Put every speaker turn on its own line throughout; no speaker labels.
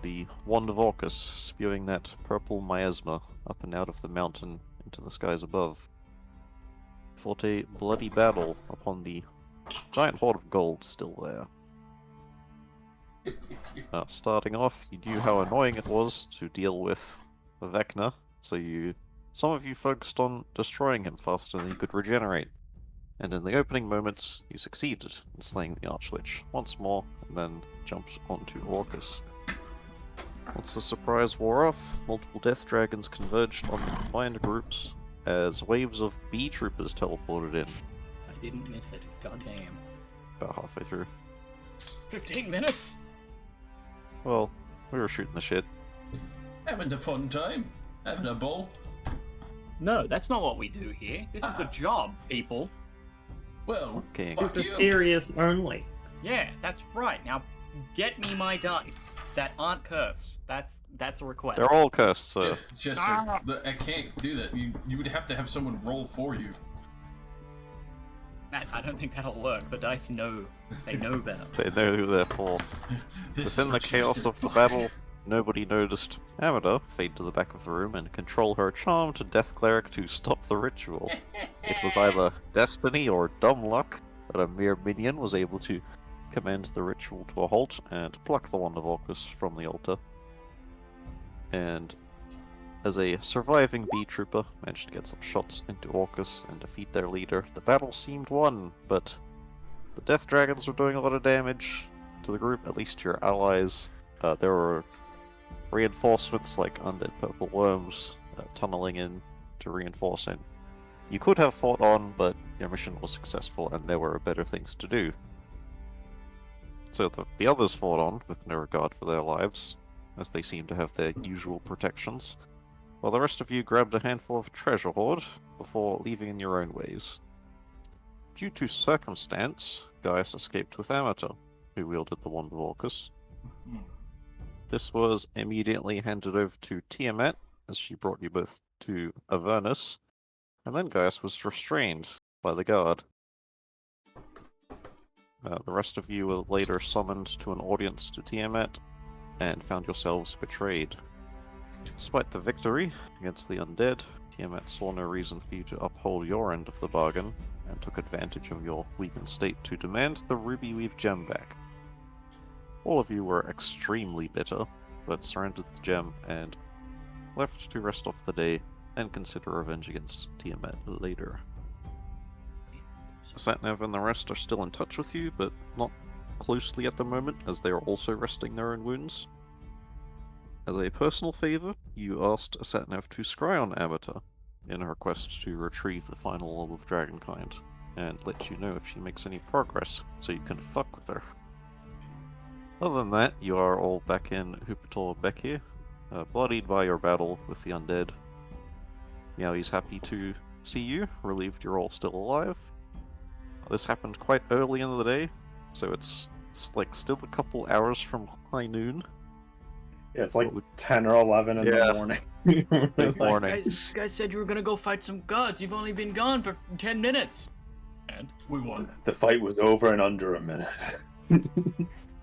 the Wand of Orcus, spewing that purple miasma up and out of the mountain into the skies above. Fought a bloody battle upon the giant hoard of gold still there. Starting off, you knew how annoying it was to deal with Vecna, so some of you focused on destroying him faster than he could regenerate. And in the opening moments, you succeeded in slaying the Archlich once more, and then jumped onto Orcus. Once the surprise wore off, multiple Death Dragons converged on the combined groups as waves of bee troopers teleported in.
I didn't miss it. Goddamn.
About halfway through.
15 minutes?
Well, we were shooting the shit.
Having a fun time. Having a ball.
No, that's not what we do here. This is a job, people.
Well,
Okay.
fuck
The
you.
serious only.
Yeah, that's right. Now, get me my dice that aren't cursed. That's a request.
They're all cursed, so
Jester, I can't do that. You would have to have someone roll for you.
Matt, I don't think that'll work. The dice know. They know better.
they know who they're for.
This
Within
is
the
for
chaos
Jester.
of the
Fuck.
battle, nobody noticed Amida fade to the back of the room and control her charmed Death Cleric to stop the ritual. It was either destiny or dumb luck that a mere minion was able to command the ritual to a halt and pluck the Wand of Orcus from the altar. And as a surviving bee trooper managed to get some shots into Orcus and defeat their leader, the battle seemed won, but the Death Dragons were doing a lot of damage to the group, at least to your allies. There were reinforcements like undead purple worms tunneling in to reinforce, and you could have fought on, but your mission was successful and there were better things to do. So the others fought on with no regard for their lives, as they seemed to have their usual protections, while the rest of you grabbed a handful of treasure hoard before leaving in your own ways. Due to circumstance, Gaius escaped with Amata, who wielded the Wand of Orcus. This was immediately handed over to Tiamat, as she brought you both to Avernus, and then Gaius was restrained by the guard. The rest of you were later summoned to an audience to Tiamat, and found yourselves betrayed. Despite the victory against the undead, Tiamat saw no reason for you to uphold your end of the bargain, and took advantage of your weakened state to demand the Ruby Weave gem back. All of you were extremely bitter, but surrendered the gem and left to rest off the day and consider revenge against Tiamat later. Satnav and the rest are still in touch with you, but not closely at the moment, as they are also resting their own wounds. As a personal favor, you asked Satnav to scry on Amata in her quest to retrieve the final orb of Dragonkind, and let you know if she makes any progress, so you can fuck with her. Other than that, you are all back in Hupator Bekir, bloodied by your battle with the undead. Meowie's happy to see you, relieved you're all still alive. This happened quite early in the day, so it's like still a couple hours from high noon.
Yeah, it's like
What would-
10 or 11 in
Yeah.
the morning.
Late morning.
You guys said you were gonna go fight some gods. You've only been gone for 10 minutes. And
We won.
The fight was over in under a minute.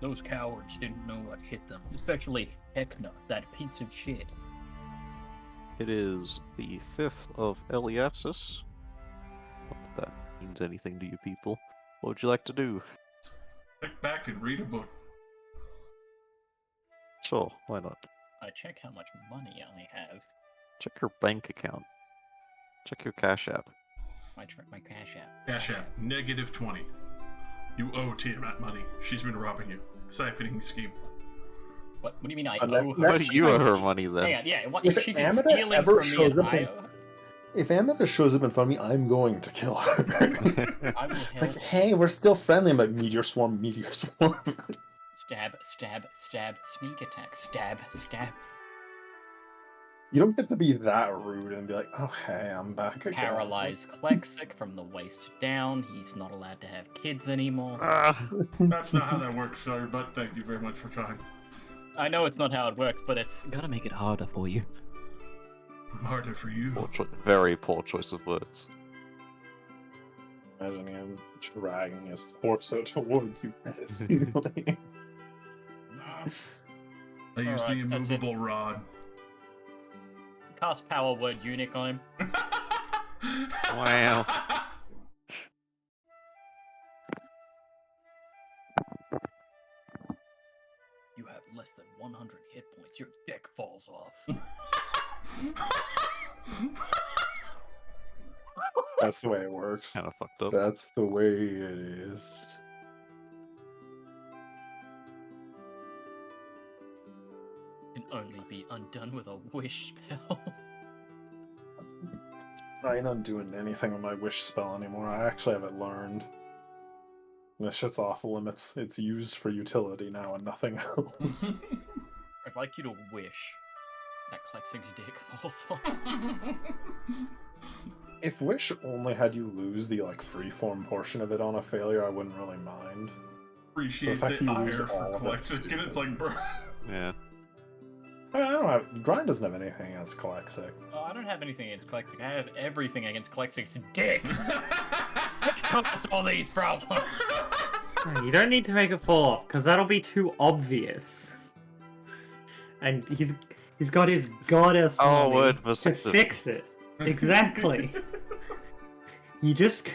those cowards didn't know what hit them. Especially Hekna, that piece of shit.
It is the 5th of Eliasis. Not that that means anything to you people. What would you like to do?
Sit back and read a book.
Sure, why not?
I check how much money I have.
Check your bank account. Check your Cash App.
I check my cash app.
Cash app, -20. You owe Tiamat money. She's been robbing you. Siphoning scheme.
What do you mean I
And
owe
that-
her?
Why do you owe her money then?
Hang on, yeah, what,
If
if she's been
Amanda
stealing
ever
from me
shows
and
up
I
in-
owe her,
If Amanda shows up in front of me, I'm going to kill her.
I will help.
Like, hey, we're still friendly. I'm like, meteor swarm, meteor swarm.
Stab, stab, stab, sneak attack, stab, stab.
You don't get to be that rude and be like, oh, hey, I'm back again.
Paralyze Klexic from the waist down. He's not allowed to have kids anymore.
Ah,
That's not how that works, sir, but thank you very much for trying.
I know it's not how it works, but it's gotta make it harder for you.
Harder for you.
very poor choice of words.
Imagine him dragging his torso towards you menacingly.
I use the
Alright, that's it.
immovable rod.
Cast power word eunuch on him.
Wow.
You have less than 100 hit points. Your dick falls off.
That's the way it works.
Kind of fucked up.
That's the way it is.
Can only be undone with a wish spell.
I ain't undoing anything with my wish spell anymore. I actually have it learned. This shit's off limits. It's used for utility now and nothing else.
I'd like you to wish that Klexig's dick falls off.
If wish only had you lose the like freeform portion of it on a failure, I wouldn't really mind.
Appreciate
fact
the
you lose
ire for
all of it,
Calexic, and it's like, bro.
Yeah.
I don't have Grind doesn't have anything against Calexic.
Oh, I don't have anything against Klexig. I have everything against Klexig's dick. Caused all these problems.
You don't need to make it fall off, because that'll be too obvious. And he's got his goddess
Oh,
money
word
to
vasectomy.
fix it. Exactly. You just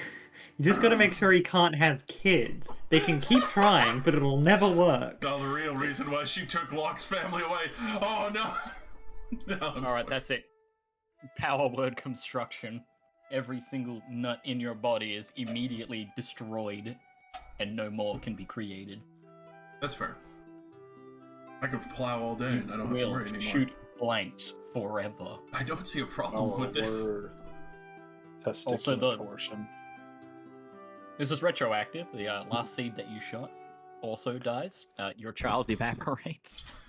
gotta make sure he can't have kids. They can keep trying, but it'll never work.
No, the real reason why she took Locke's family away. Oh no. No,
Alright, that's it. Power word construction. Every single nut in your body is immediately destroyed, and no more can be created.
That's fair. I could plow all day and I don't have to
Will
worry anymore.
shoot blanks forever.
I don't see a problem with this.
Word.
Also,
Testicular torsion.
This is retroactive. The last seed that you shot also dies. Your child evaporates.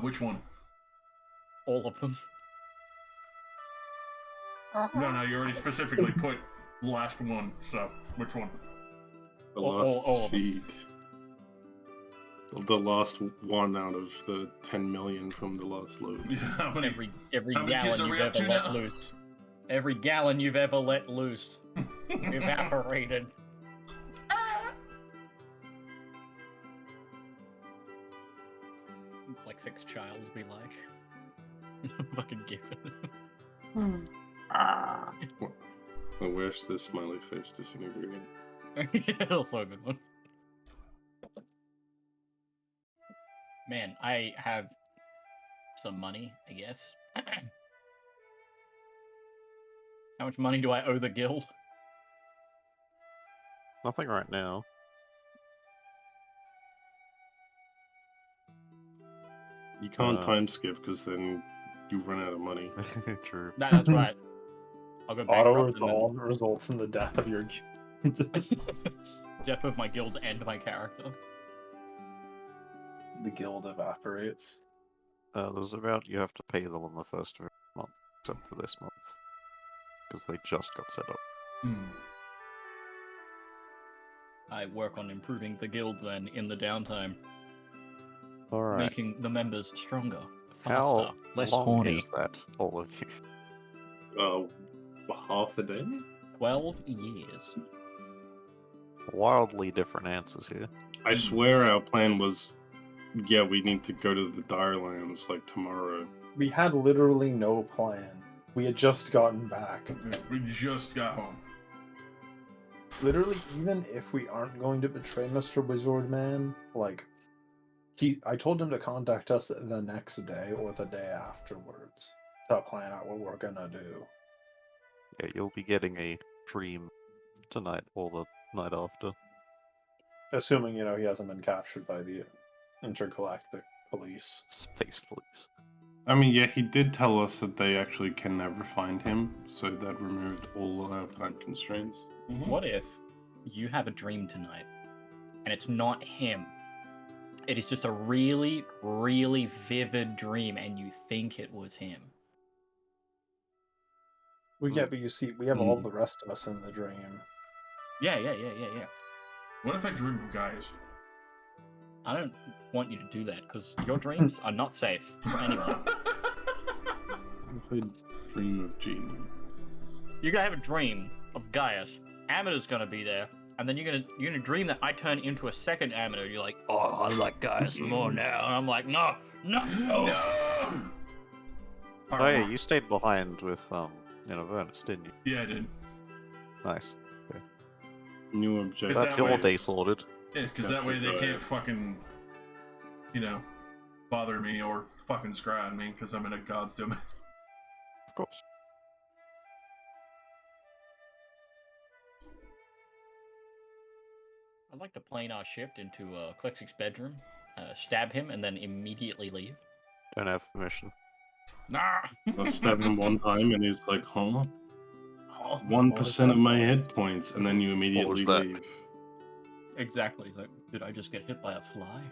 Which one?
All of them.
No, you already specifically put last one, so which one?
The
All
last
of them.
seed. The last one out of the 10 million from the last load.
Yeah, how many?
Every
How many kids
gallon
are we
you've
up to
ever let
now?
loose. Every gallon you've ever let loose. Evaporated. Klexig's child be like. Fucking given.
I wish this smiley face disintegrated.
Also a good one. Man, I have some money, I guess. How much money do I owe the guild?
Nothing right now.
You can't time skip because then you run out of money.
True.
That's right. I'll go
Auto
bankrupt and
resolve results in the death of your guild.
then death of my guild and my character.
The guild evaporates.
There's about you have to pay them on the first of every month, except for this month, because they just got set up.
I work on improving the guild then in the downtime,
All right.
making the members stronger, faster,
How
less
long
horny.
is that, all of you?
Half a day?
12 years.
Wildly different answers here.
I swear our plan was, yeah, we need to go to the Direlands like tomorrow.
We had literally no plan. We had just gotten back.
We just got home.
Literally, even if we aren't going to betray Mr. Wizard Man, like, I told him to contact us the next day or the day afterwards to plan out what we're gonna do.
Yeah, you'll be getting a dream tonight or the night after.
Assuming, he hasn't been captured by the intergalactic police.
Space police.
I mean, yeah, he did tell us that they actually can never find him, so that removed all our time constraints.
What if you have a dream tonight and it's not him? It is just a really, really vivid dream and you think it was him.
Yeah, but you see, we have all the rest of us in the dream.
Yeah.
What if I dream of guys?
I don't want you to do that because your dreams are not safe for anyone.
If I dream of Genie.
You're gonna have a dream of Gaius. Amator's gonna be there, and then you're gonna dream that I turn into a second Amator. You're like, oh, I like Gaius more now. And I'm like, no, No!
Oh yeah, you stayed behind with Vernus, didn't you?
Yeah, I did.
Nice.
New objective.
Is
That's
that
your
way-
day sorted.
Yeah, because
Gotcha,
that way they
go
can't
ahead.
fucking, bother me or fucking scry on me because I'm in a god's domain.
Of course.
I'd like to plane our shift into Klexic's bedroom, stab him, and then immediately leave.
Don't have permission.
Nah!
I stabbed him one time and he's like, huh?
Oh,
1% of my hit points, and then you immediately
that?
leave.
exactly. He's like, did I just get hit by a fly?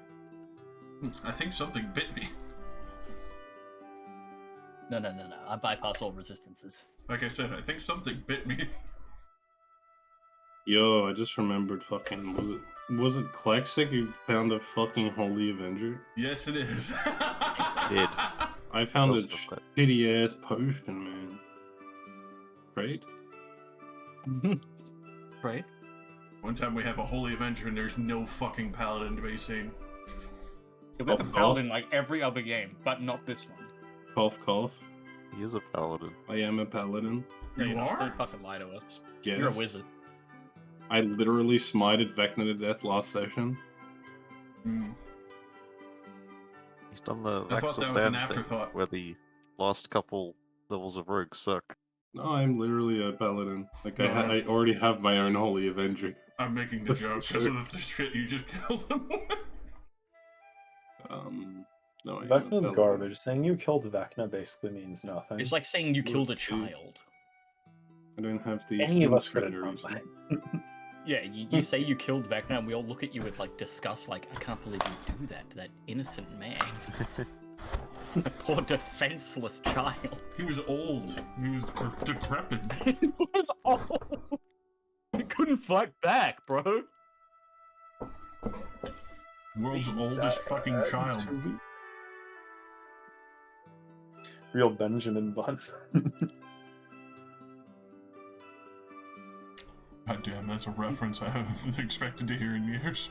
I think something bit me.
No. I bypass all resistances.
Like I said, I think something bit me.
Yo, I just remembered fucking, was it Klexic who found a fucking Holy Avenger?
Yes, it is.
Did.
I found a
Does look like-
shitty ass potion, man. Right?
Right?
One time we have a Holy Avenger and there's no fucking paladin to be seen.
We have a
Cough,
paladin like every other game, but not this one.
Cough, cough.
He is a paladin.
I am a paladin.
You
know,
are?
Don't fucking lie to us.
Yes.
You're a wizard.
I literally smited Vecna to death last session.
Hmm.
He's done the
I thought
Vaxel
that was an
Dan thing,
afterthought.
where the last couple levels of rogue suck.
No, I'm literally a paladin. Like,
No.
I already have my own Holy Avenger.
I'm making the
That's
joke
the
because
joke.
of the shit you just killed him with.
No, I am a
Vecna's
paladin.
garbage. Saying you killed Vecna basically means nothing.
It's like saying you killed a
Let's see.
child.
I don't have these
Any of us could
things
have
for
done
any reason.
that.
Yeah, you say you killed Vecna, and we all look at you with like disgust, like, I can't believe you do that to that innocent man. A poor defenseless child.
He was old. He was decrepit.
He was old. He couldn't fight back, bro.
World's oldest fucking child.
Real Benjamin Button.
God damn, that's a reference I haven't expected to hear in years.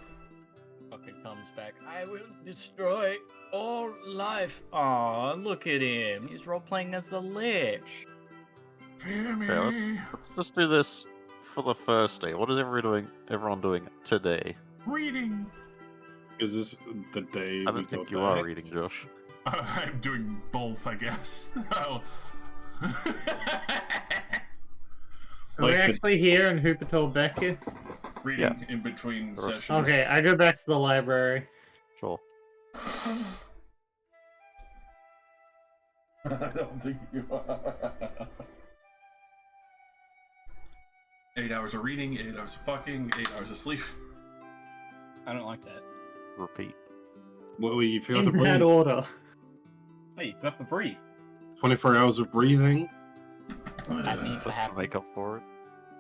Fucking comes back. I will destroy all life. Aw, look at him. He's role playing as a lich.
Fear me.
Okay, let's just do this for the first day. What is everyone doing today?
Reading.
Is this the day
I
we
don't think
got
you
back?
are reading, Josh.
I'm doing both, I guess. Oh.
Are we
Like the-
actually here in Hooper told Becky?
Reading in between
Rush.
sessions.
Okay, I go back to the library.
Sure.
I don't think you are. 8 hours of reading, 8 hours of fucking, 8 hours of sleep.
I don't like that.
Repeat.
Well, you forgot to
In that
breathe.
order.
Hey, you have to breathe.
24 hours of breathing.
That needs to
To
happen.
make up for it.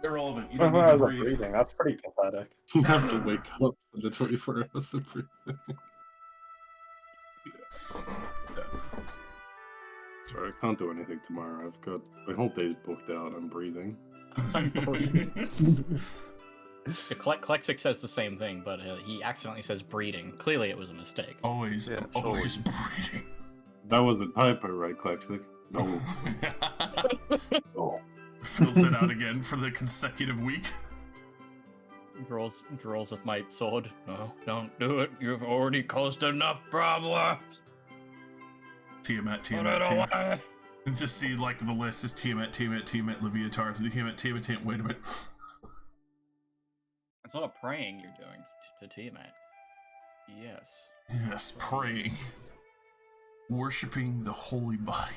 Irrelevant. You don't
24
need
hours
to
of
breathe.
breathing. That's pretty pathetic.
You have to wake up for the 24 hours of breathing. Sorry, I can't do anything tomorrow. I've got my whole day's booked out. I'm breathing.
The Klexic says the same thing, but he accidentally says breeding. Clearly, it was a mistake.
Always,
Yeah,
always breathing.
That was a typo, right, Klexic? No.
Oh.
Fills it out again for the consecutive week.
Draws at my sword. No, don't do it. You've already caused enough problems.
Tiamat,
Put it
Tiamat, Tiamat.
away.
And just see like the list is Tiamat, Tiamat, Tiamat, Leviatar, Tiamat, Tiamat, Tiamat. Wait a minute.
It's not a praying you're doing to Tiamat. Yes.
Yes, praying. Worshipping the holy body.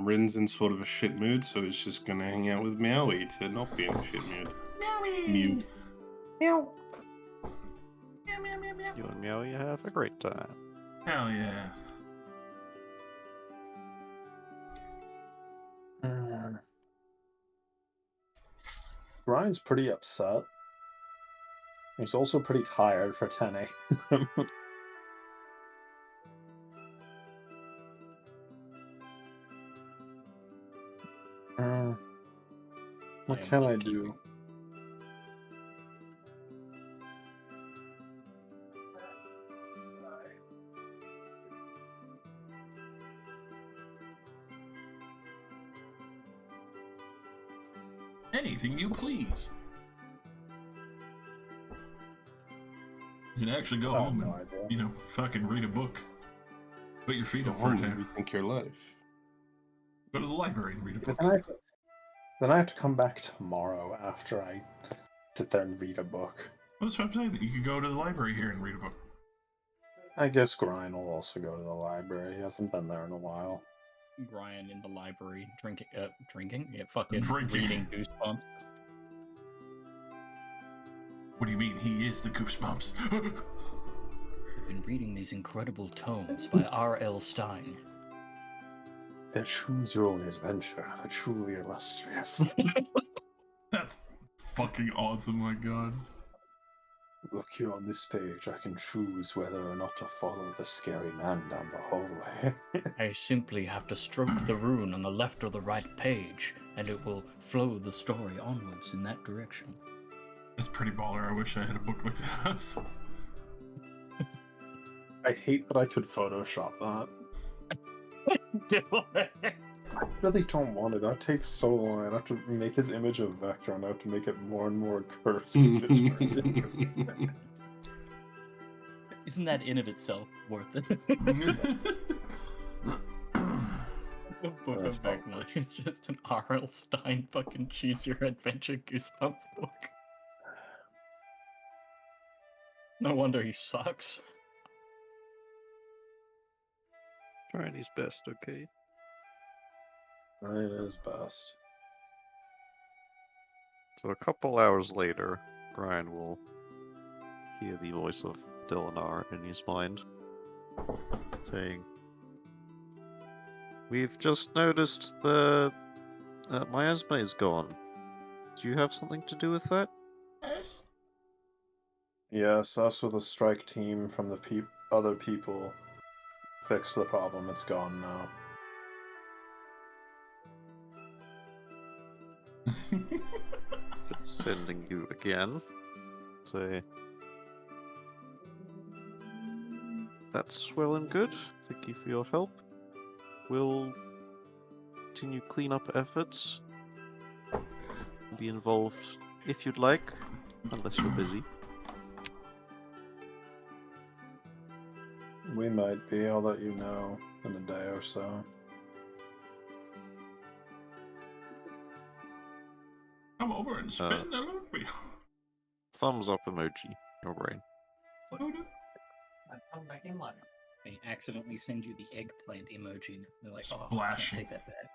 Rin's in sort of a shit mood, so he's just gonna hang out with Meowie to not be in a shit mood. Mew.
You and Meow, you have a great time.
Hell yeah.
Brian's pretty upset. He's also pretty tired for 10 a.m. What
I am
can I
not
do?
Anything you please. You can actually go
I have
home
no
and,
idea.
fucking read a book. Put your feet
Go
up for a
home and
time.
rethink your life.
Go to the library and read a
But
book.
then I have to come back tomorrow after I sit there and read a book.
That's what I'm saying. You could go to the library here and read a book.
I guess Grind will also go to the library. He hasn't been there in a while.
Brian in the library drinking? Yeah, fucking
Drinking.
reading Goosebumps.
What do you mean? He is the Goosebumps.
I've been reading these incredible tomes by R.L. Stein.
Then choose your own adventure, the truly illustrious.
That's fucking awesome, my god.
Look here on this page, I can choose whether or not to follow the scary man down the hallway.
I simply have to stroke the rune on the left or the right page, and it will flow the story onwards in that direction.
That's pretty baller. I wish I had a book like this.
I hate that I could Photoshop that. I really don't want it. That takes so long. I'd have to make his image a vector and I have to make it more and more cursed as it turns into.
Isn't that in of itself worth it? The book
That's
of Vecna is just an R.L. Stein fucking choose your adventure Goosebumps book. No wonder he sucks.
Trying his best, okay?
Trying his best.
So a couple hours later, Brian will hear the voice of Delanar in his mind, saying, "We've just noticed the miasma is gone. Do you have something to do with that?"
Yes, us with a strike team from the other people fixed the problem. It's gone now.
Sending you again. Say, that's well and good. Thank you for your help. We'll continue cleanup efforts. Be involved if you'd like, unless you're busy.
We might be. I'll let you know in a day or so.
Come over and spin the loot wheel.
Thumbs up emoji. Your brain.
I've come back in line. They accidentally send you the eggplant emoji. And they're like, oh, I
Splashing.
can't take that back.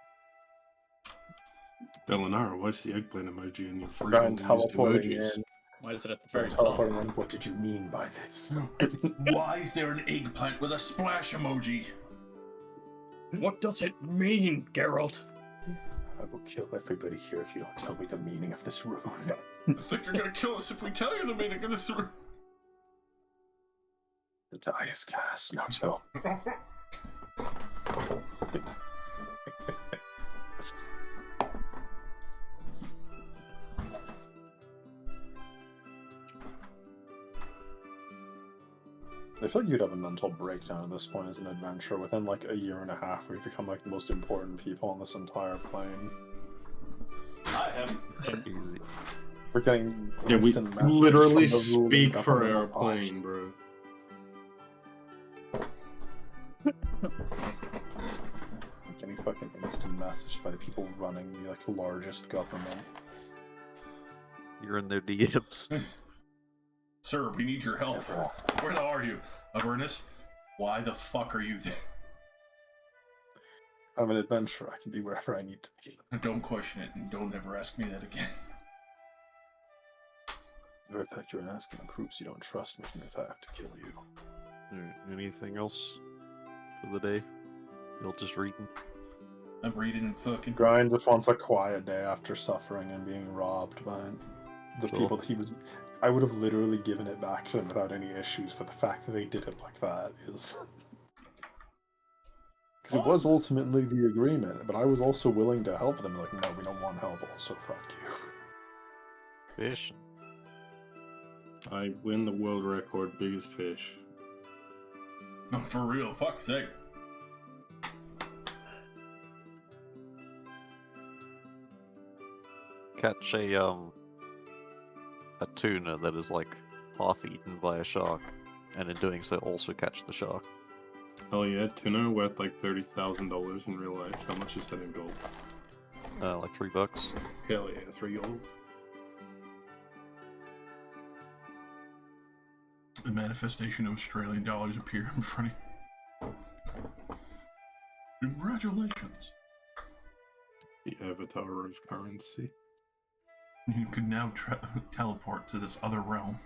Delanara, why's the eggplant emoji in your free
Brian
used
teleporting
emojis?
in.
Why is it at the very top?
Teleporting in. What did you mean by this?
Why is there an eggplant with a splash emoji?
What does it mean, Geralt?
I will kill everybody here if you don't tell me the meaning of this rune.
I think you're gonna kill us if we tell you the meaning of this room.
The die is cast. No, no. I feel like you'd have a mental breakdown at this point as an adventurer within like a year and a half where you become like the most important people on this entire plane.
I am.
Easy.
We're getting
Yeah, we
instant messages
literally
from the ruling
speak for
government
our
of
plane, bro.
Getting fucking instant messaged by the people running the like largest government.
You're in their DMs.
Sir, we need your help. Where the are you? Avernus? Why the fuck are you there?
I'm an adventurer. I can be wherever I need to be.
Don't question it, and don't ever ask me that again.
The very fact you're asking proves you don't trust me enough to kill you.
Anything else for the day? You'll just reading.
I'm reading and fucking.
Grind just wants a quiet day after suffering and being robbed by the
Sure.
people that he was. I would have literally given it back to them without any issues, but the fact that they did it like that is. Because it was ultimately the agreement, but I was also willing to help them. Like, no, we don't want help, also fuck you.
Fish.
I win the world record biggest fish.
No, for real, fuck's sake.
catch a tuna that is like half eaten by a shark, and in doing so also catch the shark.
Oh yeah, tuna worth like $30,000 in real life. How much is that in gold?
Like $3.
Hell yeah, 3 gold.
The manifestation of Australian dollars appear in front of you. Congratulations.
The avatar of currency.
You can now teleport to this other realm.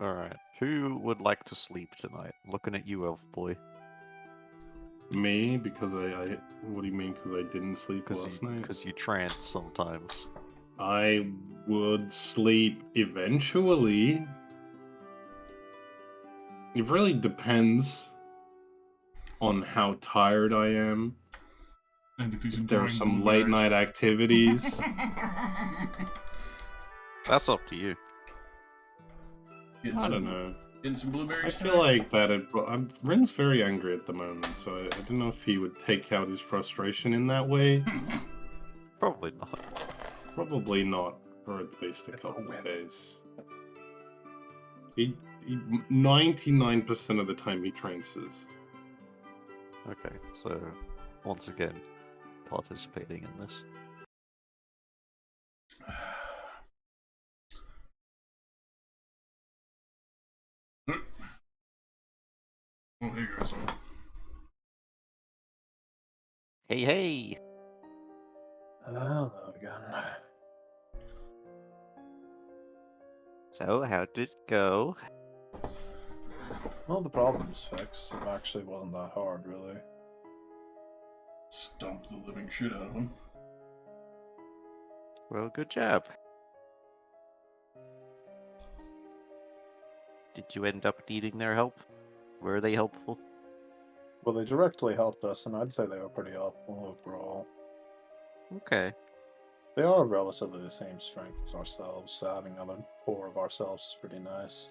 Alright. Who would like to sleep tonight? Looking at you, elf boy.
Me, because I what do you mean, because I didn't sleep last night?
Because you trance sometimes.
I would sleep eventually. It really depends on how tired I am.
And if he's
If there are
enjoying
some late night
blueberries.
activities.
That's up to you.
Get
I
some-
don't know.
Get some blueberries.
I feel
tonight?
like that. Rin's very angry at the moment, so I don't know if he would take out his frustration in that way.
Probably not.
Probably not, for at least a couple of days. He 99% of the time he trances.
Okay, so once again, participating in this.
Oh, hey guys.
Hey, hey!
Hello again.
So, how did it go?
Well, the problem's fixed. It actually wasn't that hard, really.
Stumped the living shit out of him.
Well, good job. Did you end up needing their help? Were they helpful?
Well, they directly helped us, and I'd say they were pretty helpful overall.
Okay.
They are relatively the same strength as ourselves, so having another 4 of ourselves is pretty nice.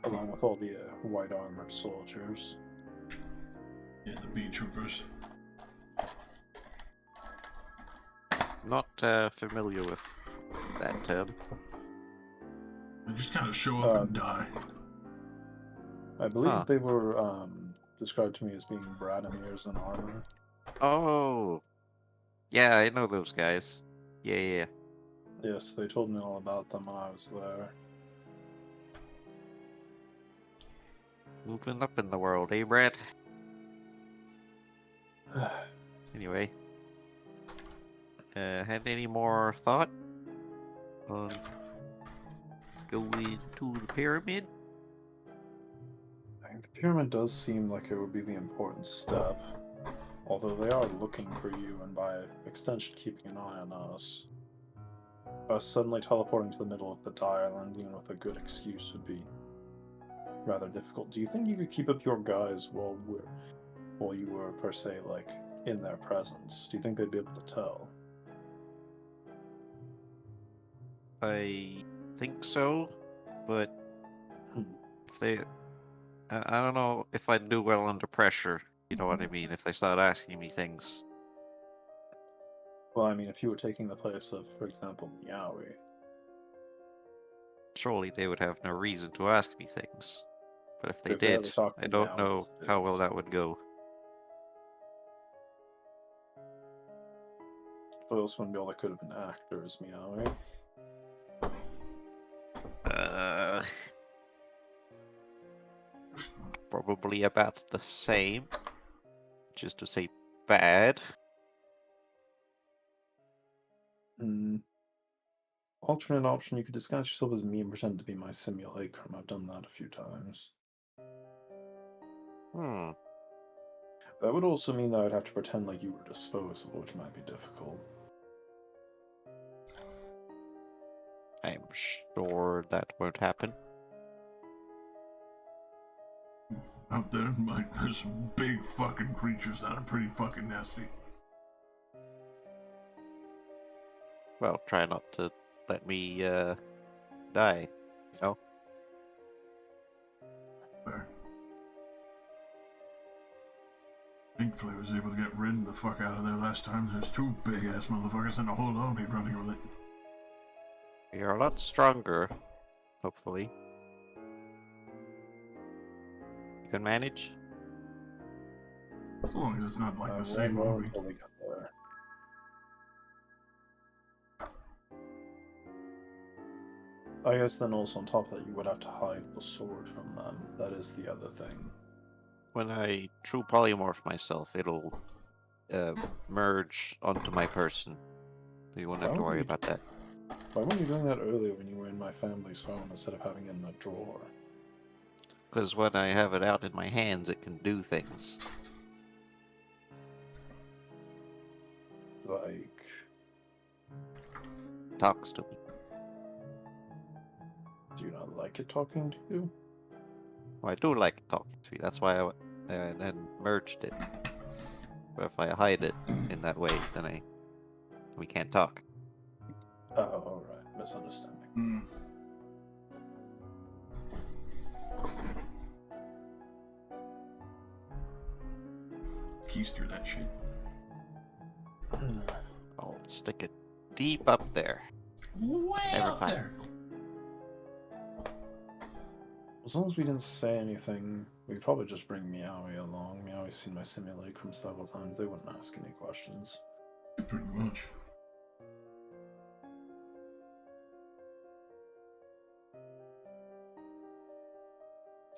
Along with all the white armored soldiers.
Yeah, the bee troopers.
Not familiar with that term.
They just kind of show up and
Um,
die.
I believe
Huh.
they were described to me as being Bradimirs in armor.
Oh! Yeah, I know those guys. Yeah.
Yes, they told me all about them when I was there.
Moving up in the world, eh, Brad? Anyway. Had any more thought on going to the pyramid?
The pyramid does seem like it would be the important step. Although they are looking for you, and by extension keeping an eye on us. Us suddenly teleporting to the middle of the island, even with a good excuse, would be rather difficult. Do you think you could keep up your guys while you were, per se, like, in their presence? Do you think they'd be able to tell?
I think so, but
Hmm.
if they... I don't know if I'd do well under pressure, you know what I mean? If they start asking me things.
Well, I mean, if you were taking the place of, for example, Meowie.
Surely they would have no reason to ask me things. But if they
If they ever
did,
talk
I
to
don't
Meowie
know
these
how well
days.
that would go.
But those wouldn't be all that could have been actors, Meowie.
Probably about the same. Which is to say, bad.
Hmm. Alternate option, you could disguise yourself as me and pretend to be my simulacrum. I've done that a few times.
Hmm.
That would also mean that I'd have to pretend like you were disposable, which might be difficult.
I'm sure that won't happen.
Out there, like, there's some big fucking creatures that are pretty fucking nasty.
Well, try not to let me, die. You know?
There. I Thankfully, I was able to get Rin the fuck out of there last time. There's two big ass motherfuckers and a whole army running with it.
You're a lot stronger, hopefully. You can manage?
As long as it's not like
I
the same
won't know
army.
until we get there. I guess then also on top of that, you would have to hide the sword from them. That is the other thing.
When I true polymorph myself, it'll merge onto my person. You won't have to
Why would
worry
you
about that.
Why weren't you doing that earlier when you were in my family's home instead of having it in a drawer?
Because when I have it out in my hands, it can do things.
Like,
Talks to me.
do you not like it talking to you?
Well, I do like talking to you. That's why I then merged it. But if I hide it in that way, then we can't talk.
Oh, alright. Misunderstanding.
Hmm. Keister that shit.
I'll stick it deep up there.
Way
Never
out
find-
there.
As long as we didn't say anything, we could probably just bring Meowie along. Meowie's seen my simulacrum several times. They wouldn't ask any questions.
Pretty much.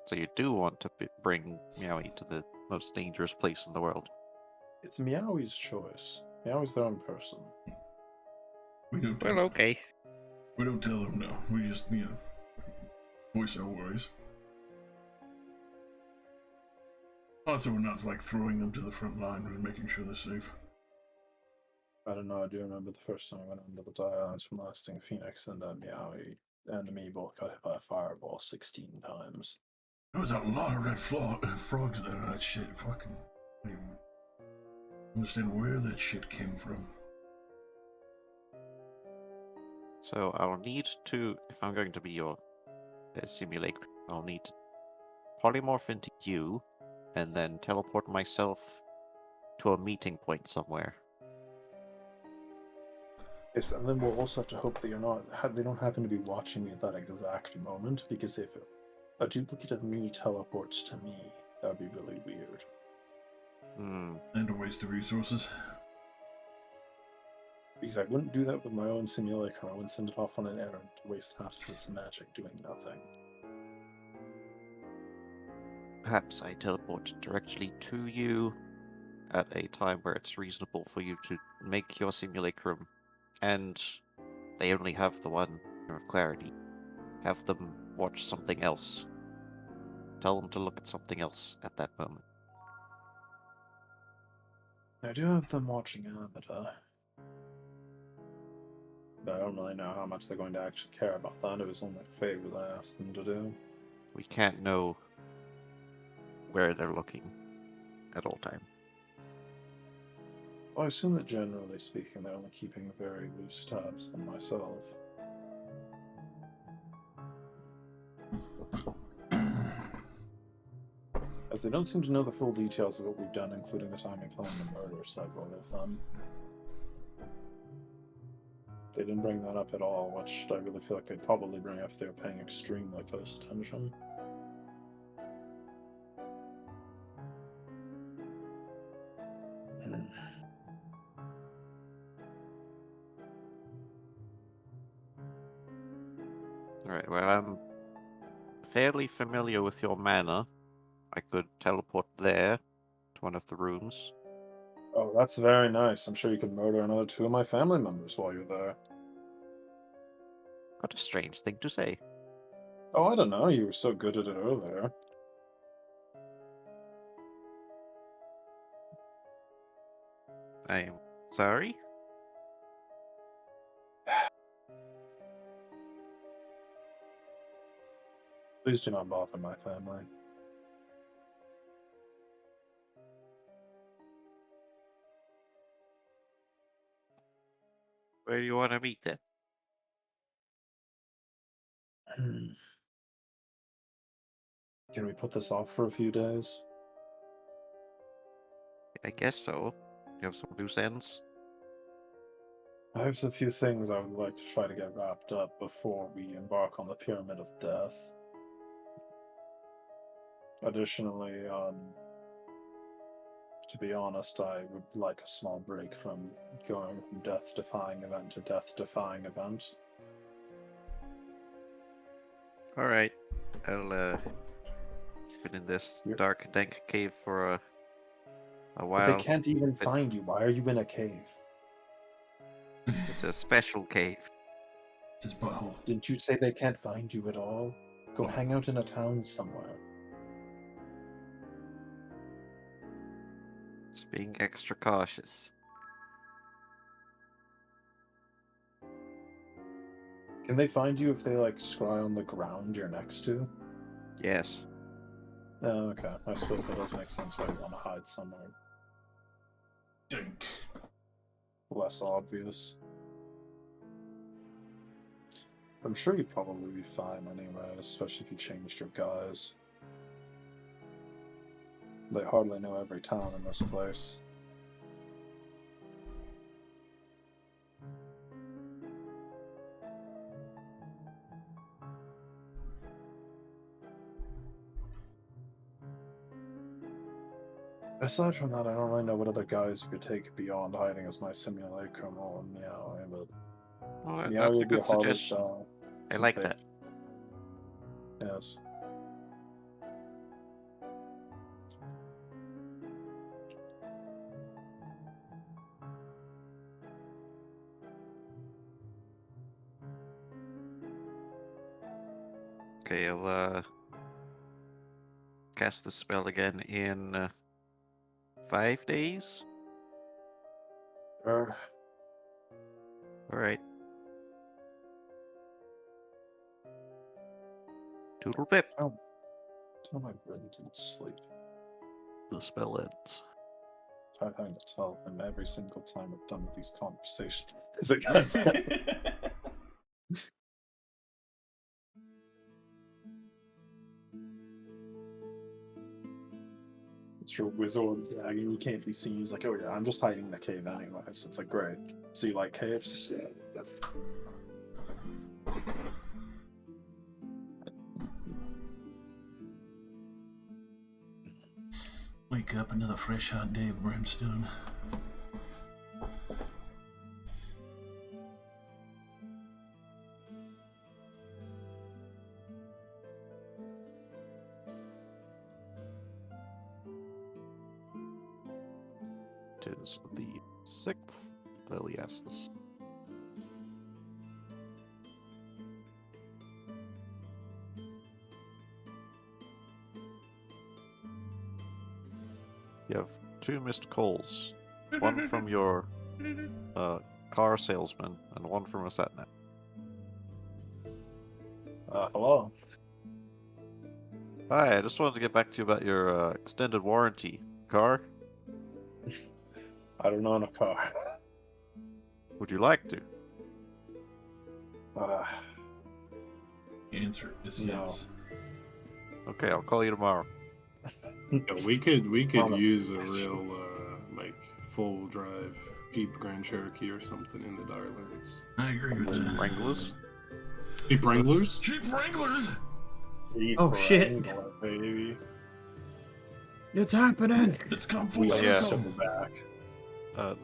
So you do want to bring Meowie to the most dangerous place in the world.
It's Meowie's choice. Meowie's their own person.
We don't.
Well, okay.
We don't tell them no. We just, voice our worries. Also, we're not like throwing them to the front line. We're making sure they're safe.
I don't know, I do remember the first time I went under the dire eyes from Lasting Phoenix and Meowie and me both got hit by a fireball 16 times.
There was a lot of red frogs there. That shit, fucking. I don't even understand where that shit came from.
So I'll need to, if I'm going to be your simulacrum, I'll need to polymorph into you, and then teleport myself to a meeting point somewhere.
Yes, and then we'll also have to hope that they don't happen to be watching me at that exact moment, because if a duplicate of me teleports to me, that would be really weird.
Hmm.
And a waste of resources.
Because I wouldn't do that with my own simulacrum. I wouldn't send it off on an errand to waste half of its magic doing nothing.
Perhaps I teleport directly to you at a time where it's reasonable for you to make your simulacrum, and they only have the one of clarity. Have them watch something else. Tell them to look at something else at that moment.
I do have them watching Amida. But I don't really know how much they're going to actually care about that. It was only a favor that I asked them to do.
We can't know where they're looking at all time.
Well, I assume that generally speaking, they're only keeping very loose tabs on myself. As they don't seem to know the full details of what we've done, including the time we planned to murder several of them. They didn't bring that up at all, which I really feel like they'd probably bring up if they were paying extremely close attention. Hmm.
Alright, well, I'm fairly familiar with your mana. I could teleport there to one of the rooms.
Oh, that's very nice. I'm sure you could murder another 2 of my family members while you're there.
What a strange thing to say.
Oh, I don't know. You were so good at it earlier.
I am sorry?
Please do not bother my family.
Where do you want to meet then?
Hmm. Can we put this off for a few days?
I guess so. You have some loose ends?
I have a few things I would like to try to get wrapped up before we embark on the Pyramid of Death. Additionally, to be honest, I would like a small break from going from death-defying event to death-defying event.
Alright. I'll, been in this
You're-
dark, dank cave for a
But
while.
they can't even find you. Why are you in a cave?
It's a special cave.
It's his butthole.
Didn't you say they can't find you at all? Go hang out in a town somewhere.
Just being extra cautious.
Can they find you if they like scry on the ground you're next to?
Yes.
Oh, okay. I suppose that does make sense why you want to hide somewhere
Dink.
less obvious. I'm sure you'd probably be fine anyway, especially if you changed your guise. They hardly know every town in this place. Aside from that, I don't really know what other guys you could take beyond hiding as my simulacrum or Meow, but
Oh,
Meow
that's a
would be
good
harder
suggestion.
to
I like
fake.
that.
Yes.
Okay, I'll cast the spell again in 5 days.
Er,
Alright. Toodle pip.
tell my brain didn't sleep.
The spell ends.
It's hard having to tell him every single time I've done with these conversations. Is it gets It's your wizard gag and you can't be seen. He's like, oh yeah, I'm just hiding in the cave anyways. It's like, great. So you like caves? Yeah.
Wake up, another fresh hot day of brimstone.
It is the 6th of Eliasus. You have 2 missed calls. One from your car salesman and one from a satnav.
Hello.
Hi, I just wanted to get back to you about your extended warranty car.
I don't own a car.
Would you like to?
Uh,
Answer is
No.
yes.
Okay, I'll call you tomorrow.
Yeah, we could
Mama.
use a real like full drive Jeep Grand Cherokee or something in the Darlings.
I agree with that.
Wranglers?
Jeep Wranglers?
Jeep Wranglers!
Oh, shit.
Baby.
It's happening!
It's come full
We
Yeah.
circle.
circle back.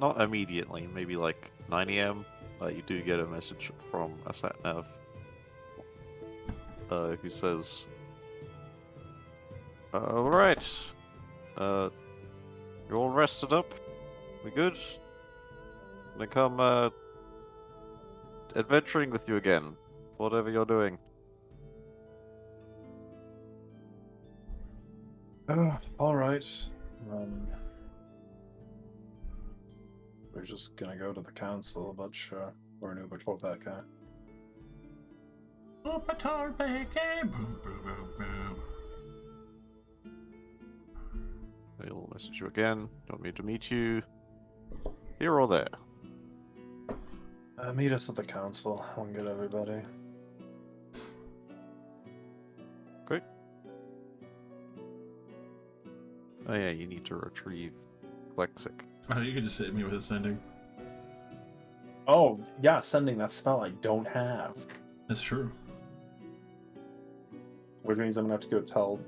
Not immediately, maybe like 9 a.m. You do get a message from a satnav who says, alright, you're all rested up? We good? Gonna come adventuring with you again, whatever you're doing.
All right. We're just gonna go to the council, but sure. We're an Uber Torbeca.
Boom, boom, boom, boom.
He'll message you again. Want me to meet you here or there?
Meet us at the council. I'll get everybody.
Okay. Oh yeah, you need to retrieve Lexic.
Oh, you could just hit me with a sending.
Oh, yeah, sending that spell I don't have.
That's true.
Which means I'm gonna have to go tell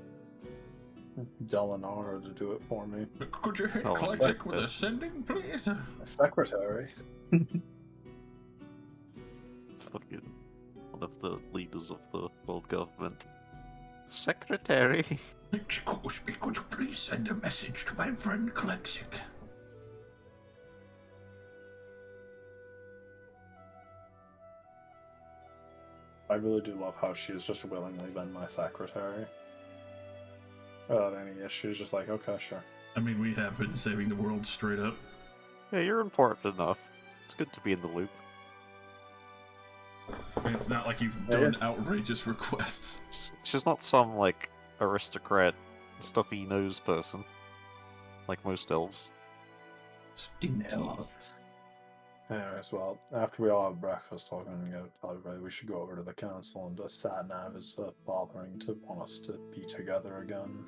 Delanar to do it for me.
Could you hit
Oh,
Klexic with
yeah.
a sending, please?
My secretary.
It's fucking one of the leaders of the world government. Secretary.
Excuse me, could you please send a message to my friend Klexic?
I really do love how she has just willingly been my secretary. Without any issues, just like, okay, sure.
I mean, we have been saving the world straight up.
Yeah, you're important enough. It's good to be in the loop.
I mean, it's not like you've done outrageous requests.
She's not some, like, aristocrat, stuffy nose person. Like most elves.
Stinky.
Anyways, well, after we all have breakfast, talking and go tell everybody we should go over to the council, and Satnav is bothering to want us to be together again.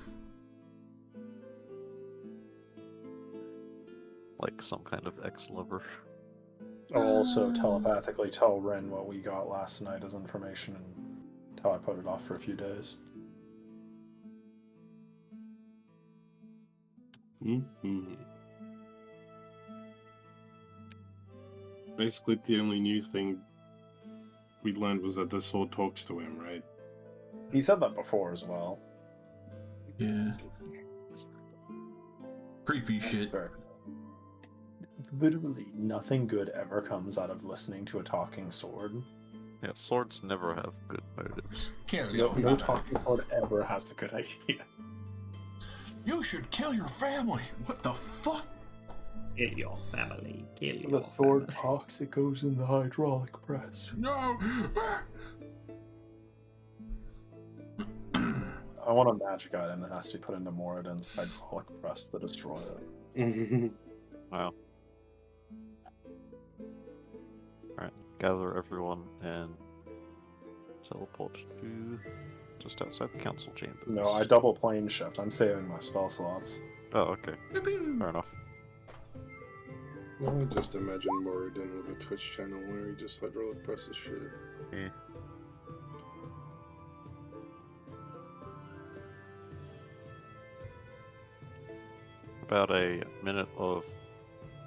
Like some kind of ex-lover.
I'll also telepathically tell Ren what we got last night as information and how I put it off for a few days.
Mm-hmm. Basically, the only new thing we learned was that the sword talks to him, right?
He said that before as well.
Yeah. Creepy shit.
Sure. Literally nothing good ever comes out of listening to a talking sword.
Yeah, swords never have good motives.
Carry
No,
on.
no talking sword ever has a good idea.
You should kill your family. What the fuck?
Kill your family. Kill
The
your
sword
family.
talks, it goes in the hydraulic press.
No.
I want a magic item that has to be put into Moradin's hydraulic press to destroy it.
Wow. Alright, gather everyone and teleport to just outside the council chambers.
No, I double plane shift. I'm saving my spell slots.
Oh, okay. Fair enough.
I just imagine Moradin with a Twitch channel where he just hydraulic presses shit.
Eh. About a minute of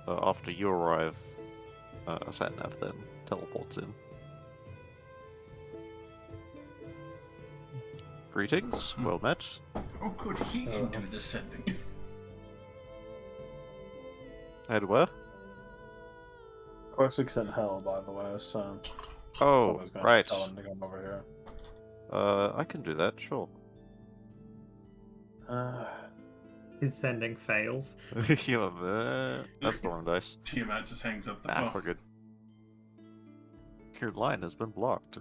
after you arrive, Satnav then teleports in. Greetings, well met.
Oh, good. He can do the sending.
Head where?
Classic's in hell, by the way, so
Oh,
someone's gonna
right.
tell him to come over here.
I can do that, sure.
His sending fails.
Yeah, that's the wrong dice.
Tiamat just hangs up the
Nah,
phone.
we're good. Your line has been blocked.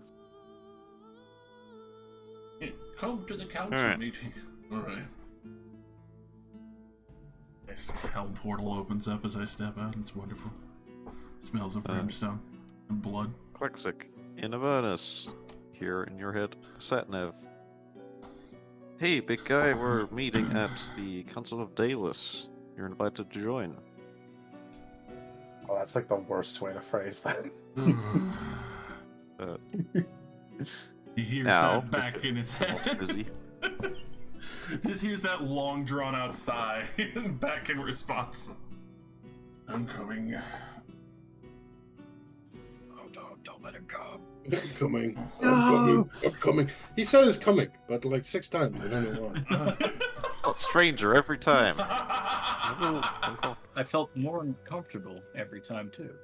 Come to the council
Alright.
meeting. Alright. This hell portal opens up as I step out. It's wonderful. Smells of brimstone and blood.
Klexic, in Avernus, here in your head, Satnav. Hey, big guy, we're meeting at the Council of Daedalus. You're invited to join.
Oh, that's like the worst way to phrase that.
He hears
Now,
that back in his
Not
head.
busy.
Just hears that long drawn out sigh back in response. I'm coming. Oh, don't let him come.
I'm coming. I'm coming. I'm coming. He said it's coming, but like 6 times. I don't know why.
Felt stranger every time.
I felt more uncomfortable every time too.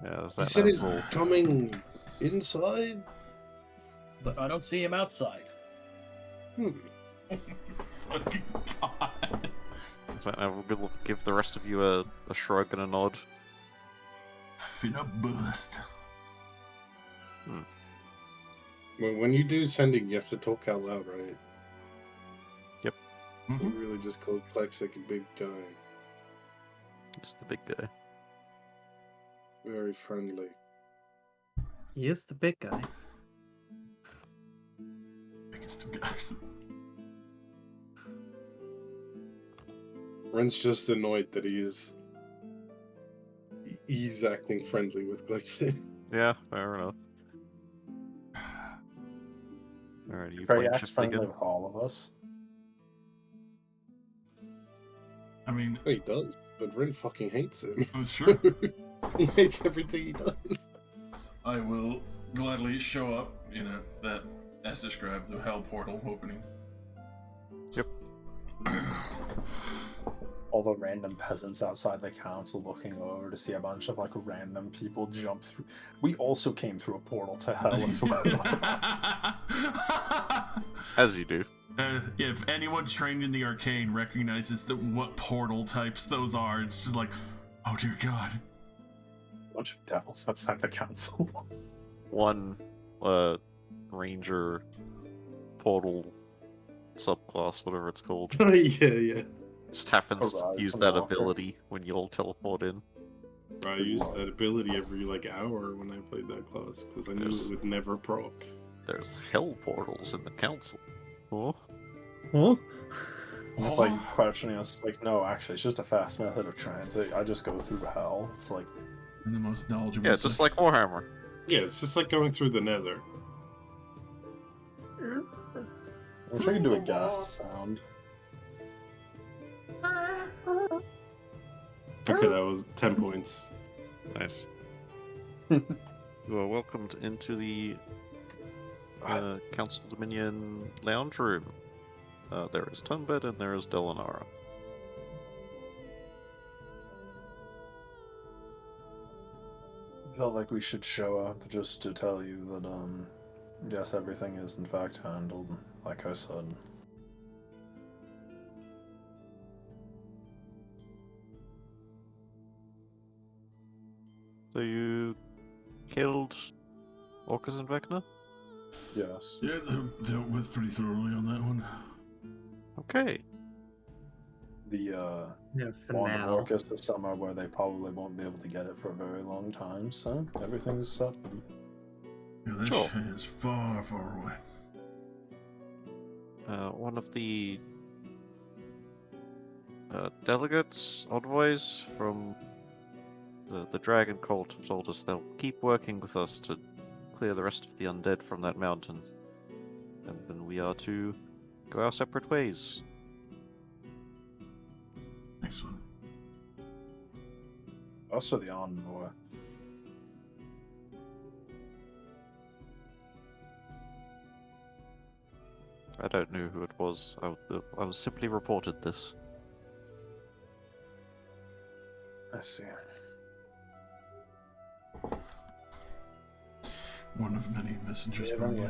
Yeah,
He said
Satnav
he's
will
coming inside.
But I don't see him outside.
Fucking God.
Satnav will give the rest of you a shrug and a nod.
Finna bust.
When you do sending, you have to talk out loud, right?
Mhm.
You really just called Klexic a big guy.
Just the big guy.
Very friendly.
He is the big guy.
Biggest of guys.
Ren's just annoyed that he's acting friendly with Glixin.
Yeah, fair enough. Alright, you
Craig
playing
acts
shift
friendly
again?
with all of us.
I mean,
He does, but Ren fucking hates him.
that's true.
He hates everything he does.
I will gladly show up, that, as described, the hell portal opening.
Yep.
All the random peasants outside the council looking over to see a bunch of like random people jump through. We also came through a portal to hell as well.
As you do.
If anyone trained in the arcane recognizes what portal types those are, it's just like, oh dear God.
Bunch of devils outside the council.
One ranger portal subclass, whatever it's called,
Yeah.
just happens to
Arrive
use
from
that
Walker.
ability when you all teleport in.
I used that ability every hour when I played that class because I knew
There's-
it would never proc.
There's hell portals in the council. Oh,
Oh,
It's like questioning us, like, no, actually, it's just a fast method of transit. I just go through hell. It's like,
In the most knowledgeable.
yeah, just like Warhammer.
Yeah, it's just like going through the Nether.
I wish I could do a ghast sound.
Okay, that was 10 points.
Nice. You are welcomed into the Council Dominion lounge room. There is Tunbed and there is Delanara.
Felt like we should show up just to tell you that, yes, everything is in fact handled, like I said.
So you killed Orcus and Vecna?
Yes.
Yeah, dealt with pretty thoroughly on that one.
Okay.
The,
yeah, for
one
now.
Orcus is somewhere where they probably won't be able to get it for a very long time, so everything's set.
Yeah, this
Sure.
is far, far away.
One of the delegates, envoys from the Dragon Cult, told us they'll keep working with us to clear the rest of the undead from that mountain. And then we are to go our separate ways.
Excellent.
Us or the envoy?
I don't know who it was. I was simply reported this.
I see.
One of many messengers,
Yeah,
probably.
yeah.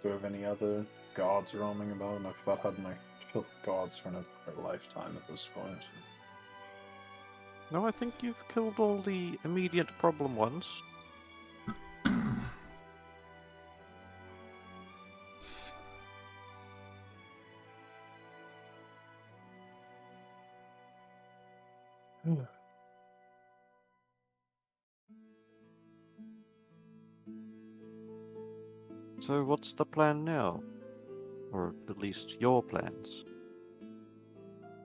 Do we have any other gods roaming about? I've about had my kill gods for an entire lifetime at this point.
No, I think you've killed all the immediate problem ones. So what's the plan now? Or at least your plans?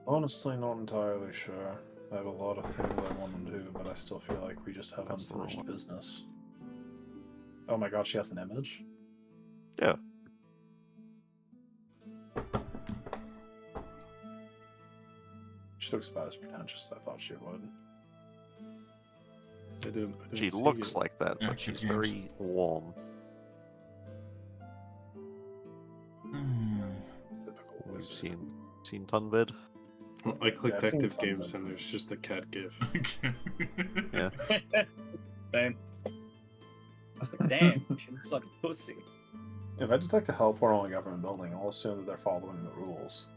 Honestly, not entirely sure. I have a lot of things I want to do, but I still feel like we just have
That's the wrong
unfinished
one.
business. Oh my god, she has an image?
Yeah.
She looks about as pretentious as I thought she would.
I don't
She
see
looks
it.
like that, but
Action
she's
games.
very warm.
Hmm.
Typical
We've
wizard.
seen Tunbed.
Well, I clicked
I've seen
active
some
games
of
and
them.
there's just a cat gif.
Yeah.
Same. Damn, she looks like a pussy.
If I detect a hell portal in a government building, I'll assume that they're following the rules.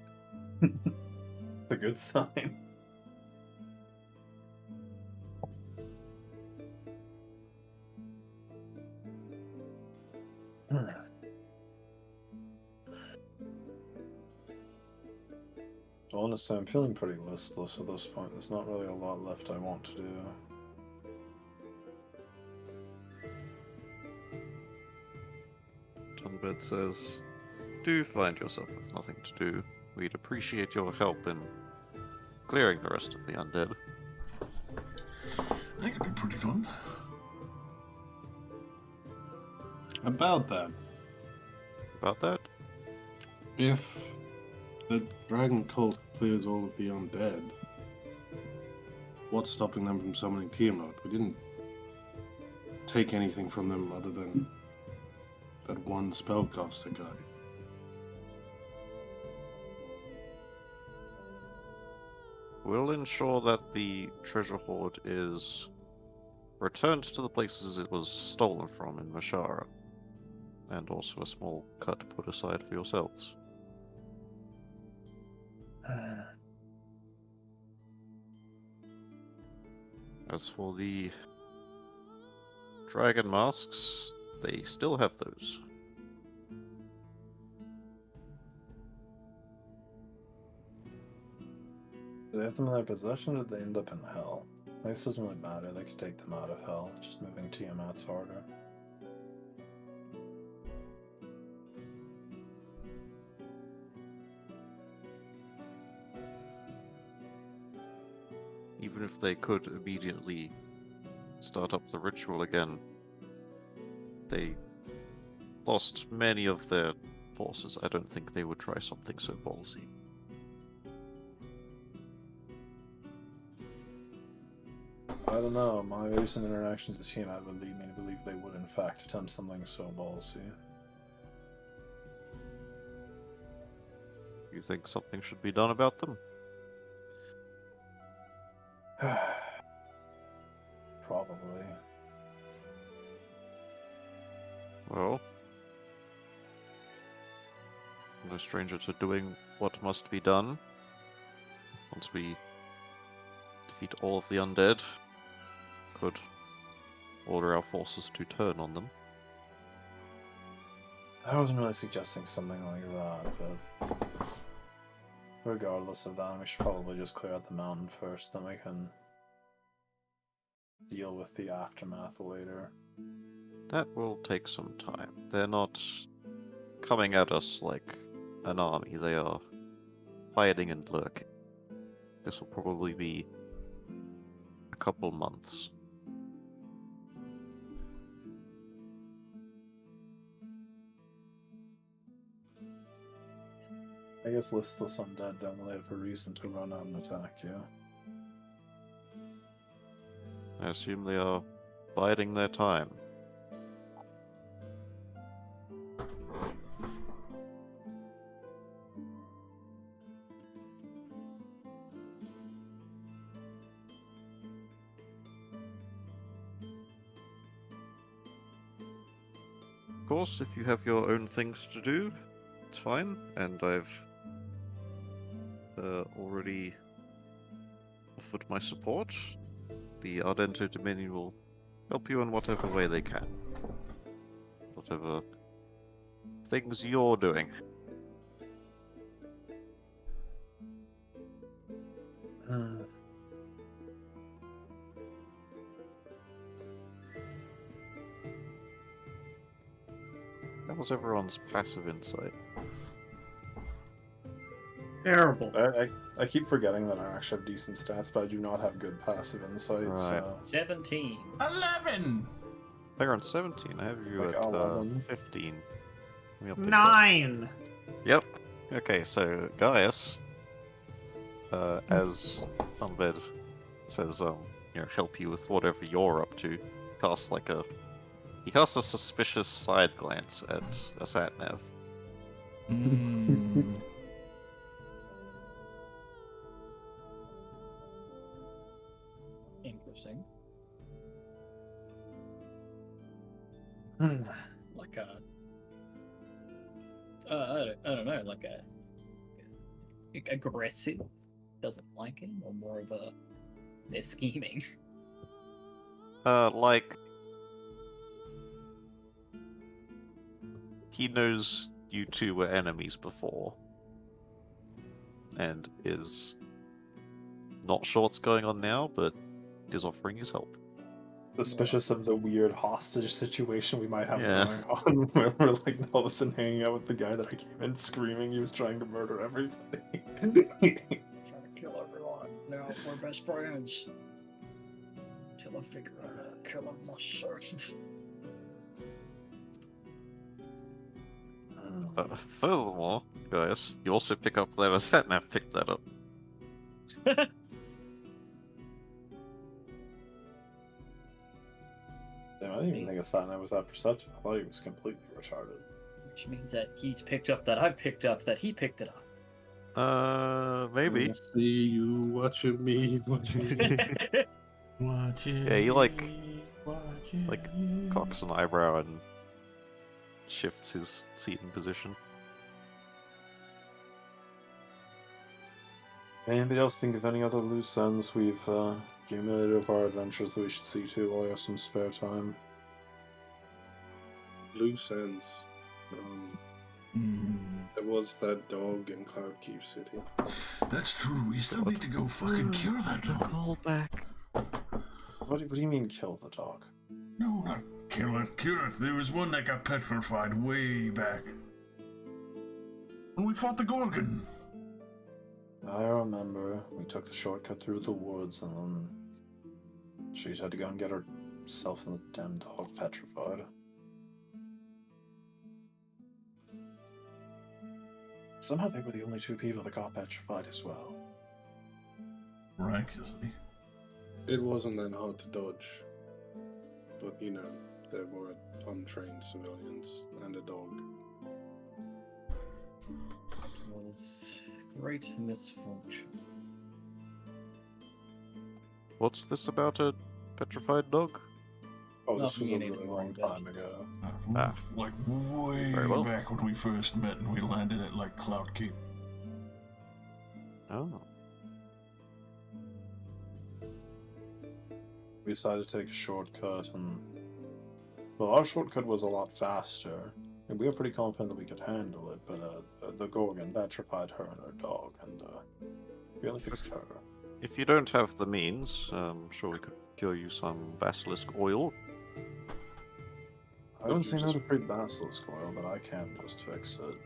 It's a good sign. Honestly, I'm feeling pretty listless at this point. There's not really a lot left I want to do.
Tunbed says, do find yourself with nothing to do. We'd appreciate your help in clearing the rest of the undead.
That could be pretty fun.
About that,
About that?
if the dragon cult clears all of the undead, what's stopping them from summoning Tiamat? We didn't take anything from them other than that one spellcaster guy.
We'll ensure that the treasure hoard is returned to the places it was stolen from in Mashara, and also a small cut put aside for yourselves. As for the dragon masks, they still have those.
Do they have them in their possession, or did they end up in hell? This doesn't really matter. They could take them out of hell. Just moving Tiamat's harder.
Even if they could immediately start up the ritual again, they lost many of their forces. I don't think they would try something so ballsy.
I don't know. My recent interactions with Tiamat would lead me to believe they would, in fact, attempt something so ballsy.
You think something should be done about them?
Probably.
Well, I'm no stranger to doing what must be done. Once we defeat all of the undead, could order our forces to turn on them.
I wasn't really suggesting something like that, but regardless of that, we should probably just clear out the mountain first, then we can deal with the aftermath later.
That will take some time. They're not coming at us like an army. They are hiding and lurking. This will probably be a couple months.
I guess listless undead don't really have a reason to run out and attack you.
I assume they are biding their time. Of course, if you have your own things to do, it's fine, and I've already offered my support. The Ardento Dominion will help you in whatever way they can. Whatever things you're doing. That was everyone's passive insight.
Terrible.
I keep forgetting that I actually have decent stats, but I do not have good passive insight,
Right.
so...
17.
11!
They're on 17. I have you
Like
at
11.
15. Let me update that.
9.
Yep. Okay, so Gaius, as Unbed says, help you with whatever you're up to, he casts a suspicious side glance at Asatnev.
Mm.
Interesting. Like a. I don't know, like a. Aggressive. Doesn't like him, or more of a. They're scheming.
Like, he knows you two were enemies before, and is not sure what's going on now, but is offering his help.
Suspicious of the weird hostage situation we might have
Yeah.
going on, where we're like all of a sudden hanging out with the guy that I came in screaming he was trying to murder everybody.
Trying to kill everyone. Now we're best friends. Till I figure out how to kill him myself.
Furthermore, guys, you also pick up that a Satnav picked that up.
Damn, I didn't even think a Satnav was that perceptive. I thought he was completely retarded.
Which means that he's picked up that I picked up that he picked it up.
Maybe.
I see you watching me. Watching me.
Watching
Yeah, he like
like
cocks an eyebrow and shifts his seat and position.
Anybody else think of any other loose ends we've accumulated of our adventures that we should see to while we have some spare time?
Loose ends. There was that dog in Cloudkeep City.
That's true. We still need to go fucking cure that dog.
Call back.
What do you mean kill the dog?
No, not kill it. Cure it. There was one that got petrified way back. When we fought the Gorgon.
I remember we took the shortcut through the woods and then she had to go and get herself and the damn dog petrified. Somehow they were the only two people that got petrified as well.
Miraculously.
It wasn't that hard to dodge. But, you know, there were untrained civilians and a dog.
It was great misfortune.
What's this about a petrified dog?
Oh, this was a
Nothing
really
anything
long
like that.
time ago.
Ah.
Like way
Very well.
back when we first met and we landed at like Cloud Cape.
Oh.
We decided to take a shortcut and... Well, our shortcut was a lot faster. And we were pretty confident that we could handle it, but the Gorgon petrified her and her dog, and we only fixed her.
If you don't have the means, I'm sure we could cure you some basilisk oil.
I don't
Could you
see no
just-
to pre basilisk oil, but I can just fix it.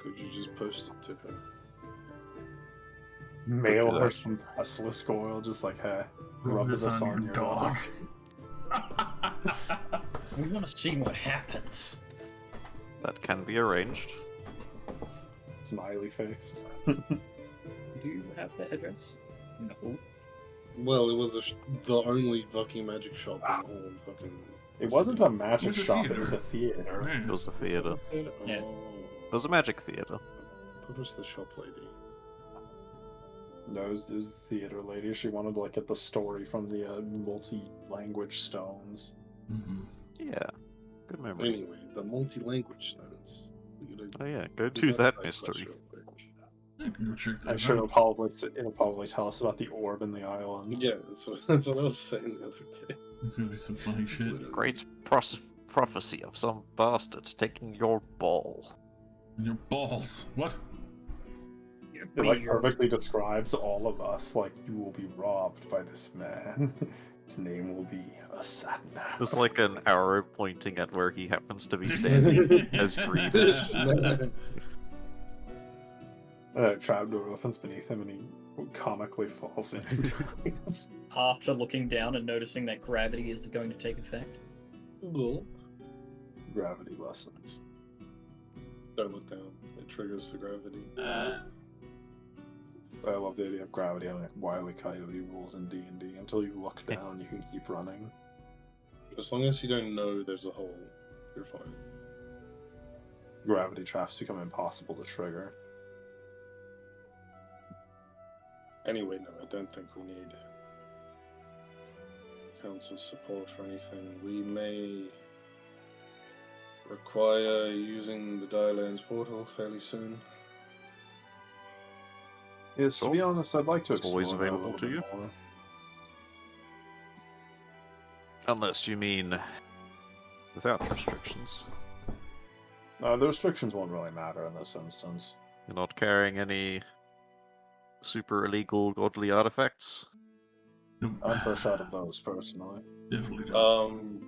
Could you just post it to her?
Mail
do
her
that.
some basilisk oil, just like, hey,
Rub
rub
this
this
on
on
your
your
dog.
We want to see what happens.
That can be arranged.
Smiley face.
Do you have the address? No.
Well, it was the only fucking magic shop in the whole fucking...
It wasn't a magic
It was a
shop, it
theater.
was a theater.
Man.
It was a theater.
Yeah.
Oh.
It was a magic theater.
What was the shop lady?
No, it was the theater lady. She wanted to like get the story from the multi-language stones.
Mhm.
Yeah. Good memory.
Anyway, the multi-language stones. We gotta
Oh yeah, go
do
do that
side quest
mystery.
real quick.
I can go check that
I'm sure
out.
it'll probably tell us about the orb in the island.
Yeah, that's what I was saying the other day.
There's gonna be some funny shit.
Literally.
Great prophecy of some bastard taking your ball.
Your balls. What?
It like perfectly describes all of us. Like, you will be robbed by this man. His name will be Asatna.
There's like an arrow pointing at where he happens to be standing as Grievous.
Trapdoor opens beneath him and he comically falls into it.
After looking down and noticing that gravity is going to take effect.
Well,
Gravity lessons.
don't look down. It triggers the gravity.
I love the idea of gravity having like Wile E. Coyote rules in D&D. Until you look down, you can keep running.
As long as you don't know there's a hole, you're fine.
Gravity traps become impossible to trigger.
Anyway, no, I don't think we need council support for anything. We may require using the Dialands portal fairly soon.
Yes, to be
Sure.
honest, I'd like to
It's always
explore that a
available
little
to
bit
you.
more.
Unless you mean without restrictions.
The restrictions won't really matter in this instance.
You're not carrying any super illegal godly artifacts?
Nope.
I'm for a shot of those personally.
Definitely don't.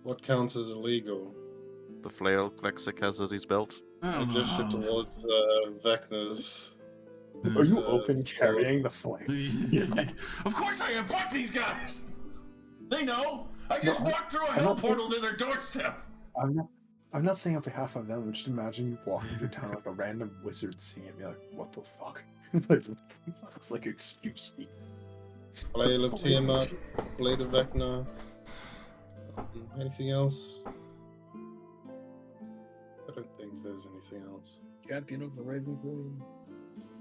What counts as illegal?
The flail Klexic has at his belt.
I
I
don't
gesture
know.
towards Vecna's.
Are you
Uh,
open
so-
carrying the flame?
Of course I am. Fuck these guys. They know. I just
No,
walked through a
I'm
hell
not-
portal to their doorstep.
I'm not saying on behalf of them. Just imagine you walking through town like a random wizard seeing it, be like, "What the fuck?" Like, it's like, excuse me.
Flail of Tiamat, Blade of Vecna. Anything else? I don't think there's anything else.
Champion of the Raven Queen.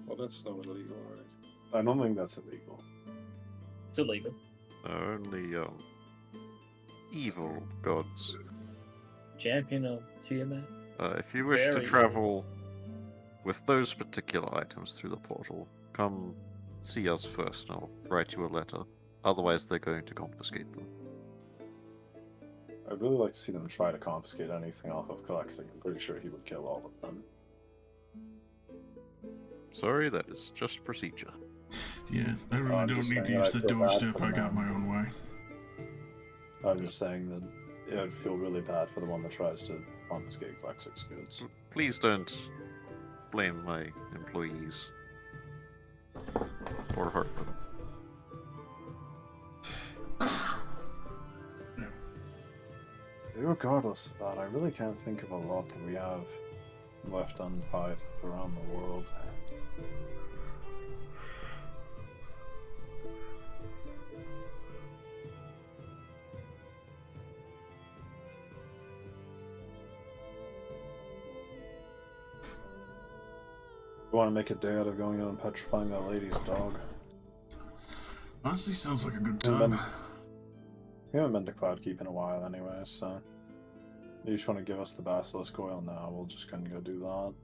Well, that's not illegal, right?
I don't think that's illegal.
It's illegal.
Only evil gods.
Champion of Tiamat.
If you wish to
Very
travel with those particular items through the portal, come see us first and I'll write you a letter. Otherwise, they're going to confiscate them.
I'd really like to see them try to confiscate anything off of Kalexik. I'm pretty sure he would kill all of them.
Sorry, that is just procedure.
Yeah, I really
I'm
don't
just
need to
saying
use
I
the
feel bad
doorstep.
for
I
the
got
man.
my own way.
I'm just saying that I'd feel really bad for the one that tries to confiscate Kalexik's goods.
Please don't blame my employees or hurt them.
Regardless of that, I really can't think of a lot that we have left untied around the world. You want to make a day out of going out and petrifying that lady's dog?
Honestly, sounds like a good
And then-
time.
We haven't been to Cloudkeep in a while anyway, so you just want to give us the Basilisk oil now, we'll just kind of go do that.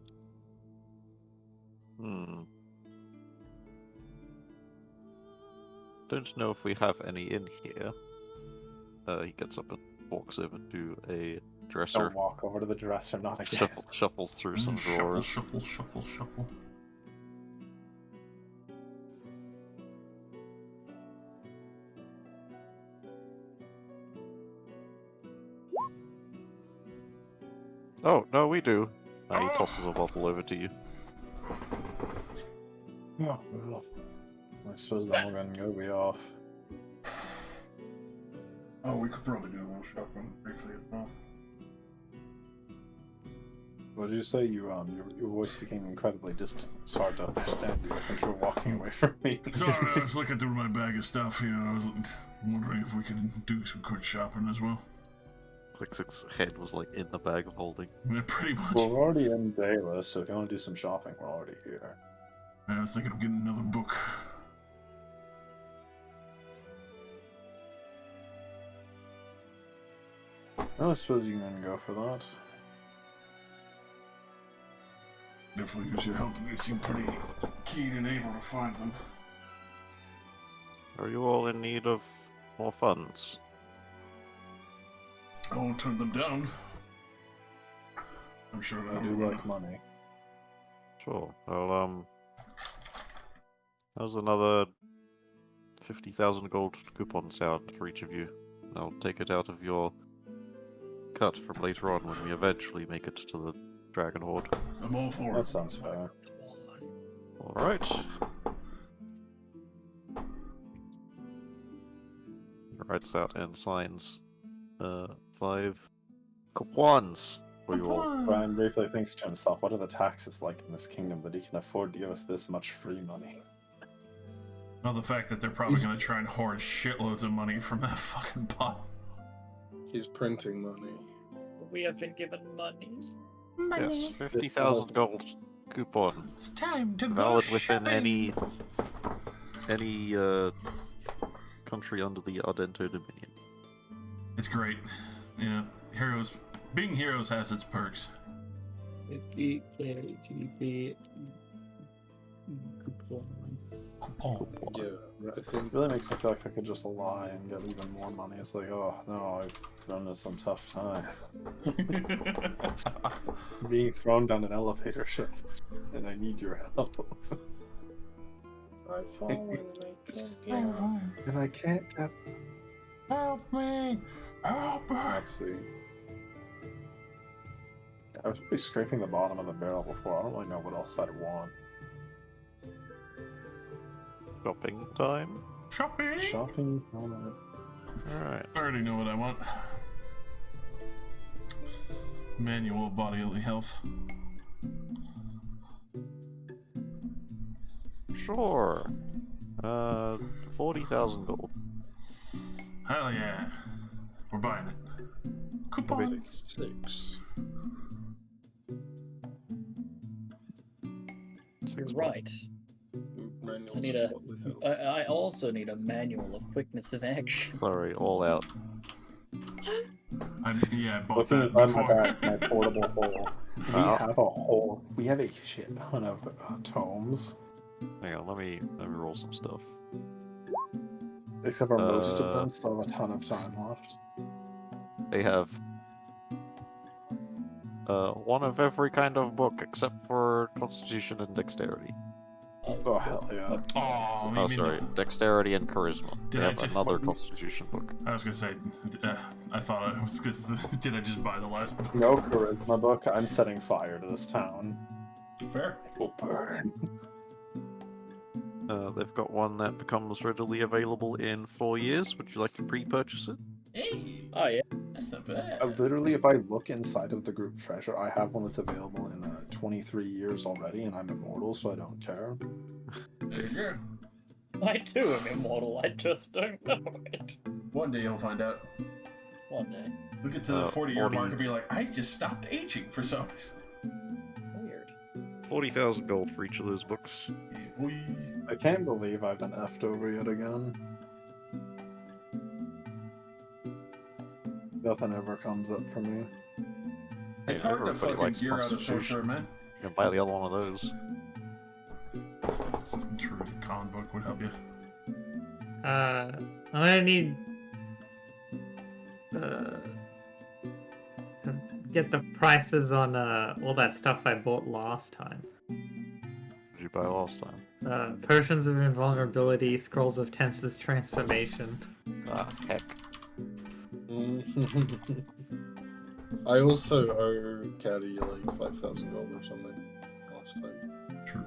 Don't know if we have any in here. He gets up and walks over to a dresser,
Don't walk over to the dresser, not again.
shuffles through some
Shuffle,
drawers.
shuffle, shuffle, shuffle.
Oh, no, we do. He tosses a bottle over to you.
Oh, well, I suppose that we're gonna go be off.
Oh, we could probably do a little shopping briefly as well.
What did you say? Your voice became incredibly distant. It's hard to understand you. I think you're walking away from me.
Sorry, I was looking through my bag of stuff here. I was wondering if we could do some quick shopping as well.
Klixik's head was like in the bag of holding.
Yeah, pretty much.
Well, we're already in Dela, so if you want to do some shopping, we're already here.
I was thinking of getting another book.
I suppose you can go for that.
Definitely use your help. You seem pretty keen and able to find them.
Are you all in need of more funds?
I won't turn them down. I'm sure
I
that
do
will
like money.
Sure. Well, how's another 50,000 gold coupons out for each of you? I'll take it out of your cut from later on when we eventually make it to the Dragon Horde.
I'm all for
That
it.
sounds fair.
Alright. Writes out and signs 5 coupons for you all.
Brian briefly thinks to himself, what are the taxes like in this kingdom that he can afford to give us this much free money?
Well, the fact that they're probably going to try and hoard shitloads of money from that fucking pot.
He's printing money.
We have been given money.
Yes, 50,000 gold coupon.
It's time to
Valid within any country under the Ardento Dominion.
It's great. You know, being heroes has its perks.
GP coupon.
Coupon.
Yeah, right. I think
It really makes me feel like I could just lie and get even more money. It's like, oh no, I've run into some tough time. Being thrown down an elevator shaft, and I need your help.
I fall in late.
And I can't get.
Help me! Help me!
Let's see. I was really scraping the bottom of the barrel before. I don't really know what else I'd want.
Shopping time.
Shopping!
Shopping? I don't know.
Alright.
I already know what I want. Manual bodily health.
Sure. 40,000 gold.
Hell yeah. We're buying it. Coupon.
6.
You're right. I need a. I also need a manual of quickness of action.
Sorry, all out.
I bought
Looking
that
inside my
before.
bag, my portable hole. We have a shit ton of tomes.
Hang on, let me roll some stuff.
Except for most of them still have a ton of time left.
They have one of every kind of book except for Constitution and Dexterity.
Oh, hell yeah.
Oh, you
Oh,
mean
sorry, Dexterity and Charisma.
Did
They
I
have
just-
another Constitution book.
I was gonna say, I thought I was gonna. Did I just buy the last book?
No charisma book. I'm setting fire to this town.
Fair.
It will burn.
They've got one that becomes readily available in 4 years. Would you like to pre-purchase it?
Hey,
Oh yeah.
that's not bad.
Literally, if I look inside of the group treasure, I have one that's available in 23 years already, and I'm immortal, so I don't care.
There you go.
I too am immortal. I just don't know it.
One day you'll find out.
One day.
We'll get to the 40-year
40.
mark and be like, I just stopped aging for some reason.
Weird.
40,000 gold for each of those books.
I can't believe I've been effed over yet again. Nothing ever comes up for me.
It's
Hey,
hard to
everybody
fucking
likes
gear out a
Constitution.
sorcerer, man.
You can buy the other one of those.
True, the con book would help you.
I'm gonna need to get the prices on all that stuff I bought last time.
What did you buy last time?
Potions of Invulnerability, Scrolls of Tenses Transformation.
Ah, heck.
I also owe Caddy like 5,000 gold or something last time.
True.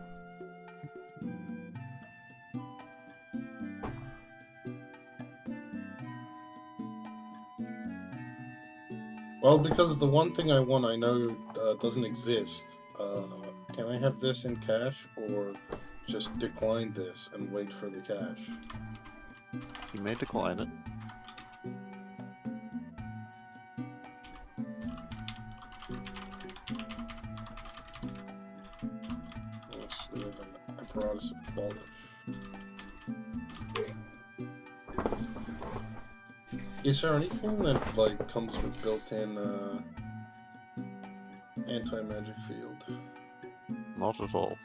Well, because the one thing I want I know doesn't exist. Can I have this in cash or just decline this and wait for the cash?
You may decline it.
Let's live an apparatus of polish. Is there anything that like comes with built-in anti-magic field?
Not at all.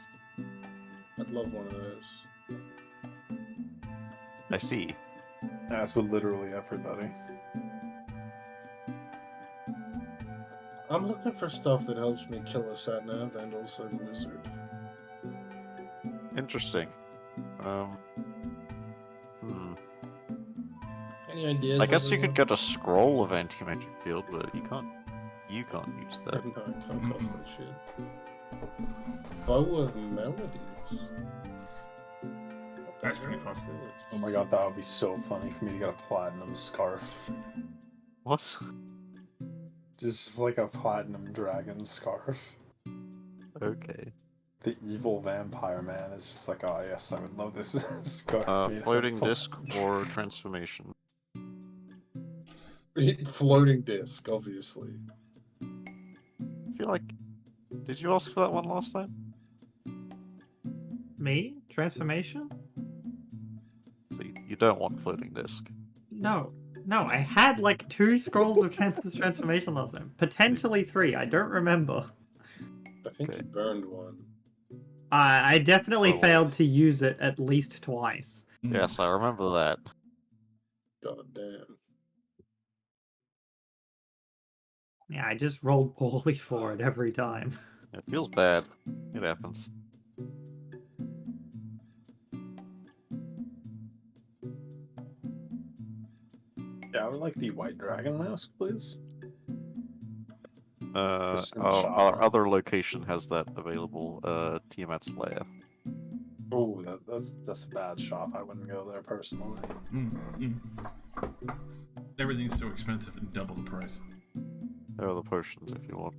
I'd love one of those.
I see.
As with literally everybody.
I'm looking for stuff that helps me kill a Satnav and also the wizard.
Interesting.
Any ideas?
I guess you
everyone?
could get a scroll of anti-magic field, but you can't use that.
No, I can't cost that shit. Bow of Melodies.
That's pretty fun.
Oh my god, that would be so funny for me to get a platinum scarf.
What?
Just like a platinum dragon scarf.
Okay.
The evil vampire man is just like, oh yes, I would love this scarf. made of
Floating
fun.
disc or transformation?
Floating disc, obviously.
I feel like... Did you ask for that one last time?
Me? Transformation?
So you don't want floating disc.
No. No, I had like 2 Scrolls of Tenses Transformation last time. Potentially 3, I don't remember.
I think
Okay.
he burned one.
I definitely
Oh.
failed to use it at least twice.
Yes, I remember that.
God damn.
Yeah, I just rolled poorly for it every time.
It feels bad. It happens.
Yeah, I would like the white dragon mask, please. Just in the
Our
shop.
other location has that available. Tiamat's Lair.
Oh, that's a bad shop. I wouldn't go there personally.
Everything's so expensive and double the price.
There are the potions if you want.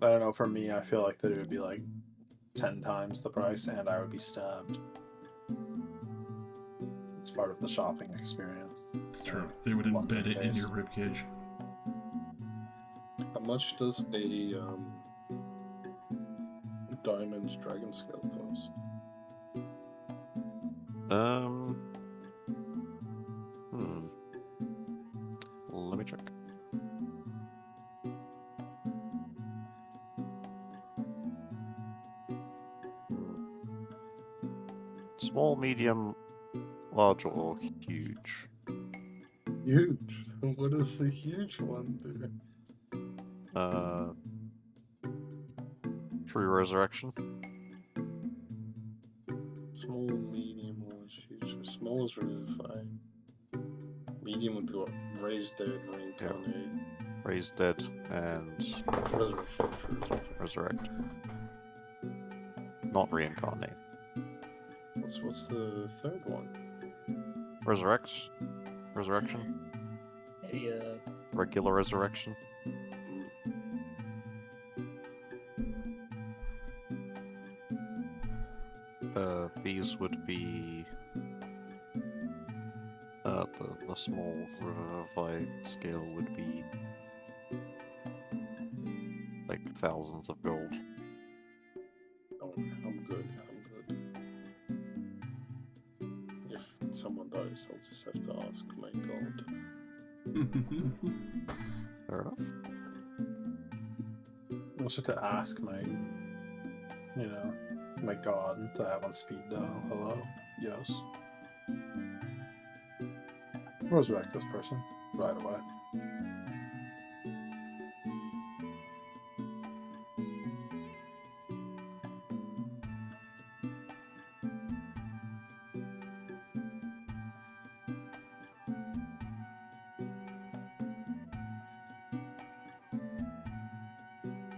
I don't know. For me, I feel like that it would be like 10 times the price, and I would be stabbed. It's part of the shopping experience.
It's true. They would embed it in your ribcage.
How much does a diamond dragon scale cost?
Let me check. Small, medium, large, or huge?
Huge. What does the huge one do?
True resurrection.
Small, medium, large, huge. Small is revivify. Medium would be what? Raise dead, reincarnate.
Raise dead and
Resurrection. True resurrection.
resurrect. Not reincarnate.
What's the third one?
Resurrect. Resurrection. Regular resurrection. These would be the small revivify scale would be like thousands of gold.
Oh, I'm good. If someone dies, I'll just have to ask my god.
Fair enough.
I also to ask my, my god to have on speed dial. Hello? Yes. Resurrect this person right away.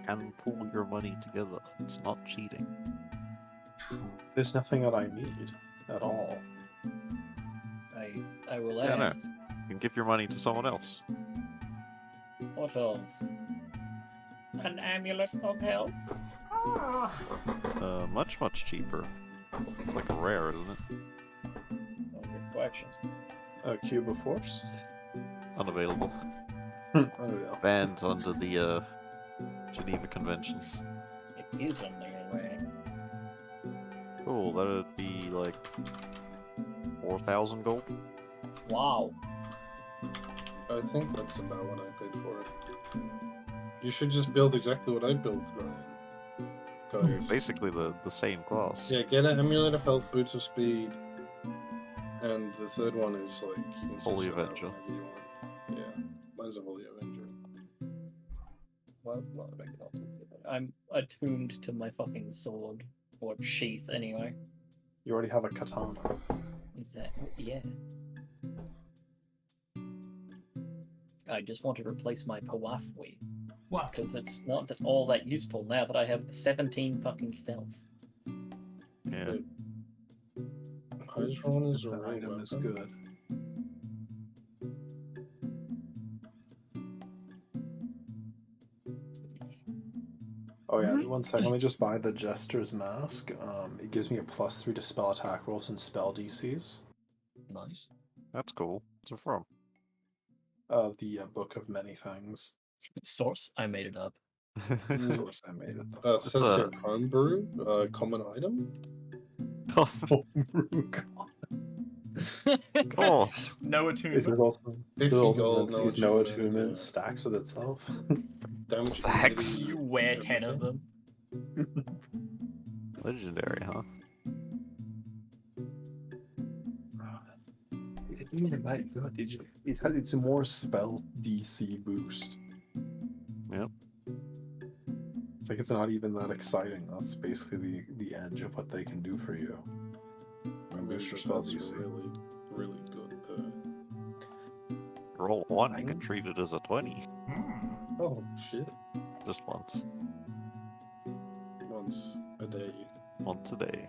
And pool your money together. It's not cheating.
There's nothing that I need at all.
I will
Yeah, no.
ask.
You can give your money to someone else.
What of? An amulet of health?
Much cheaper. It's like a rare, isn't it?
No good questions.
A cube of force?
Unavailable.
Unreal.
Banned under the Geneva Conventions.
It is only a rare.
Cool, that'd be like 4,000 gold.
Wow.
I think that's about what I paid for it. You should just build exactly what I built, Brian. Guys.
Basically the same class.
Yeah, get an amulet of health, boots of speed, and the third one is like you can
Holy
switch it out
Avenger.
whenever you want. Yeah, mine's a Holy Avenger.
What I can also do. I'm attuned to my fucking sword. Or sheath, anyway.
You already have a katana.
Is that... yeah. I just want to replace my Pawafwi.
What?
Because it's not all that useful now that I have 17 fucking stealth.
Yeah.
Hydron is a
That
real
item is
weapon.
good. Oh yeah, 1 second. Let me just buy the Jester's Mask. It gives me a +3 to spell attack rolls and spell DCs.
Nice.
That's cool. What's it from?
The Book of Many Things.
Source? I made it up.
Source, I made it.
Says here homebrew, common item.
Of course.
No
Is
attunement.
there's also
50 gold,
sees no
attunement,
attunement,
yeah.
stacks with itself.
Damage
Stacks.
ability,
You wear 10 of
everything.
them.
Legendary, huh?
It's even that good. It had its more spell DC boost.
Yep.
It's like it's not even that exciting. That's basically the edge of what they can do for you.
I mean,
Boost your spell
that's
DC.
really good.
roll 1, you can treat it as a 20.
Oh shit!
Just once.
Once a day.
Once a day.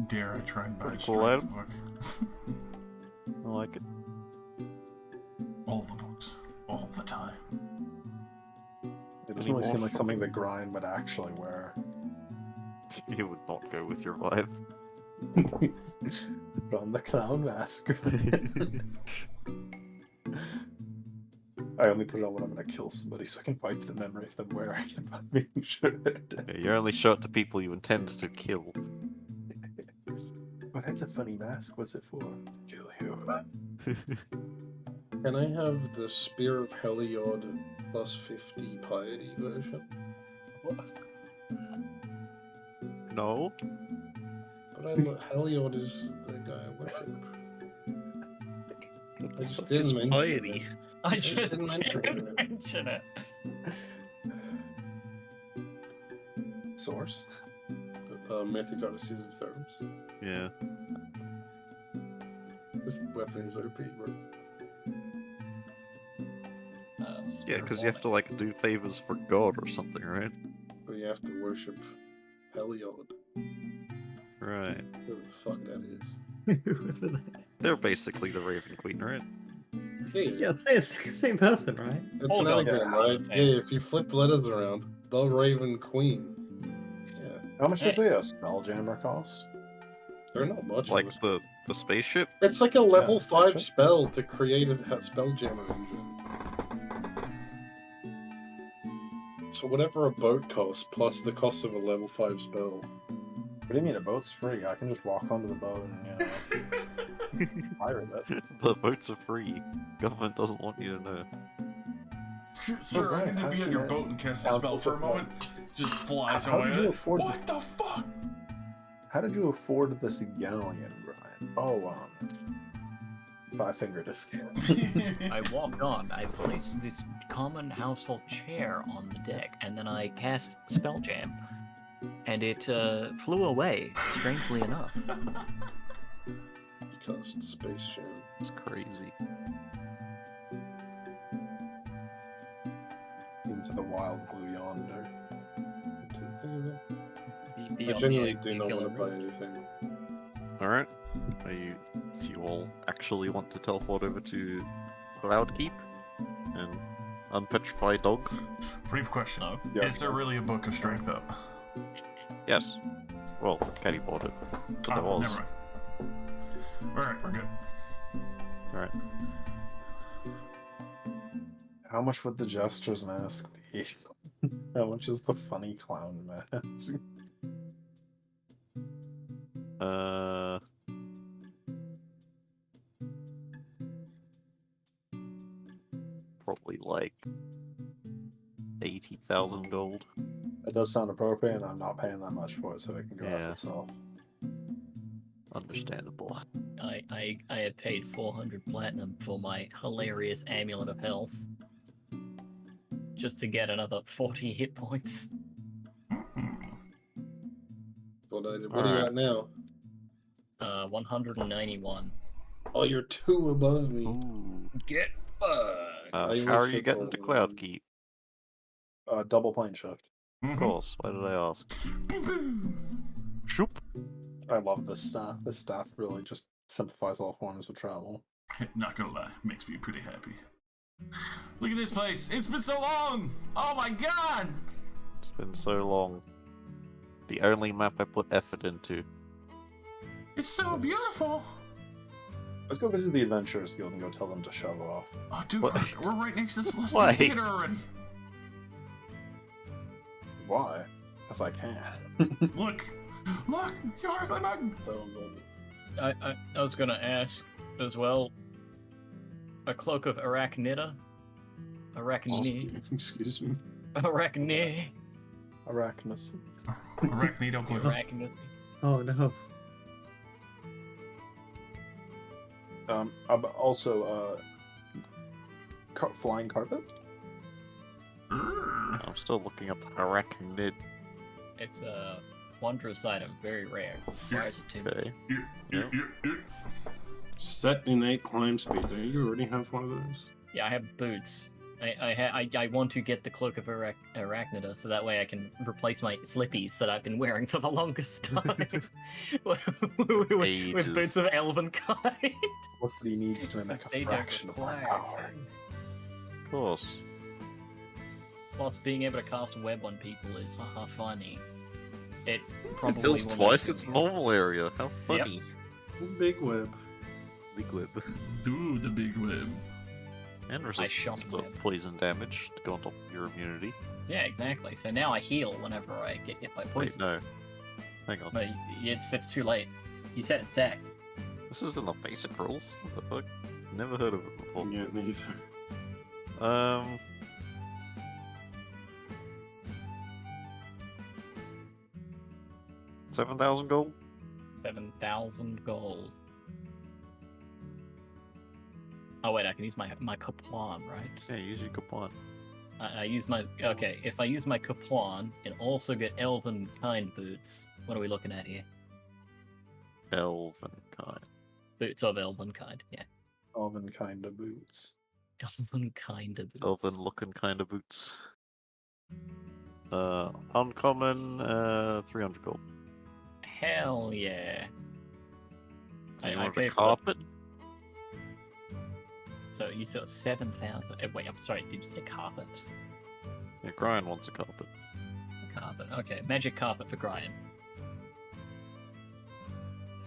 Dare I try and buy a
Pretty cool
strength
item.
book?
I like it.
All the books, all the time.
It doesn't really seem like something that Grind would actually wear.
You would not go with your vibe.
Put on the clown mask. I only put it on when I'm gonna kill somebody so I can wipe the memory of them wearing it by being sure they're dead.
Yeah, you only show it to people you intend to kill.
But that's a funny mask. What's it for? Kill you.
Can I have the Spear of Heliod plus 50 piety version?
No?
But Heliod is the guy I worship. I just
Fuck
didn't
is
mention
piety?
it.
I
just
just
didn't mention
didn't
it.
mention it.
Source?
Mythic Odysseys of Thermes.
Yeah.
This weapon is OP, bro.
Yeah, because you have to, like, do favors for God or something, right?
But you have to worship Heliod.
Right.
Who the fuck that is.
Whoever that
They're
is.
basically the Raven Queen, right?
Yeah,
Yeah, same person, right?
it's
All
an
gods
anagram,
are the
right?
same.
Yeah, if you flip the letters around, the Raven Queen. Yeah,
How much does a Spelljammer cost?
they're not much.
Like
of
the spaceship?
It's like a level
Yeah,
5
gotcha.
spell to create a Spelljammer engine. So whatever a boat costs, plus the cost of a level 5 spell.
What do you mean a boat's free? I can just walk onto the boat and, pirate it.
The boats are free. Government doesn't want you to know.
Sure, I
right,
need to
how'd
be on
you
your
know?
boat and cast a
How
spell for a
did-
moment. Just flies
How
away.
did you afford
What the fuck?
How did you afford this galleon, Brian? Oh, 5-finger discount.
I walked on. I placed this common household chair on the deck, and then I cast Spell Jam, and it flew away. Strangely enough.
You cast Space Jam.
It's crazy.
Into the wild glue yonder.
I
Beyond
genuinely
the
do not
killer
want to buy
room.
anything.
Alright. Do you all actually want to teleport over to Cloudkeep and unpetrify dog?
Brief question.
No.
Yeah.
Is there really a book of strength up?
Yes. Well, Kenny bought it. But there was.
Never mind. Alright, we're good.
Alright.
How much would the Jester's mask be? How much is the funny clown mask?
Probably like 80,000 gold.
It does sound appropriate, and I'm not paying that much for it, so it can go
Yeah.
off itself.
Understandable.
I had paid 400 platinum for my hilarious amulet of health, just to get another 40 hit points.
What are you
Alright.
at now?
191.
Oh, you're 2 above me.
Ooh.
Get fucked.
I
How are
was
you
so
getting to
tall.
Cloudkeep?
Double plane shift.
Of course. Why did I ask? Shoop.
I love this staff. This staff really just simplifies all forms of travel.
Not gonna lie, makes me pretty happy. Look at this place. It's been so long. Oh my god.
It's been so long. The only map I put effort into.
It's so beautiful.
Let's go visit the Adventurers Guild and go tell them to shove off.
Oh, dude,
What?
we're right next to the
Why?
Celestial Theater already.
Why? Because I can.
Look, you're ugly mug.
I was gonna ask as well. A cloak of Arachnida? Arachne?
Excuse me.
Arachne?
Arachnus.
Arachnido cloak.
Arachnid?
Oh no.
Also, flying carpet?
I'm still looking up Arachnid.
It's a wondrous item, very rare. Requires a tomb.
Okay.
Yeah.
Set innate climb speed. Don't you already have one of those?
Yeah, I have boots. I want to get the Cloak of Arachnida so that way I can replace my slippies that I've been wearing for the longest time with boots of elven kind.
What he needs to make a
They don't
fraction of my
require
power.
Of course.
Plus, being able to cast web on people is haha funny. It probably
It fills
will
twice
make
its
you-
normal area. How funny.
Big web.
Big web.
Do the big web.
And resistance
shot
to
web.
poison damage to go on top of your immunity.
Yeah, exactly. So now I heal whenever I get hit by
Wait,
poison.
no. Hang on.
But it's too late. You said it's stacked.
This is in the basic rules? What the fuck? Never heard of it before.
Yeah, neither.
7,000 gold?
7,000 gold. Oh wait, I can use my Kaplan, right?
Yeah, use your coupon.
I use my okay. If I use my Kaplan and also get Elven kind boots, what are we looking at here?
Elven kind.
Boots of Elven kind, yeah.
Elven kind of boots.
Elven kind of boots.
Elven looking kind of boots. Uncommon, 300 gold.
Hell yeah.
And you
I
want
pay
a
for
carpet?
So you said 7,000. Wait, I'm sorry. Did you say carpet?
Yeah, Brian wants a carpet.
Carpet. Okay, magic carpet for Brian.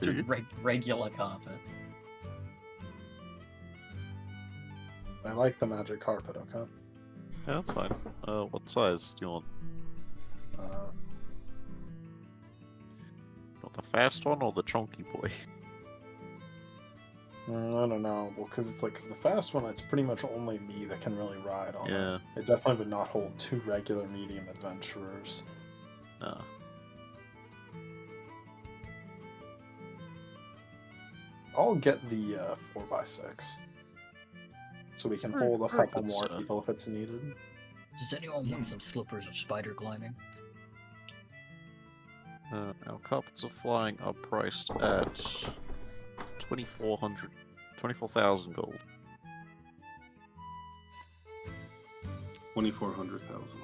Do you?
Regular carpet.
I like the magic carpet, okay?
Yeah, that's fine. What size do you want?
Uh,
Want the fast one or the chunky boy?
I don't know. Well, because it's like, cause the fast one, it's pretty much only me that can really ride on
Yeah.
it. It definitely would not hold two regular medium adventurers.
No.
I'll get the 4x6. So we can hold a
very
couple
good,
more
sir.
people if it's needed.
Does anyone want some slippers of spider climbing?
Our carpets of flying are priced at 24,000 gold.
2400,000.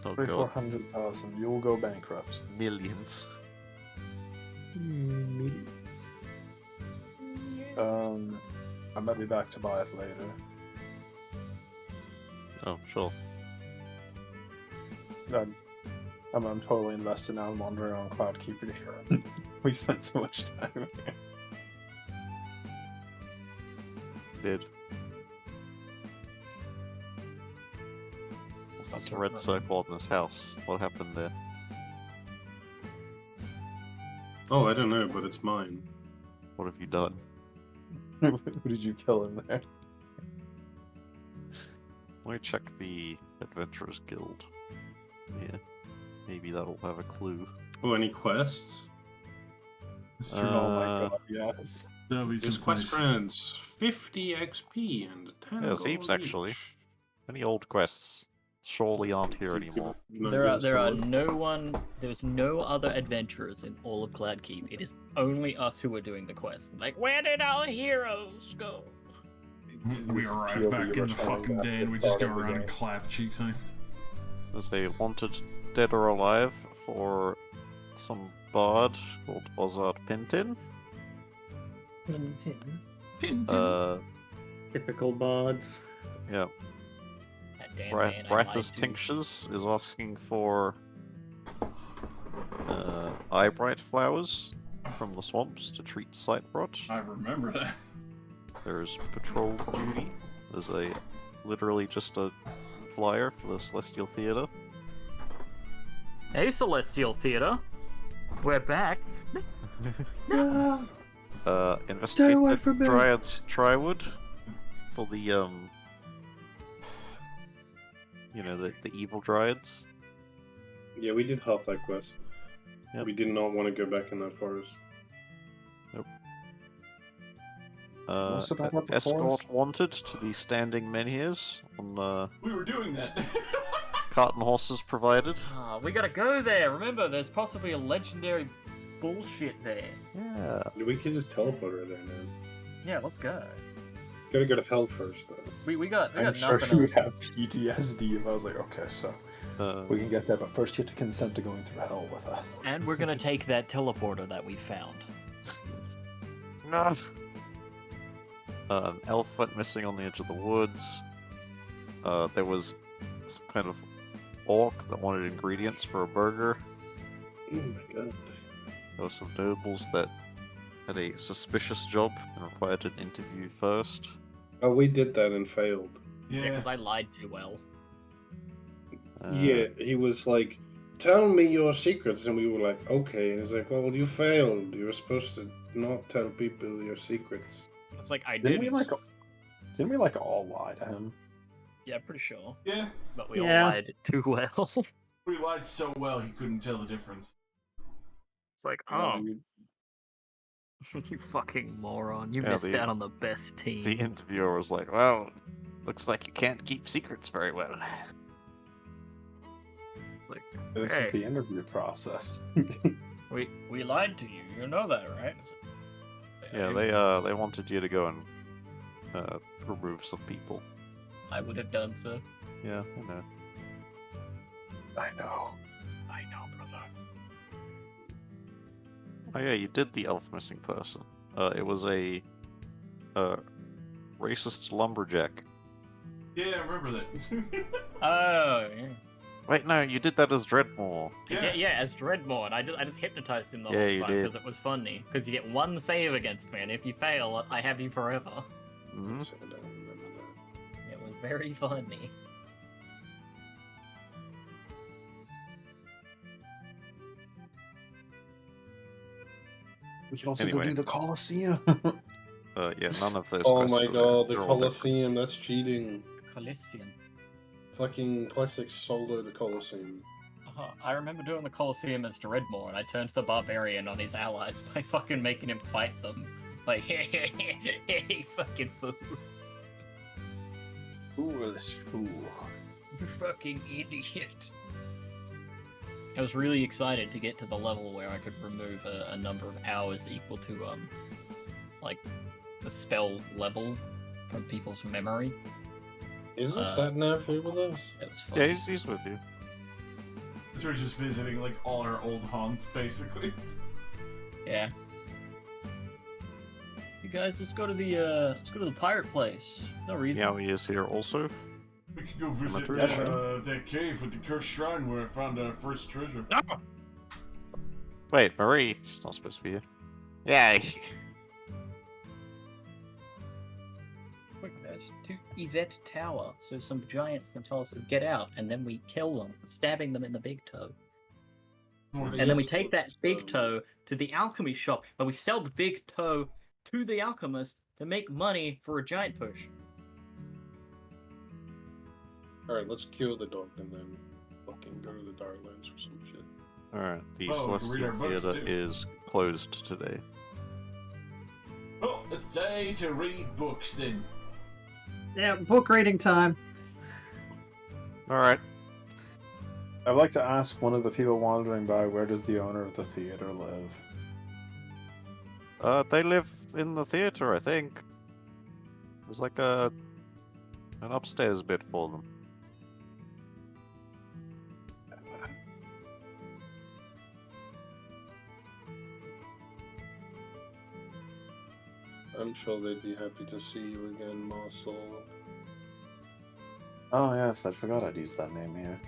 Oh god,
3,400,000. You'll go bankrupt.
millions.
I might be back to buy it later.
Oh, sure.
I'm totally invested now. I'm wandering on Cloudkeeper here. We spent so much time here.
Did. What's this red circle in this house? What happened there?
Oh, I don't know, but it's mine.
What have you done?
Who did you kill in there?
Let me check the Adventurers Guild. Yeah. Maybe that'll have a clue.
Oh, any quests?
Oh my god, yes.
That'll be
This
some
quest
place.
grants 50 XP and 10
Yeah, it seems
gold
actually.
each.
Any old quests surely aren't here anymore.
No,
There are
yes,
there's no other adventurers in all of Cloudkeep. It is only us who are doing the quest. Like, where did our heroes go?
We
This
arrive
POV
back in the
returning
fucking
back
day
to
and we
the
just go
start of the
around and
game.
clap cheeks.
There's a wanted dead or alive for some bard called Ozard Pintin.
Typical bards.
Yeah.
That damn man, I
Brath's
lied to.
Tinctures is asking for eyebright flowers from the swamps to treat sight rot.
I remember that.
There's patrol duty. There's literally just a flyer for the Celestial Theater.
Hey, Celestial Theater. We're back.
Investigate
away
the
from me.
Dryad's Triwood for the you know, the evil Dryads.
Yeah, we did half that quest.
Yep.
We did not want to go back in that forest.
What's about the
Escort
forest?
wanted to the standing menhirs on
We were doing that.
cart and horses provided.
Ah, we gotta go there. Remember, there's possibly a legendary bullshit there.
Yeah,
We could just teleport her there, man.
Yeah, let's go.
Gotta go to hell first, though.
We got
I'm
nothing
sure she would
else.
have PTSD if I was like, okay, so we can get there, but first you have to consent to going through hell with us.
And we're gonna take that teleporter that we found.
No. An elf went missing on the edge of the woods. There was some kind of orc that wanted ingredients for a burger.
Oh my god.
There were some nobles that had a suspicious job and required an interview first.
Oh, we did that and failed.
Yeah,
Yeah.
because I lied too well.
Yeah, he was like, tell me your secrets, and we were like, okay. And he's like, well, you failed. You were supposed to not tell people your secrets.
It's like I
Didn't
did.
we like all lie to him?
Yeah, pretty sure.
Yeah.
But we all
Yeah.
lied too well.
We lied so well he couldn't tell the difference.
It's like,
You-
you fucking moron! You
Yeah,
missed
the-
out on the best team.
The interviewer was like, well, looks like you can't keep secrets very well.
It's like,
This
Hey.
is the interview process.
We lied to you. You know that, right?
Yeah, they wanted you to go and remove some people.
I would have done so.
Yeah, I know.
I know.
I know, brother.
Oh yeah, you did the elf missing person. It was a racist lumberjack.
Yeah, I remember that.
Oh, yeah.
Wait, no, you did that as Dreadmore.
Yeah, as Dreadmore, and I just hypnoptized him the
Yeah,
whole
you
time
did.
because it was funny. Because you get one save against me, and if you fail, I have you forever.
Hmm?
I don't remember that.
It was very funny.
We can also
Anyway.
go do the Colosseum.
Yeah, none of those
Oh
quests
my
are there.
god, the
They're all different.
Colosseum, that's cheating.
Coliseum.
Fucking classic solo the Colosseum.
I remember doing the Coliseum as Dreadmore, and I turned the Barbarian on his allies by fucking making him fight them. Like, hey, fucking fool.
Foolish fool.
You fucking idiot. I was really excited to get to the level where I could remove a number of hours equal to, like, the spell level from people's memory.
Is the
Uh,
Satnav here with us?
It was fun.
Yeah, he's with you.
So we're just visiting like all our old haunts, basically.
Yeah. You guys, let's go to the pirate place. No reason.
Yeah, he is here also.
We could go visit
treasure.
that cave with the cursed shrine where I found our first treasure.
Wait, Marie, she's not supposed to be here. Yeah.
Quick, guys, to Yvette Tower, so some giants can tell us to get out, and then we kill them, stabbing them in the big toe.
More
And then we
Yes,
take that
let's,
big toe to the alchemy shop, and we sell the big toe to the alchemist to make money for a giant push.
Alright, let's kill the dog and then fucking go to the Darklands or some shit.
Alright, the
Oh, we can read
Celestial
our books,
Theatre
too.
is closed today.
Well, it's day to read books then.
Yeah, book reading time.
Alright.
I'd like to ask one of the people wandering by, where does the owner of the theater live?
They live in the theater, I think. There's like an upstairs bit for them.
I'm sure they'd be happy to see you again, Marcel.
Oh yes, I forgot I'd used that name here.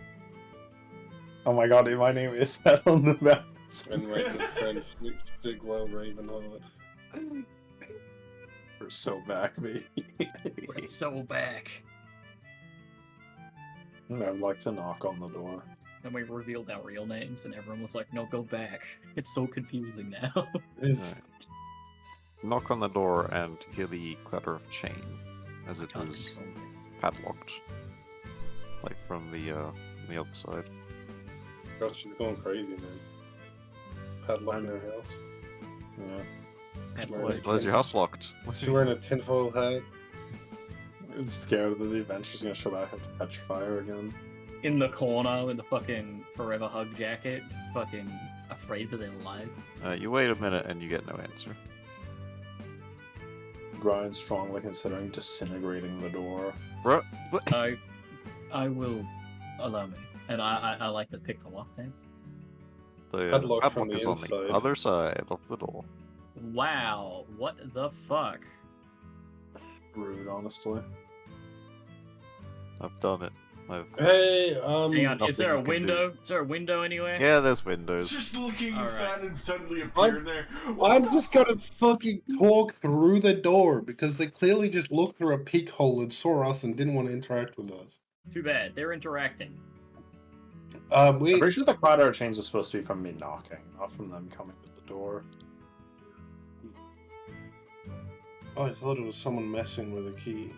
Oh my god, my name is that on the map.
And my good friend Stigwell Ravenheart.
We're so back, baby.
We're so back.
I'd like to knock on the door.
And we revealed our real names, and everyone was like, no, go back. It's so confusing now.
Alright. Knock on the door and hear the clatter of chain as it
Can't
is
control this.
padlocked. Like from the other side.
Girl, she's going crazy, man. Padlock in her house.
Yeah.
That's
Where-
Wait, where's your house locked?
She's wearing a tinfoil hat.
I'm scared that the adventure's gonna show back up to catch fire again.
in the corner in the fucking forever hug jacket, just fucking afraid for their life.
You wait a minute and you get no answer.
grind strongly considering disintegrating the door.
Bro,
I will allow me, and I like to pick the lock things.
the
Padlock from
padlock
the
is on the
inside.
other side of the door.
Wow, what the fuck?
Rude, honestly.
I've done it. I've
Hey,
Hang on, is
nothing
there a
you can do.
window? Is there a window anywhere?
Yeah, there's windows.
Just looking
All
inside and suddenly appeared there.
I'm just gonna fucking talk through the door because they clearly just looked through a peek hole and saw us and didn't want to interact with us.
Too bad, they're interacting.
I'm
We
pretty sure the cloud change is supposed to be from me knocking, not from them coming to the door.
Oh, I thought it was someone messing with a key.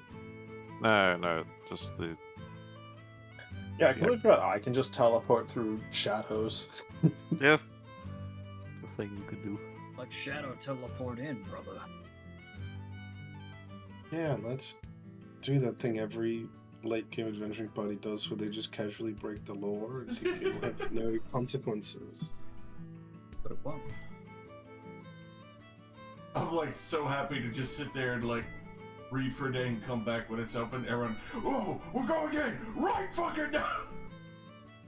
No, just the.
Yeah, I completely forgot. I can just teleport through shadows.
Yeah. The thing you can do.
Like Shadow teleport in, brother.
Yeah, let's do that thing every late game adventuring party does where they just casually break the law and you can have no consequences.
But it won't.
I'm like so happy to just sit there and like read for a day and come back when it's open. Everyone, oh, we're going in right fucking now.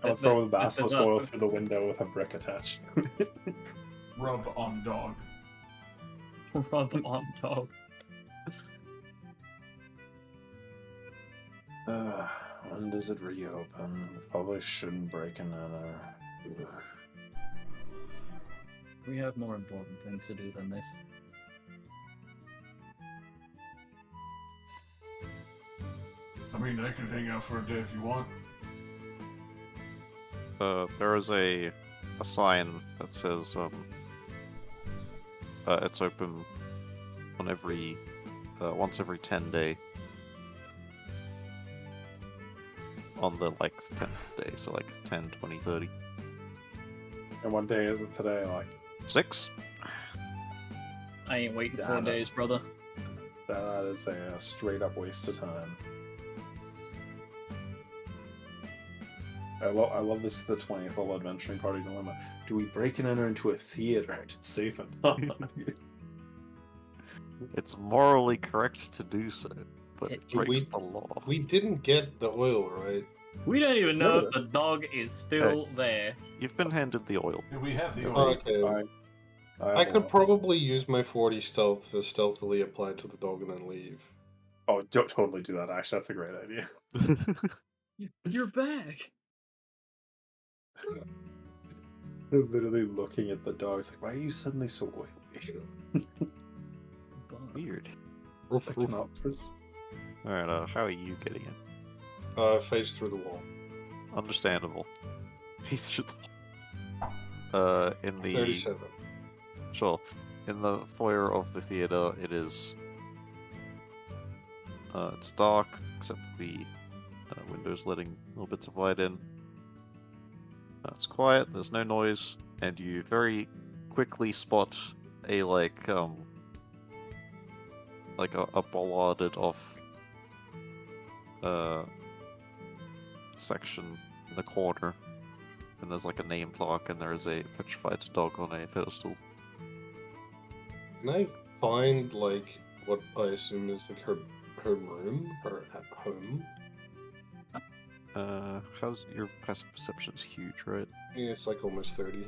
I'll throw the
That's
basilisk
awesome.
oil through the window with a brick attached.
Rub on dog.
Rub on dog.
When does it reopen? Probably shouldn't break and enter. Ugh.
We have more important things to do than this.
I mean, I can hang out for a day if you want.
There is a sign that says it's open on every once every 10 day. On the like 10th day, so like 10, 20, 30.
And what day is it today? Like
6?
I ain't waiting
Damn
4
it.
days, brother.
that is a straight up waste of time. I love this is the 20th level adventuring party dilemma. Do we break and enter into a theater to save a dog?
It's morally correct to do so, but it
We-
breaks the law.
We didn't get the oil, right?
We don't even know
No.
if the dog is still there.
You've been handed the oil.
Yeah, we have the
Oh,
oil.
Okay. I
have
could
a-
probably use my 40 stealth to stealthily apply it to the dog and then leave.
Oh, don't totally do that. Actually, that's a great idea.
You're back.
They're literally looking at the dog. It's like, why are you suddenly so oily?
Weird.
Roof,
I
roof.
cannot pers-
Alright, how are you getting in?
Face through the wall.
Understandable. Piece through the wall. In the
37.
Sure. In the foyer of the theater, it is. It's dark, except for the windows letting little bits of light in. It's quiet. There's no noise, and you very quickly spot a a bollarded off section in the corner, and there's like a name plaque, and there is a petrified dog on a pedestal.
Can I find, like, what I assume is, like, her room? Her at home?
How's your passive perception's huge, right?
I mean, it's, like, almost 30.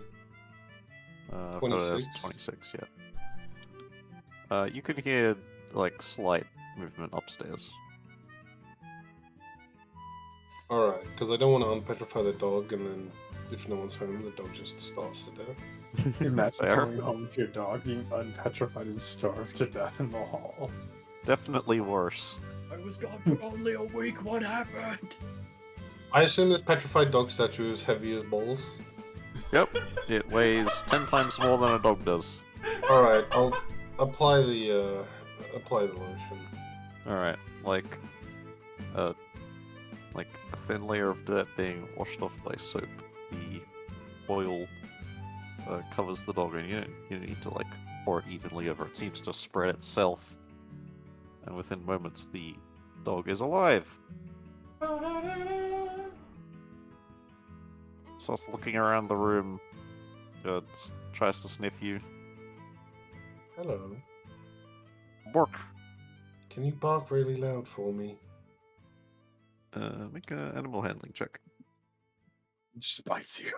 I've got it as
26.
26, yeah. You can hear, like, slight movement upstairs.
Alright, because I don't want to unpetrify the dog, and then if no one's home, the dog just starves to death.
Imagine
Fair.
coming home to your dog being unpetrified and starved to death in the hall.
Definitely worse.
I was gone for only a week. What happened?
I assume this petrified dog statue is heavy as balls.
Yep, it weighs 10 times more than a dog does.
Alright, I'll apply the lotion.
Alright, like a thin layer of dirt being washed off by soap. The oil covers the dog, and you don't need to like pour it evenly over. It seems to spread itself, and within moments the dog is alive. Starts looking around the room. Tries to sniff you.
Hello.
Bork.
Can you bark really loud for me?
Make an animal handling check.
It just bites you.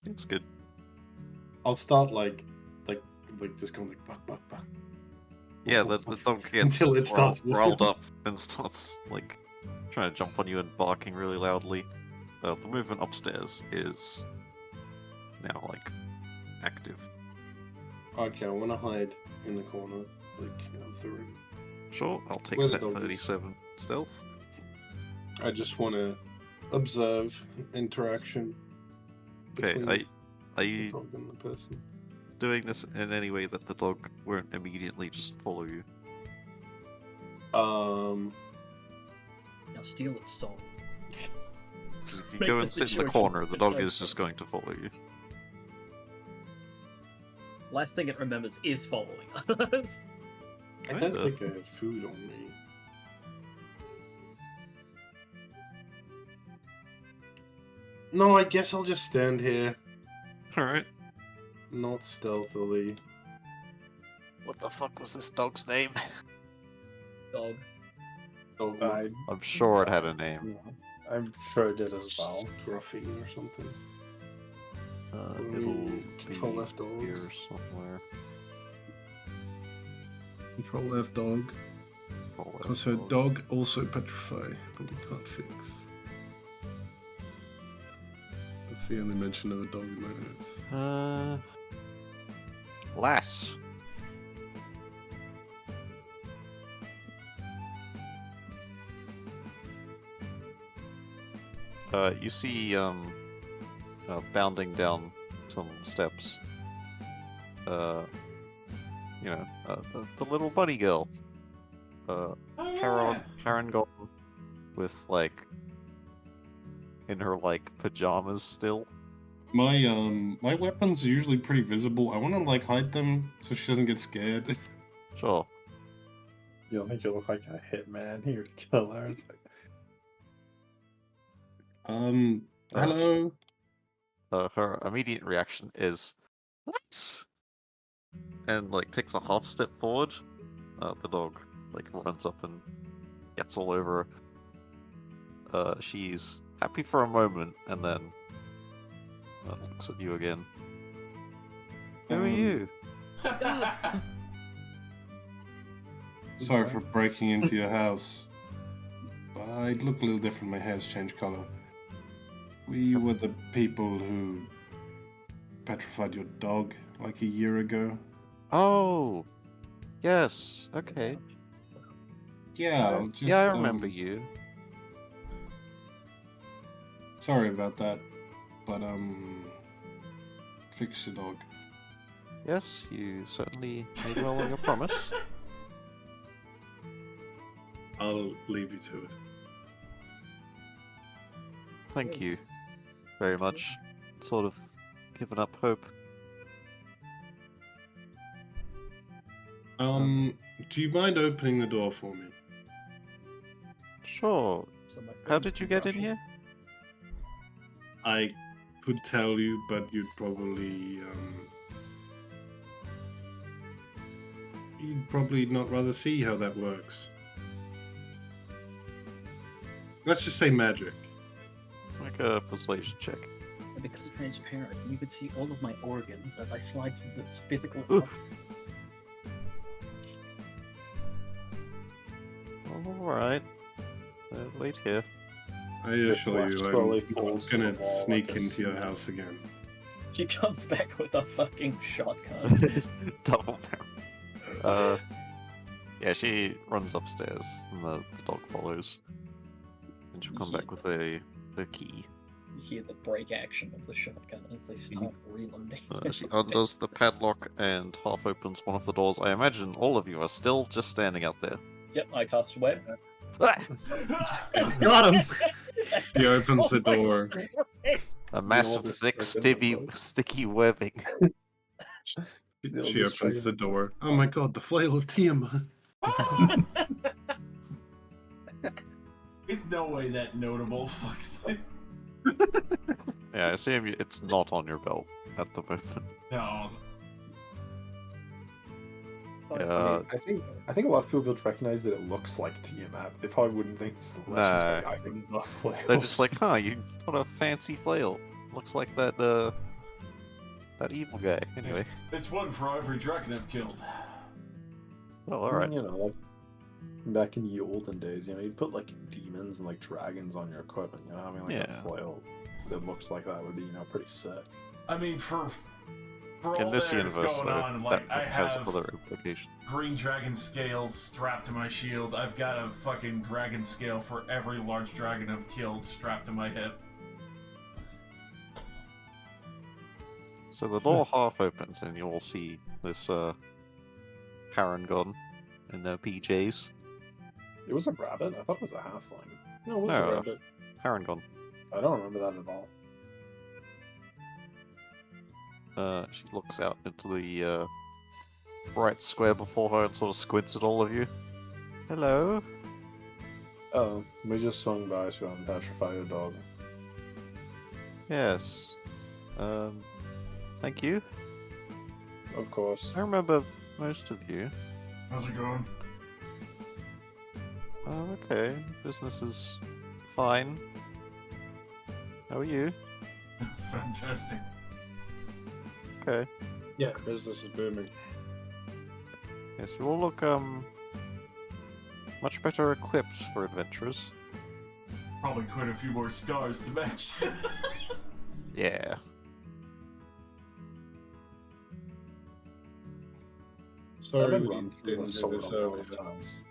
It's good.
I'll start like just going like buck buck buck.
Yeah, the dog gets
Until it starts
riled
moving.
up and starts like trying to jump on you and barking really loudly. The movement upstairs is now like active.
Okay, I want to hide in the corner, like of the room.
Sure, I'll take
Where the
that
dog is.
37 stealth.
I just want to observe interaction.
Okay,
between
are
the
you
dog and the person.
doing this in any way that the dog won't immediately just follow you?
Um,
Now steal its soul.
Because if you
Make
go
the
and sit in the
situation
corner, the dog is
intense.
just going to follow you.
Last thing it remembers is following us.
I don't
Kinda.
think I have food on me. No, I guess I'll just stand here,
Alright.
not stealthily.
What the fuck was this dog's name?
Dog.
Dog
I'm sure it had a name.
I'm sure it did as well.
Scruffy or something.
It'll
Control
be
F dog.
here somewhere.
Control F dog.
Control F
Because her dog also petrify, but we can't fix. That's the only mention of a dog in my notes.
Lass. You see, bounding down some steps, the little bunny girl, Parangon, with, like, in her, like, pajamas still.
My weapons are usually pretty visible. I want to like hide them so she doesn't get scared.
Sure.
You'll make you look like a hitman here to kill her. It's like,
Hello.
Her immediate reaction is, "Let's," and like takes a half step forward. The dog like runs up and gets all over her. She's happy for a moment and then looks at you again. Who are you?
Sorry for breaking into your house. But I look a little different. My hair's changed color. We were the people who petrified your dog like a year ago.
Oh, yes. Okay.
Yeah, just,
yeah, I remember you.
Sorry about that, but fix your dog.
Yes, you certainly made well on your promise.
I'll leave you to it.
Thank you very much. Sort of given up hope.
Do you mind opening the door for me?
Sure.
So my
How
friend's
did you get in
Russian.
here?
I could tell you, but you'd probably not rather see how that works. Let's just say magic.
It's like a persuasion check.
And because it's transparent, you could see all of my organs as I slide through this physical.
Oof. Alright. Wait here.
I assure you,
flesh slowly
I'm
falls
not
to
gonna
the wall
sneak
like a
into your
snake.
house again.
She comes back with a fucking shotgun.
Double barrel. Yeah, she runs upstairs and the dog follows. And she'll come back with the key.
You hear the break action of the shotgun as they start reloading.
She undoes the padlock and half opens one of the doors. I imagine all of you are still just standing out there.
Yep, I cast web.
Got him!
He opens the door.
A massive,
this
thick,
freaking
sticky webbing.
They'll
She
destroy
opens
you.
the door. Oh my god, the flail of Tiamat.
There's no way that notable fucks it.
Yeah, I assume it's not on your belt at the moment.
No.
But
Yeah.
I think a lot of people would recognize that it looks like Tiamat. They probably wouldn't think it's the legendary
Nah.
item buff flail.
They're just like, huh, you got a fancy flail. Looks like that that evil guy. Anyway.
It's one for every dragon I've killed.
Well, alright.
You know, like back in the olden days, you know, you'd put like demons and like dragons on your equipment. You know, having like a
Yeah.
flail that looks like that would be, you know, pretty sick.
I mean, for all
In this
that's
universe,
going
though,
on,
that
like I
has
have
other implications.
green dragon scales strapped to my shield. I've got a fucking dragon scale for every large dragon I've killed strapped to my hip.
So the door half opens and you will see this Paragon in their PJs.
It was a rabbit. I thought it was a halfling.
No, it was
No.
a rabbit.
Paragon.
I don't remember that at all.
She looks out into the bright square before her and sort of squints at all of you. Hello.
Oh, we just swung by to petrify your dog.
Yes. Thank you.
Of course.
I remember most of you.
How's it going?
Okay. Business is fine. How are you?
Fantastic.
Okay.
Yeah, business is booming.
Yes, you all look much better equipped for adventurers.
Probably quite a few more scars to match.
Yeah.
I've
Sorry
been
we
run through
didn't
the
do
sword
this
a lot
earlier.
of times.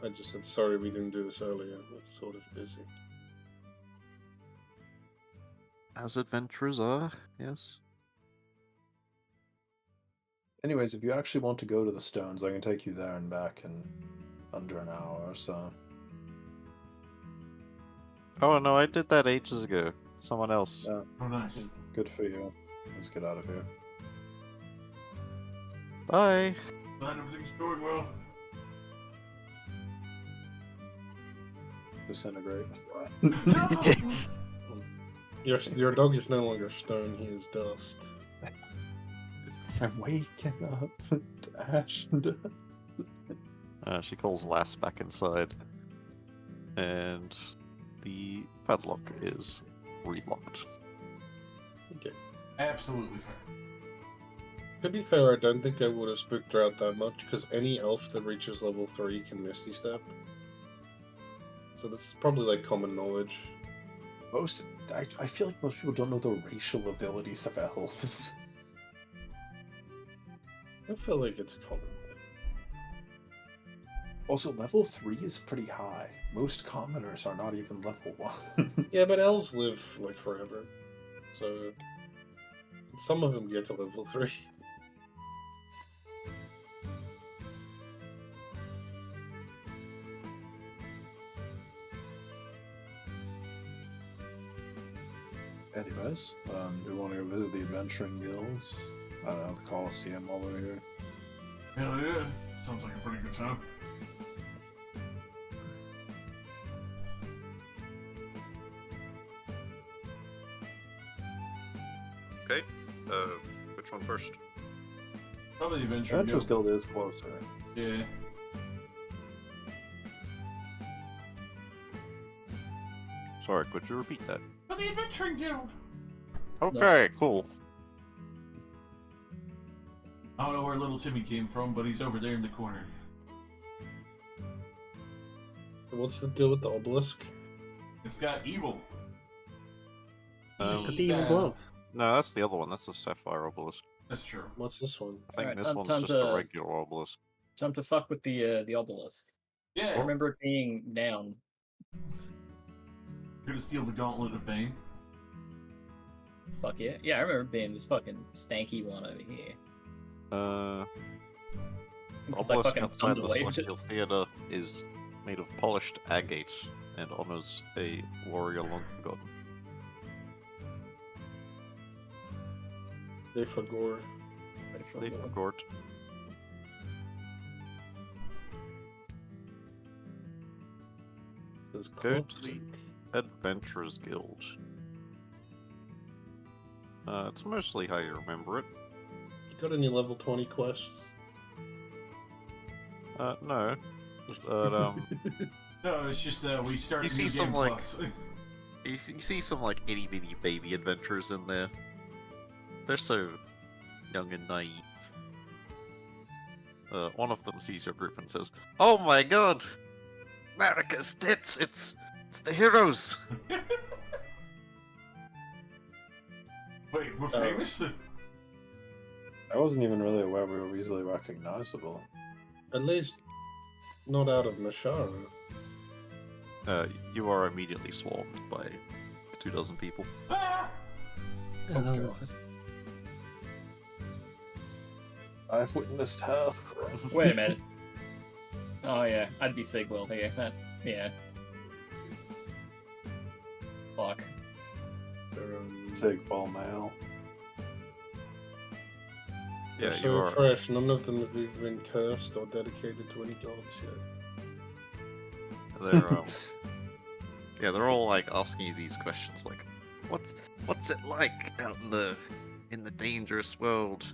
I just said sorry we didn't do this earlier. I was sort of busy.
As adventurers are, yes.
Anyways, if you actually want to go to the stones, I can take you there and back in under an hour or so.
Oh no, I did that ages ago. Someone else.
Yeah,
Oh, nice.
good for you. Let's get out of here.
Bye.
Glad everything's going well.
Disintegrate.
Your dog is no longer stone, he is dust.
I'm waking up to ash and death.
She calls Lass back inside. And the padlock is relocked.
Okay.
Absolutely fair.
To be fair, I don't think I would have spooked her out that much, because any elf that reaches level 3 can Misty Step. So that's probably like common knowledge.
I feel like most people don't know the racial abilities of elves.
I feel like it's common.
Also, level 3 is pretty high. Most commoners are not even level 1.
Yeah, but elves live like forever. So some of them get to level 3.
Anyways, do we want to go visit the adventuring guilds? I don't know, the Colosseum all over here.
Hell yeah. Sounds like a pretty good time.
Okay. Which one first?
Probably the Adventure
Adventurers
Guild.
Guild is closer.
Yeah.
Sorry, could you repeat that?
But the Adventuring Guild!
Okay, cool.
I don't know where little Timmy came from, but he's over there in the corner.
What's the deal with the obelisk?
It's got evil.
Got the evil glove.
No, that's the other one. That's the Sapphire Obelisk.
That's true.
What's this one?
I think
Alright,
this
time-
one's
time
just a
to-
regular obelisk.
Time to fuck with the obelisk. I
Yeah.
remember it being down.
Gonna steal the Gauntlet of Bane.
Fuck yeah. Yeah, I remember it being this fucking stanky one over here.
The
Because I
obelisk
fucking
outside the
underwaved it.
Celestial Theatre is made of polished agate and honors a warrior long forgotten.
They forgot.
They forgot.
Says
Go to the
Corpse.
Adventurers Guild. It's mostly how you remember it.
Got any level 20 quests?
No. But,
No, it's just we start
You
a
see
new
some,
game
like-
plus.
you see some, like, itty-bitty baby adventurers in there. They're so young and naive. One of them sees your group and says, "Oh my god! America's tits! It's the heroes!"
Wait, we're famous?
I wasn't even really aware we were easily recognizable.
At least, not out of Mashara.
You are immediately swarmed by 24 people.
Ah!
Oh,
I've witnessed hell.
wait a minute. Oh yeah, I'd be Sigwell here. Yeah. Fuck.
Sigball male.
Yeah,
They're
you
so
are.
fresh, none of them have even been cursed or dedicated to any gods yet.
They're yeah, they're all like asking you these questions, like, what's it like out in the dangerous world?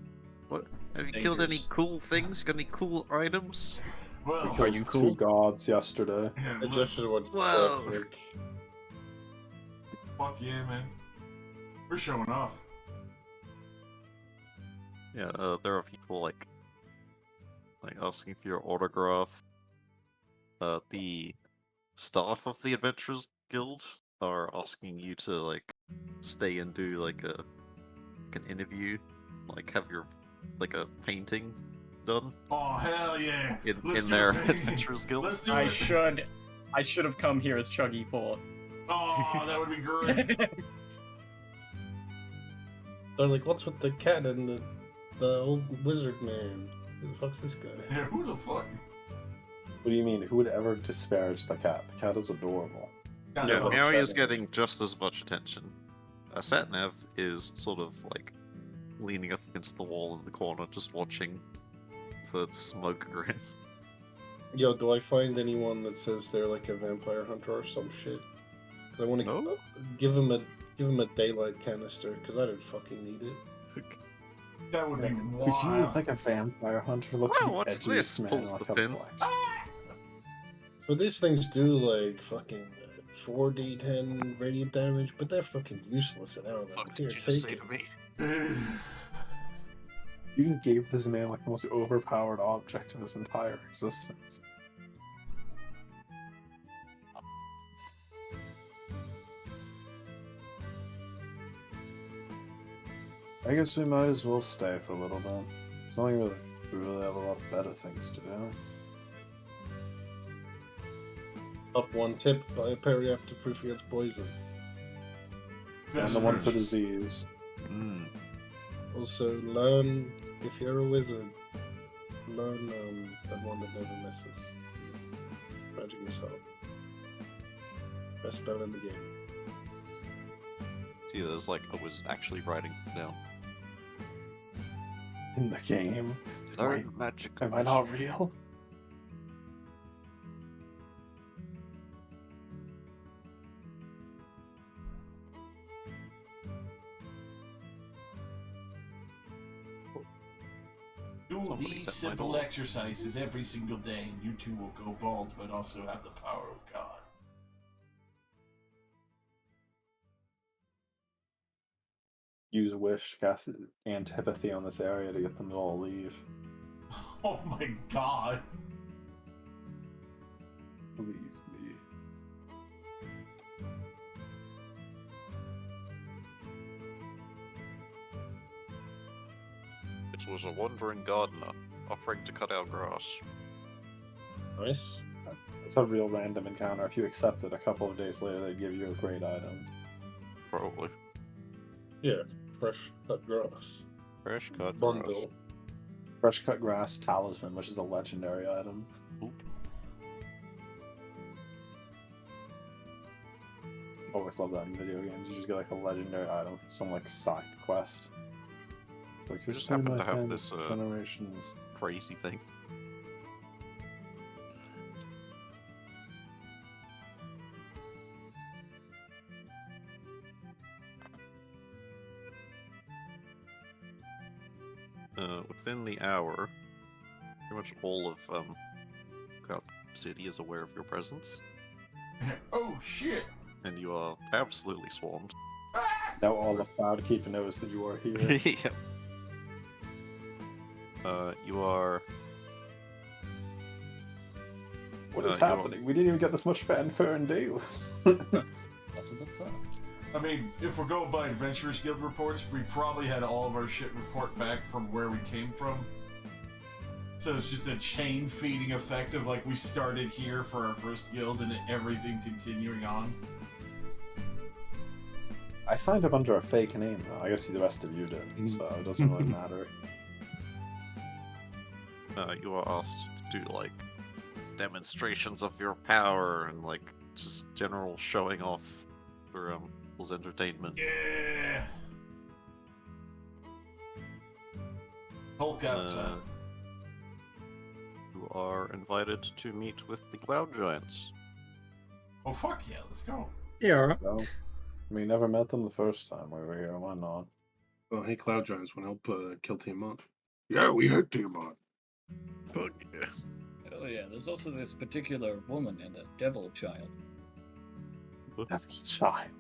What have you killed any
Dangerous.
cool things? Got any cool items?
Well,
Are you cool?
Two gods yesterday.
yeah,
I
look,
just towards the
Whoa.
toxic.
fuck yeah, man. We're showing off.
Yeah, there are people like asking for your autograph. The staff of the Adventurers Guild are asking you to like stay and do like an interview, like have your like a painting done
Oh hell yeah! Let's
in
do
their
it, baby.
Adventurers Guild.
Let's do
I
it.
should have come here as Chuggy Port.
Oh, that would be great.
They're like, what's with the cat and the old wizard man? Who the fuck's this guy?
Yeah, who the fuck?
What do you mean? Who would ever disparage the cat? The cat is adorable.
God,
Yeah,
that was
Mary is
upsetting.
getting just as much attention. Satnav is sort of like leaning up against the wall in the corner, just watching the smoke grin.
Yo, do I find anyone that says they're like a vampire hunter or some shit? 'Cause I want to
No?
give him a daylight canister because I don't fucking need it.
That would be
Would you
wild.
like a vampire hunter look
Well, what's this? Pulls the pin.
So these things do like fucking 4d10 radiant damage, but they're fucking useless at arrow level. Here, take it.
me?
You gave this man like the most overpowered object of his entire existence. I guess we might as well stay for a little bit. There's nothing really, we really have a lot of better things to do.
Up one tip, buy a periaptor proof against poison.
And the one for disease.
Mm.
Also, learn, if you're a wizard, learn that one that never misses. Magic Missile. Best spell in the game.
See, there's like a wizard actually writing it down.
In the game.
Learn magic.
Am I not real?
Do
Somebody
these
set my
simple
door.
exercises every single day, and you too will go bald, but also have the power of God.
Use wish, cast antipathy on this area to get them to all leave.
Oh my God!
Please be.
It was a wandering gardener offering to cut our grass.
Nice.
It's a real random encounter. If you accept it, a couple of days later, they'd give you a great item.
Probably.
Yeah, fresh cut grass.
Fresh cut
Bundle.
grass.
Fresh cut grass talisman, which is a legendary item.
Oop.
Always love that in video games. You just get like a legendary item, some like side quest. It's like
We just
"Restore
happen
my
to have
fam-
this,
generations.
Crazy thing. within the hour, pretty much all of Cloud City is aware of your presence,
Oh shit!
and you are absolutely swarmed.
Now all of Cloudkeeper knows that you are here.
Yep. You are.
What is
you're-
happening? We didn't even get this much fanfare and deals.
What the fuck?
I mean, if we're going by Adventurers Guild reports, we probably had all of our shit report back from where we came from. So it's just a chain feeding effect of like we started here for our first guild and everything continuing on.
I signed up under a fake name, though. I guess the rest of you didn't, so it doesn't really matter.
You are asked to do like demonstrations of your power and like just general showing off for people's entertainment.
Yeah. Hulk out time.
You are invited to meet with the Cloud Giants.
Oh fuck yeah, let's go.
Yeah, alright.
No, we never met them the first time we were here. Why not?
Well, hey, Cloud Giants, want to help kill Tiamat? Yeah, we hate Tiamat.
Fuck yeah.
Oh yeah, there's also this particular woman and a devil child.
Devil child.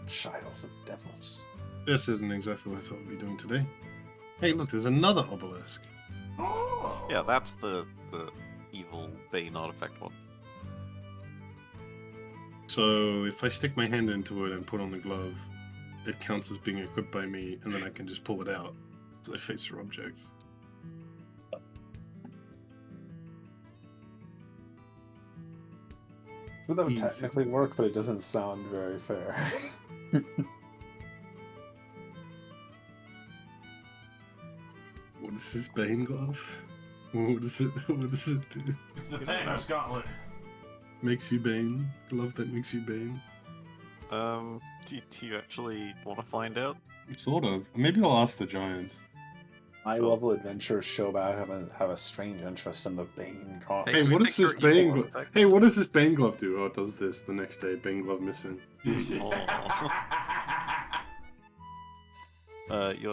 Child of devils.
This isn't exactly what I thought we'd be doing today. Hey, look, there's another obelisk.
Oh.
Yeah, that's the evil Bane artifact one.
So if I stick my hand into it and put on the glove, it counts as being equipped by me, and then I can just pull it out as I face your objects.
Well, that would
Easy.
technically work, but it doesn't sound very fair.
What is this Bane glove? What does it do?
It's the Thanos gauntlet.
Makes you Bane? Glove that makes you Bane?
Do you actually want to find out?
Sort of. Maybe I'll ask the Giants.
High-level adventurers show back have a strange interest in the Bane card.
Hey,
can we
what
take
does this
your evil
Bane glove?
artifact?
Hey, what does this Bane glove do? Oh, it does this the next day. Bane glove missing.
You're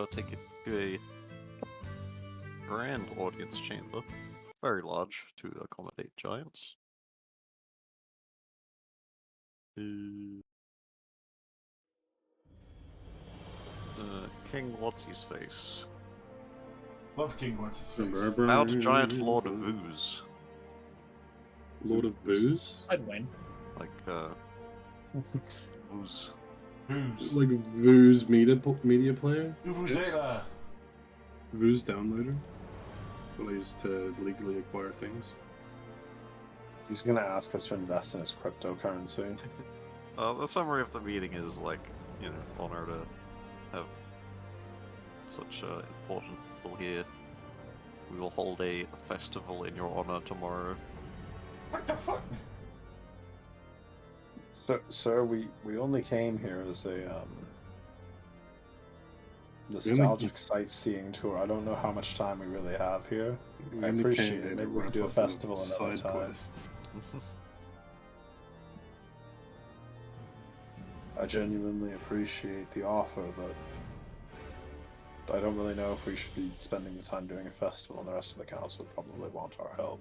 taken to a grand audience chamber, very large to accommodate giants. King What's-His-Face.
Love King What's His Face.
Proud giant Lord of Booze.
Lord of Booze?
I'd win.
Like, Booze.
Who's?
Like a Vooz media player?
Uvuzela.
Vooz downloader? Ways to legally acquire things.
He's gonna ask us to invest in his cryptocurrency.
The summary of the meeting is like, honor to have such important people here. We will hold a festival in your honor tomorrow.
What the fuck?
Sir, we only came here as a nostalgic sightseeing tour. I don't know how much time we really have here. I appreciate it. Maybe we can do a festival another time. I genuinely appreciate the offer, but I don't really know if we should be spending the time doing a festival, and the rest of the council would probably want our help.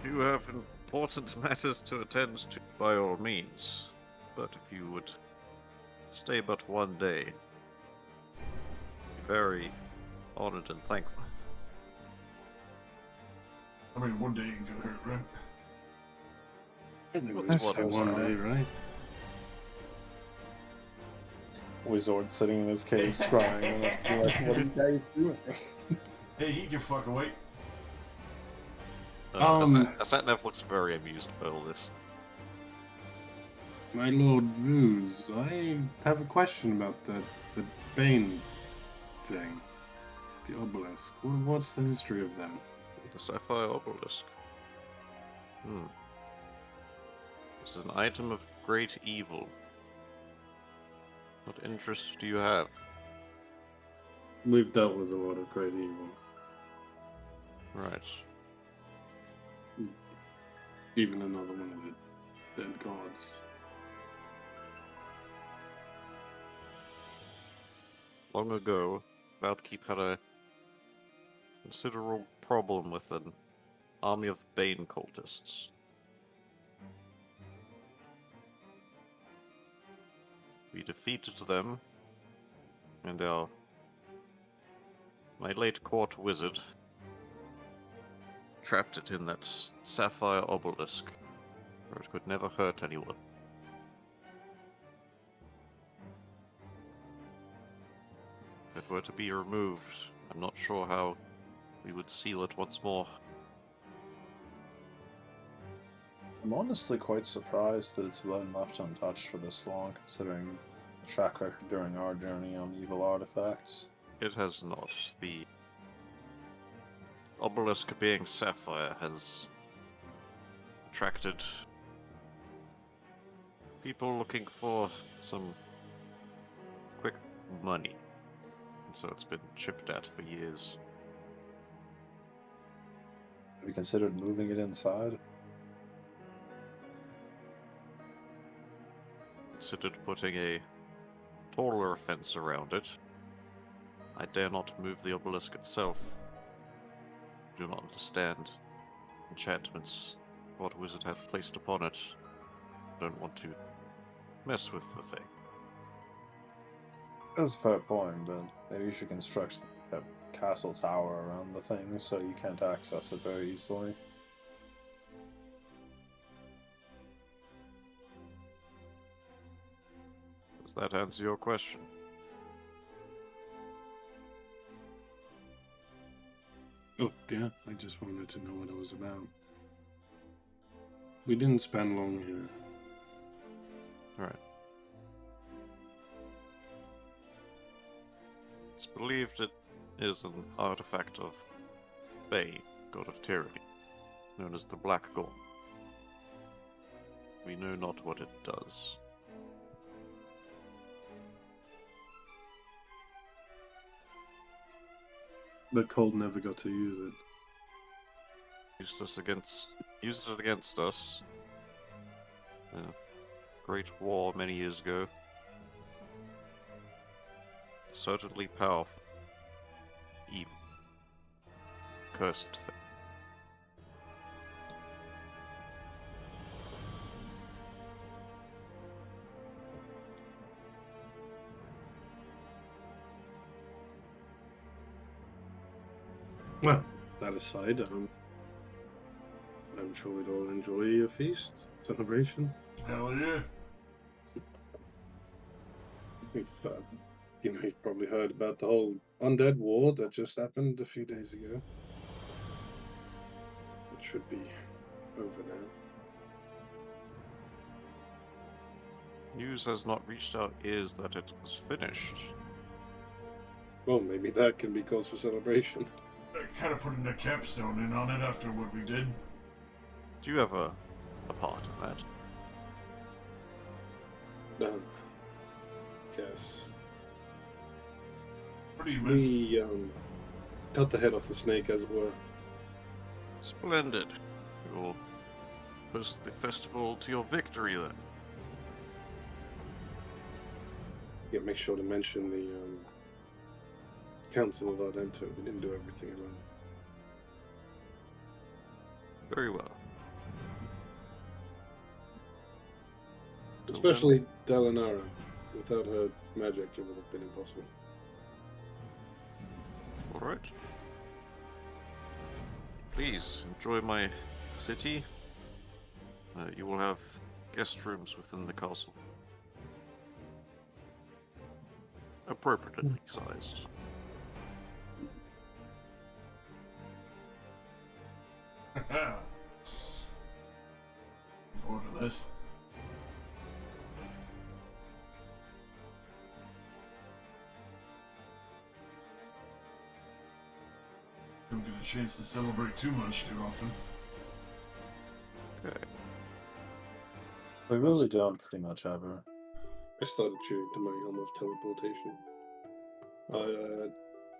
You have important matters to attend to, by all means. But if you would stay but one day, be very honored and thankful.
I mean, one day ain't gonna hurt, right?
That's what
one day, right?
Wizard sitting in his cave scrying and us be like, what are you guys doing?
Hey, he can fuck away.
Asatnev looks very amused by all this.
My Lord Vooz, I have a question about the Bane thing. The obelisk. What's the history of that?
The Sapphire Obelisk. This is an item of great evil. What interest do you have?
We've dealt with a lot of great evil.
Right.
Even another one of the dead gods.
long ago, Cloudkeep had a considerable problem with an army of Bane cultists. We defeated them, and my late court wizard trapped it in that sapphire obelisk, where it could never hurt anyone. If it were to be removed, I'm not sure how we would seal it once more.
I'm honestly quite surprised that it's been left untouched for this long, considering the track record during our journey on evil artifacts.
It has not. The obelisk being sapphire has attracted people looking for some quick money, and so it's been chipped at for years.
Have you considered moving it inside?
Considered putting a taller fence around it. I dare not move the obelisk itself. I do not understand enchantments what wizard hath placed upon it. I don't want to mess with the thing.
That's a fair point, but maybe you should construct a castle tower around the thing so you can't access it very easily.
Does that answer your question?
Oh, yeah, I just wanted to know what it was about. We didn't spend long here.
Alright. It's believed it is an artifact of Bane, god of tyranny, known as the Black Gorn. We know not what it does.
But Cold never got to use it.
Used it against us. In a great war many years ago. Certainly powerful. Evil. Cursed thing.
Well, that aside, I'm sure we'd all enjoy your feast, celebration.
Hell yeah.
You've probably heard about the whole undead war that just happened a few days ago. It should be over now.
News has not reached our ears that it was finished.
Well, maybe that can be cause for celebration.
I kind of putting a capstone in on it after what we did.
Do you have a part in that?
No. Yes.
What do you miss?
We cut the head off the snake, as it were.
Splendid. We will host the festival to your victory then.
Yeah, make sure to mention the Council of Ardento. We didn't do everything alone.
Very well. Till
Especially Dalinara. Without her magic, it would have been impossible.
Alright. Please enjoy my city. You will have guest rooms within the castle. Appropriately sized.
Forward to this. Don't get a chance to celebrate too much too often.
Okay.
We really don't pretty much ever.
I started chewing to my helm of teleportation.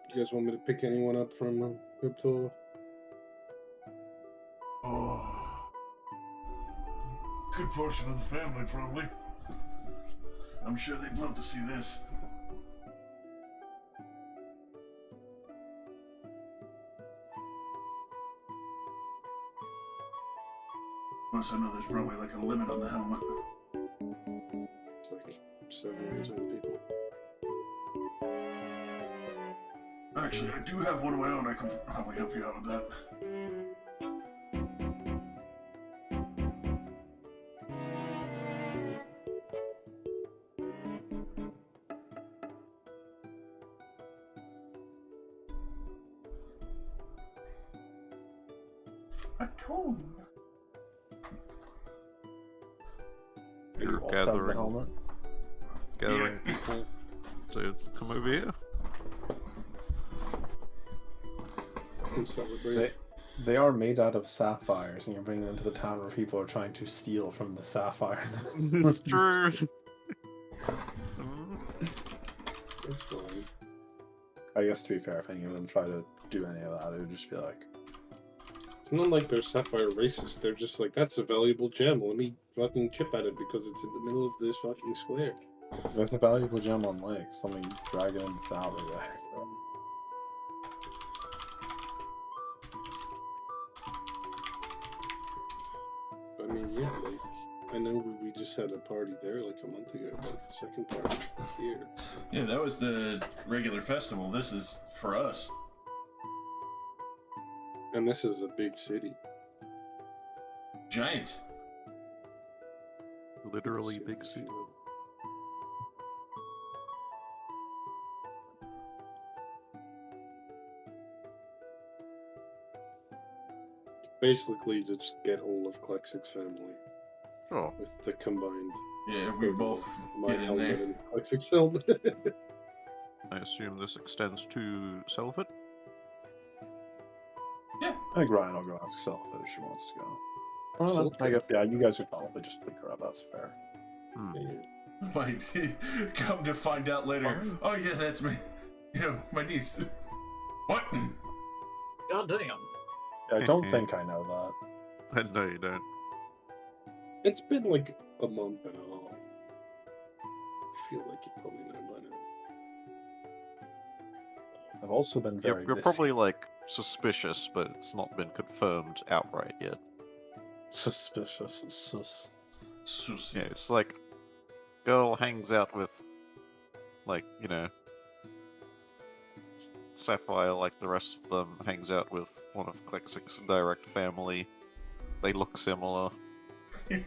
You guys want me to pick anyone up from Cryptor?
Oh, good portion of the family, probably. I'm sure they'd love to see this.
Plus, I know there's probably like a limit on the helmet.
It's like 7 or 8 other people.
Actually, I do have one of my own. I can probably help you out with that.
A tone.
You're
All set with the
gathering,
helmet.
gathering people to come over here.
I'm celebrating.
They are made out of sapphires, and you're bringing them to the town where people are trying to steal from the sapphire.
It's true.
It's fine.
I guess to be fair, if any of them try to do any of that, it would just be like,
It's not like they're sapphire racist. They're just like, that's a valuable gem. Let me fucking chip at it because it's in the middle of this fucking square.
there's a valuable gem on lakes. Let me drag it into the alley there.
I mean, yeah, like, I know we just had a party there like a month ago, but the second party here.
Yeah, that was the regular festival. This is for us.
And this is a big city.
Giant.
Literally big city.
Basically, just get all of Klexic's family
Sure.
with the combined.
Yeah, we both
my
get in
helmet
there.
and Klexic's helmet.
I assume this extends to Selfit.
I think Ryan will go ask Selfie if she wants to go. Well,
Selfie?
I guess, yeah, you guys would probably just pick her up, that's fair.
Might come to find out later.
Fine.
Oh yeah, that's me. You know, my niece. What?
God damn.
I don't think I know that.
No, you don't.
It's been like a month and a half. I feel like you probably know by now.
I've also been very
You're
busy.
probably like suspicious, but it's not been confirmed outright yet.
Suspicious. Sus.
Sus.
Yeah, it's like girl hangs out with, like, you know, Sapphire, like the rest of them, hangs out with one of Klexic's direct family. They look similar.
I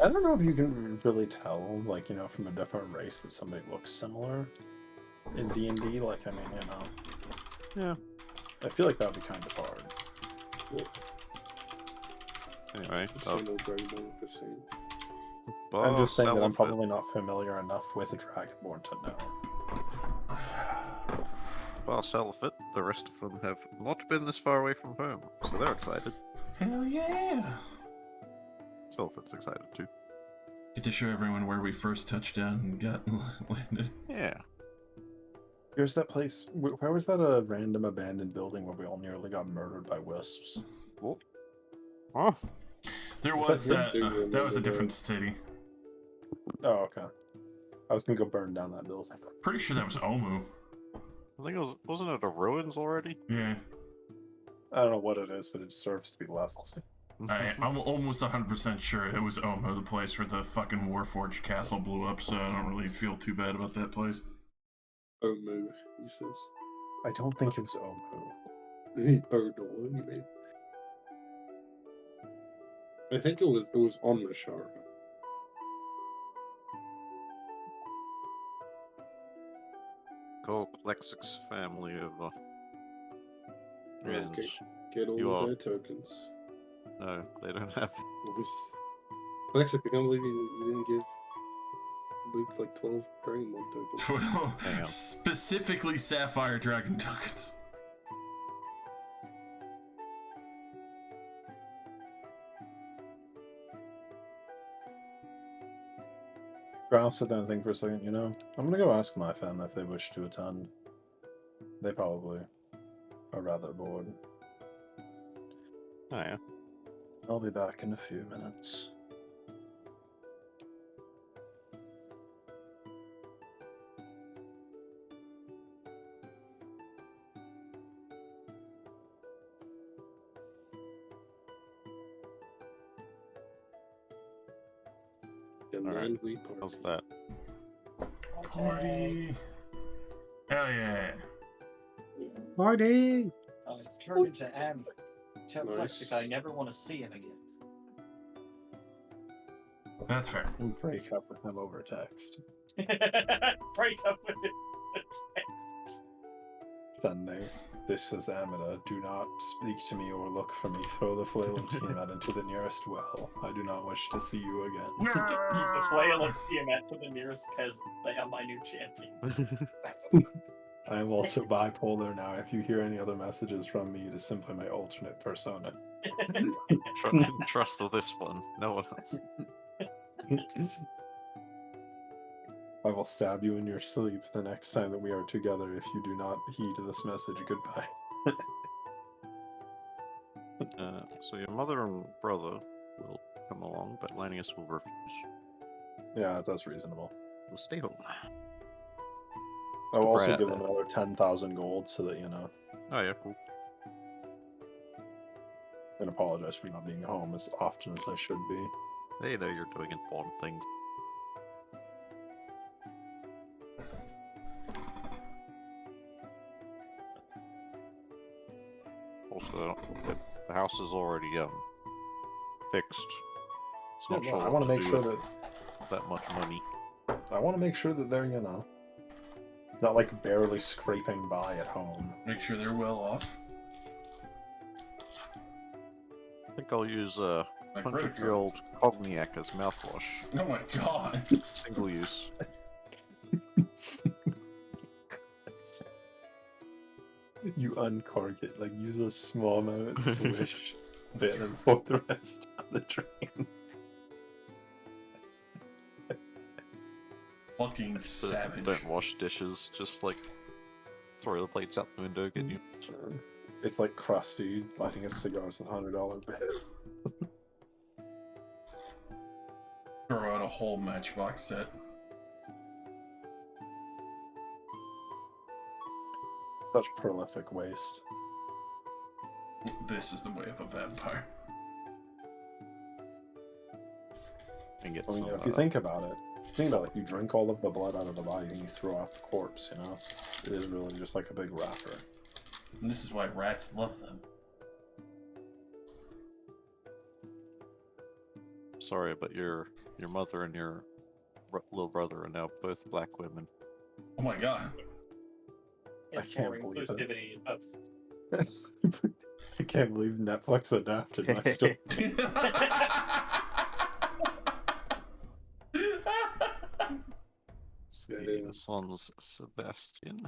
don't know if you can really tell, like, you know, from a different race that somebody looks similar in D&D. Like, I mean, you know.
Yeah.
I feel like that would be kind of hard.
Anyway,
So no Dragon Ball with the same.
I'm just saying that I'm
Selfit.
probably not familiar enough with Dragonborn to know.
Bar Selfit, the rest of them have not been this far away from home, so they're excited.
Hell yeah!
Selfit's excited too.
Get to show everyone where we first touched down and got landed.
Yeah.
Here's that place. Where was that a random abandoned building where we all nearly got murdered by wisps?
Oh.
There
Is
was
that
that.
here?
That was a different city.
Oh, okay. I was gonna go burn down that building.
Pretty sure that was Omu.
I think wasn't it a ruins already?
Yeah.
I don't know what it is, but it deserves to be levels.
I'm almost 100% sure it was Omu, the place where the fucking Warforged castle blew up, so I don't really feel too bad about that place.
Oh, moo, he says.
I don't think it was Omu.
Oh, no, you mean? I think it was on the Shara.
Call Klexic's family over.
Okay.
And
Get all
You
of
are-
their tokens.
no, they don't have.
Lexic, I can't believe you didn't give Luke like 12 Dragon Ball tokens.
Well,
Hang on.
specifically Sapphire Dragon tokens.
I'll sit down and think for a second, you know? I'm gonna go ask my family if they wish to attend. They probably are rather bored.
Oh yeah.
I'll be back in a few minutes.
And
All
then
right.
we party.
How's that?
Party. Hell yeah.
Party!
I'll turn into Am. Tell
Nice.
Plexic I never want to see him again.
That's fair.
And break up with him over text.
Break up with him.
Sending. This is Amida. Do not speak to me or look for me. Throw the flail of Tiamat into the nearest well. I do not wish to see you again.
Use the flail of Tiamat to the nearest peasant. They are my new champion.
I am also bipolar now. If you hear any other messages from me, it is simply my alternate persona.
Trust this one. No one else.
I will stab you in your sleep the next time that we are together if you do not heed this message. Goodbye.
So your mother and brother will come along, but Lanius will refuse.
Yeah, that's reasonable.
We'll stay home.
I will also
Brad,
give them another 10,000 gold so that, you know,
Oh yeah, cool.
and apologize for not being home as often as I should be.
They know you're doing important things. Also, the house is already fixed. It's not
Yeah,
sure
I
what
want
to
to make
do
sure
with
that
that much money.
I want to make sure that they're, you know, not like barely scraping by at home.
Make sure they're well off.
I think I'll use
My credit card.
100-year-old cognac as mouthwash.
Oh my god.
Single use.
You uncork it, like use a small amount, swish bit, and pour the rest down the drain.
Fucking savage.
Don't wash dishes, just like throw the plates out the window, get you.
It's like Krusty lighting his cigars with $100 bills.
Throw out a whole matchbox set.
Such prolific waste.
This is the way of a vampire.
And get
I mean,
some.
if you think about it, you drink all of the blood out of the body and you throw out the corpse, you know? It is really just like a big wrapper.
And this is why rats love them.
Sorry, but your mother and your little brother are now both black women.
Oh my god.
It's
can't
for
believe it.
inclusivity purposes.
I can't believe Netflix adapted my story.
See,
Yeah.
this one's Sebastian.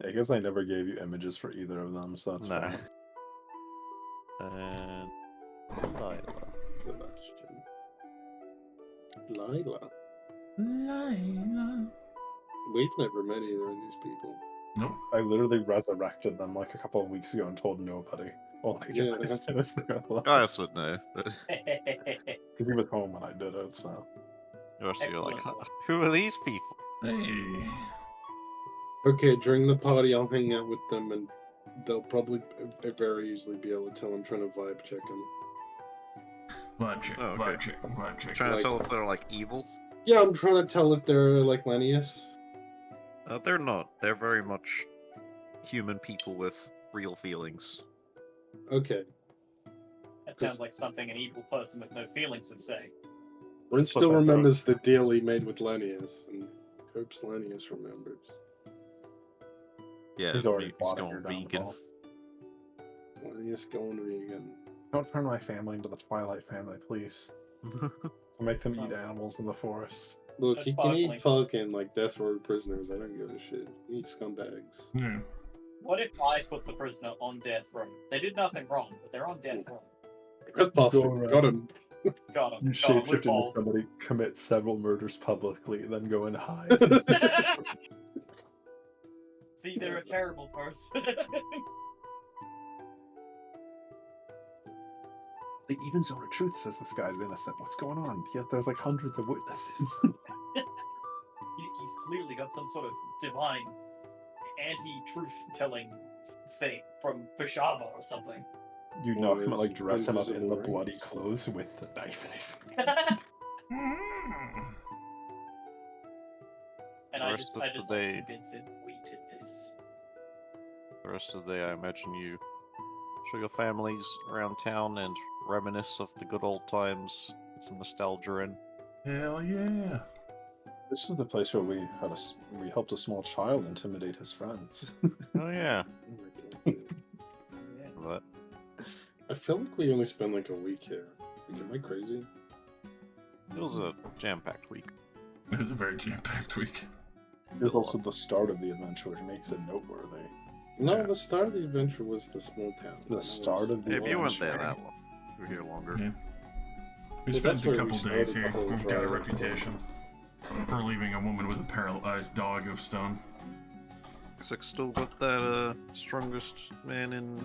I guess I never gave you images for either of them, so that's
Nah.
fine.
And Lila.
Sebastian. Lila.
Lila.
We've never met either of these people.
Nope.
I literally resurrected them like a couple of weeks ago and told nobody. Well, I
Yeah,
guess it was there alive.
Gaius would know, but
Because he was home when I did it, so.
you're like,
Excellent.
who are these people?
Hey.
Okay, during the party, I'll hang out with them, and they'll probably very easily be able to tell I'm trying to vibe check them.
Vibe check,
Oh, okay.
vibe check, vibe check.
Trying
Like-
to tell if they're like evil.
Yeah, I'm trying to tell if they're like Lanius.
They're not. They're very much human people with real feelings.
Okay.
That sounds like something an evil person with no feelings would say.
Rin
That's what
still
I
remembers the deal he made with Lanius, and hopes Lanius remembers.
Yeah,
He's already
he's
plotted
gone
your
vegan.
downfall.
Lanius going vegan.
Don't turn my family into the Twilight family, please. I'll make them eat animals in the forest.
Look,
That's
he can eat
sparkling.
fucking like death row prisoners. I don't give a shit. He eats scumbags.
Yeah.
What if I put the prisoner on death row? They did nothing wrong, but they're on death row.
That's possible.
around.
Got him.
Got him.
You
Got him.
shapeshift into
Loophole.
somebody, commit several murders publicly, then go and hide.
See, they're a terrible person.
Like, even Zone of Truth says this guy's innocent. What's going on? Yet there's like hundreds of witnesses.
He's clearly got some sort of divine anti-truth telling thing from Bashaba or something.
You knock him and
Or
like dress him up in the
invisible
bloody
rings.
clothes with the knife in his hand.
And
The
I
rest
just,
of
I
the
just
day-
like, convince it, we did this.
The rest of the day, I imagine you show your families around town and reminisce of the good old times. Get some nostalgia in.
Hell yeah.
This is the place where we we helped a small child intimidate his friends.
Oh yeah,
Yeah.
but
I feel like we only spent like a week here. Like, am I crazy?
it was a jam-packed week.
It was a very jam-packed week.
It was also the start of the adventure, which makes it noteworthy.
No,
Yeah.
the start of the adventure was the small town.
The start of the
Hey, but you weren't there
adventure.
that long. You were here longer.
Yeah. We
Well,
spent
that's
a
where we
couple days
started
here.
the whole
We've got a
drive.
reputation for leaving a woman with a paralyzed dog of stone.
Looks like still got that strongest man in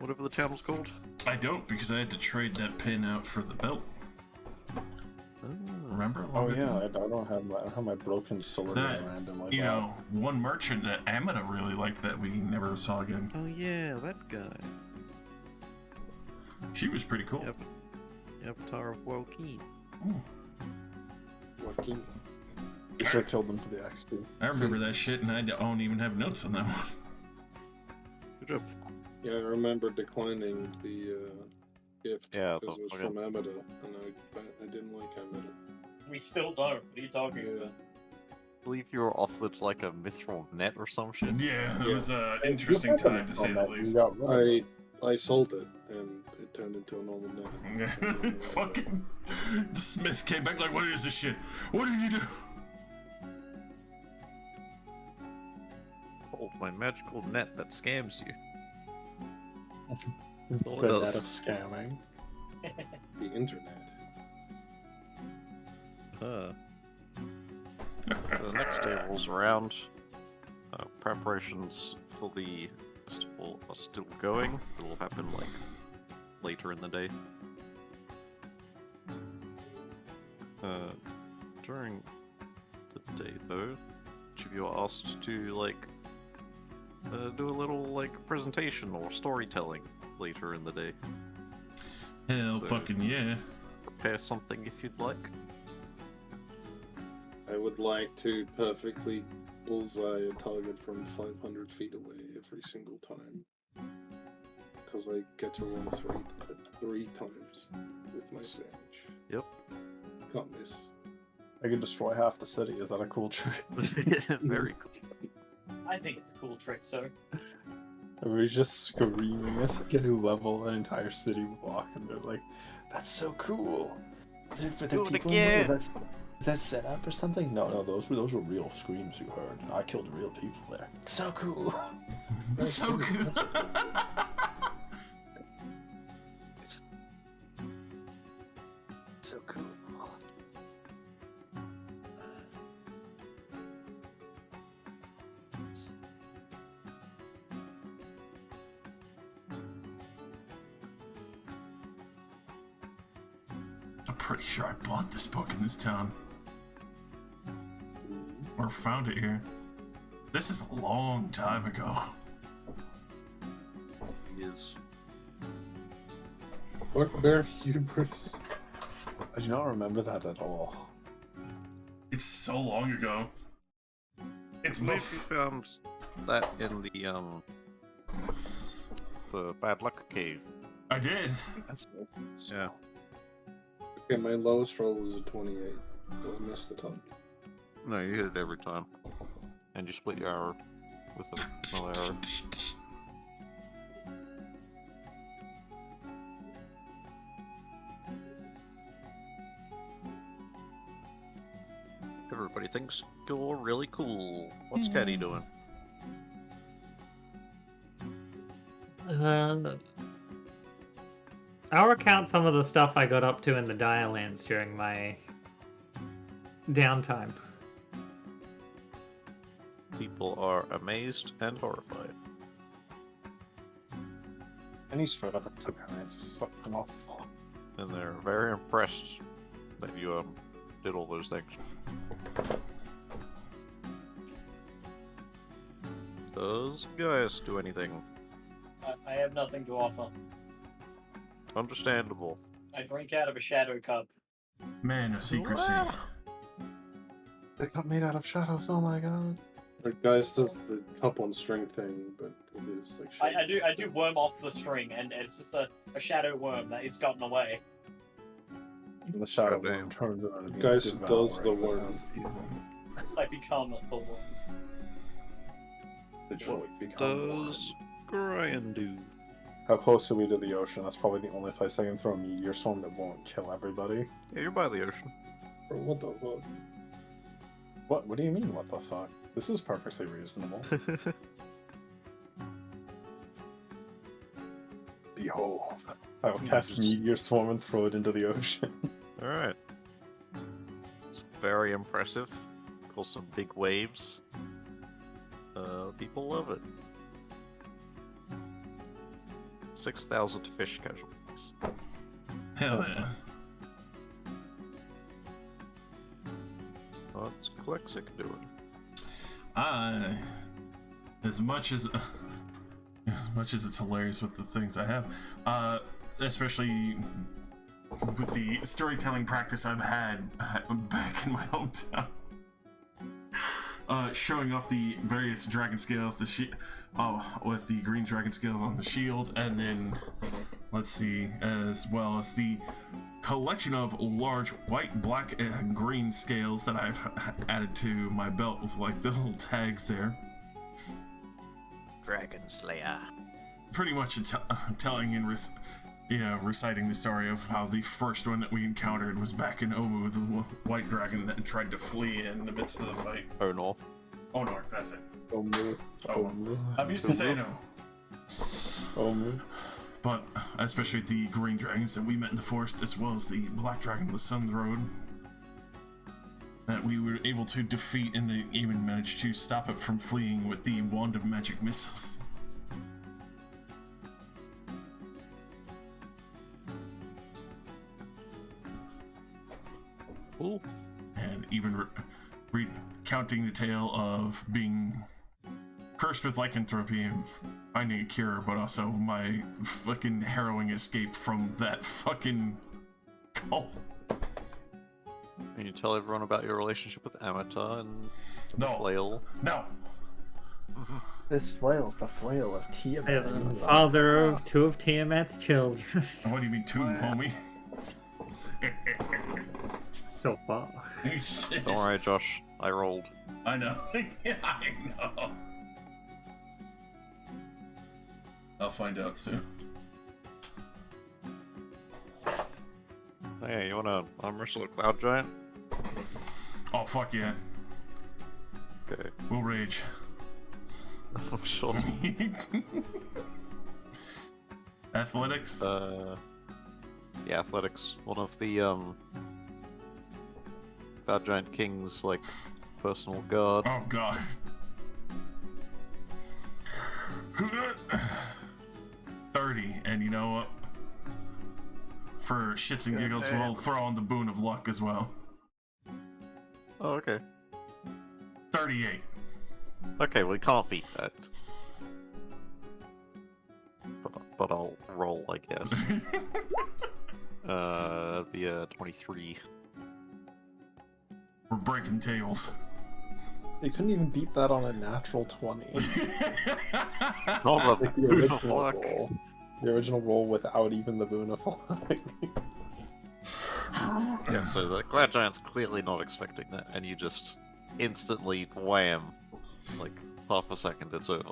whatever the town was called.
I don't, because I had to trade that pin out for the belt. Remember?
Oh yeah, I don't have my broken sword
That,
in random like
You
that.
know, one merchant that Amida really liked that we never saw again.
Oh yeah, that guy.
She was pretty cool.
Yep. The Avatar of Woking.
Ooh.
Joaquin.
You should have killed them for the XP.
I remember that shit, and I don't even have notes on that one.
Good job.
Yeah, I remember declining the gift
Yeah,
because it was
the
from
fucking-
Amida, and I didn't like Amida.
We still don't. What are you talking
Yeah.
about?
I believe you were offered like a mithril net or some shit.
Yeah, it
Yeah.
was an
You
interesting
had them
time to say
on
the
that, you
least.
got rid of it.
I sold it, and it turned into a normal net.
Fucking Smith came back like, what is this shit? What did you do?
Hold my magical net that scams you.
It's
all it
the net of
does.
scamming.
The internet.
So the next day rolls around. Preparations for the festival are still going. It will happen like later in the day. During the day, though, each of you are asked to like do a little like presentation or storytelling later in the day.
Hell
So-
fucking yeah.
Prepare something if you'd like.
I would like to perfectly bullseye a target from 500 feet away every single time. Because I get to roll three times with my sandwich.
Yep.
Can't miss.
I could destroy half the city. Is that a cool trick?
Very cool.
I think it's a cool trick, sir.
Everybody's just screaming. It's like a new level. An entire city walk, and they're like, "That's so cool." Are there
Do it
people in
again.
there? Is that set up or something? No, those were real screams you heard. I killed real people there. So cool.
So good.
So cool.
I'm pretty sure I bought this book in this town. Or found it here. This is a long time ago.
Is
Bugbear hubris.
I do not remember that at all.
It's so long ago. It's
I believe you found that in the Bad Luck Cave.
I did.
That's
Yeah.
Okay, my lowest roll was a 28. I missed the top.
No, you hit it every time. And you split your arrow with another arrow. Everybody thinks you're really cool. What's Caddy doing?
I'll recount some of the stuff I got up to in the Direlands during my downtime.
People are amazed and horrified.
And he straight up took her. It's fucking awful.
And they're very impressed that you did all those things. Does Gaius do anything?
I have nothing to offer.
Understandable.
I drink out of a shadow cup.
Man of secrecy.
They got made out of shadows. Oh my god.
Like, guys does the cup on string thing, but it is like shit.
I do worm off the string, and it's just a shadow worm that is gotten away.
The shadow
Goddamn.
worm turns around and
Guys
begins to
does
devour
the worm.
townspeople.
I become the worm.
Detroit becomes
Does Brian do?
How close are we to the ocean? That's probably the only place I can throw a meteor storm that won't kill everybody.
Yeah, you're by the ocean.
Bro, what the fuck?
What do you mean, what the fuck? This is perfectly reasonable. Behold. I will cast meteor swarm and throw it into the ocean.
Alright. It's very impressive. Cause some big waves. People love it. 6,000 fish casualties.
Hell
That's
yeah.
What's Klexic doing?
As much as it's hilarious with the things I have, especially with the storytelling practice I've had back in my hometown, showing off the various dragon scales, with the green dragon scales on the shield, and then let's see, as well as the collection of large white, black, and green scales that I've added to my belt with like the little tags there.
Dragon Slayer.
Pretty much telling and reciting the story of how the first one that we encountered was back in Omu, the white dragon that tried to flee in the midst of the fight.
Oh no.
Oh no, that's it.
Omu. Omu.
I'm used to saying no.
Omu.
But especially the green dragons that we met in the forest, as well as the black dragon on the Sun's Road, that we were able to defeat, and they even managed to stop it from fleeing with the wand of magic missiles.
Cool.
And even recounting the tale of being cursed with lycanthropy and finding a cure, but also my fucking harrowing escape from that fucking cult.
And you tell everyone about your relationship with Amata and
No.
Flail.
No.
This flail's the flail of Tiamat.
Father of two of Tiamat's children.
What do you mean, two, homie?
So far.
Don't worry, Josh. I rolled.
I know. I know. I'll find out soon.
Hey, you wanna arm wrestle a cloud giant?
Oh, fuck yeah.
Okay.
We'll rage.
Sure.
Athletics?
Yeah, athletics. One of the, Cloud Giant King's, like, personal guard.
Oh, God. 30, and you know what? For shits and giggles, we'll throw on the boon of luck as well.
Oh, okay.
38.
Okay, well, you can't beat that. But I'll roll, I guess. It'd be a 23.
We're breaking tables.
You couldn't even beat that on a natural 20.
Not the
Like
boon of luck.
roll. The original roll without even the boon of luck.
Yeah, so the Cloud Giant's clearly not expecting that, and you just instantly wham. Like, half a second, it's over.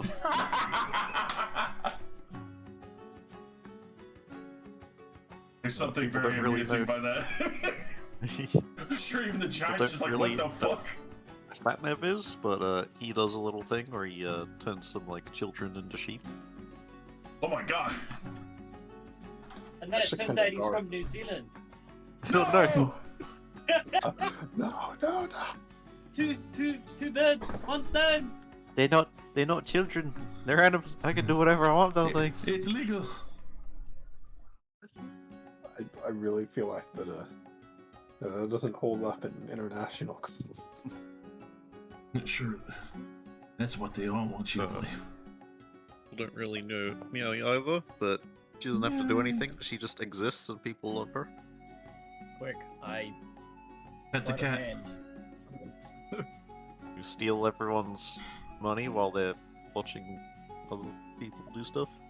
There's something
People
very
don't really
amusing
know.
by that. I'm sure even the giants
don't
just like,
really
what the fuck?
Statnev is, but he does a little thing where he turns some like children into sheep.
Oh my god.
And then it
Actually
turns
kinda
out he's
dark.
from New Zealand.
No,
No.
Two birds, one stone.
they're not children. They're animals. I can do whatever I want, don't they?
It's legal.
I really feel like that doesn't hold up in international.
Sure. That's what they all want you to believe.
I don't really know Meow either, but she doesn't have to do anything. She just exists and people love her.
Quick, I
Pet the
Sleight of
cat.
hand.
You steal everyone's money while they're watching other people do stuff.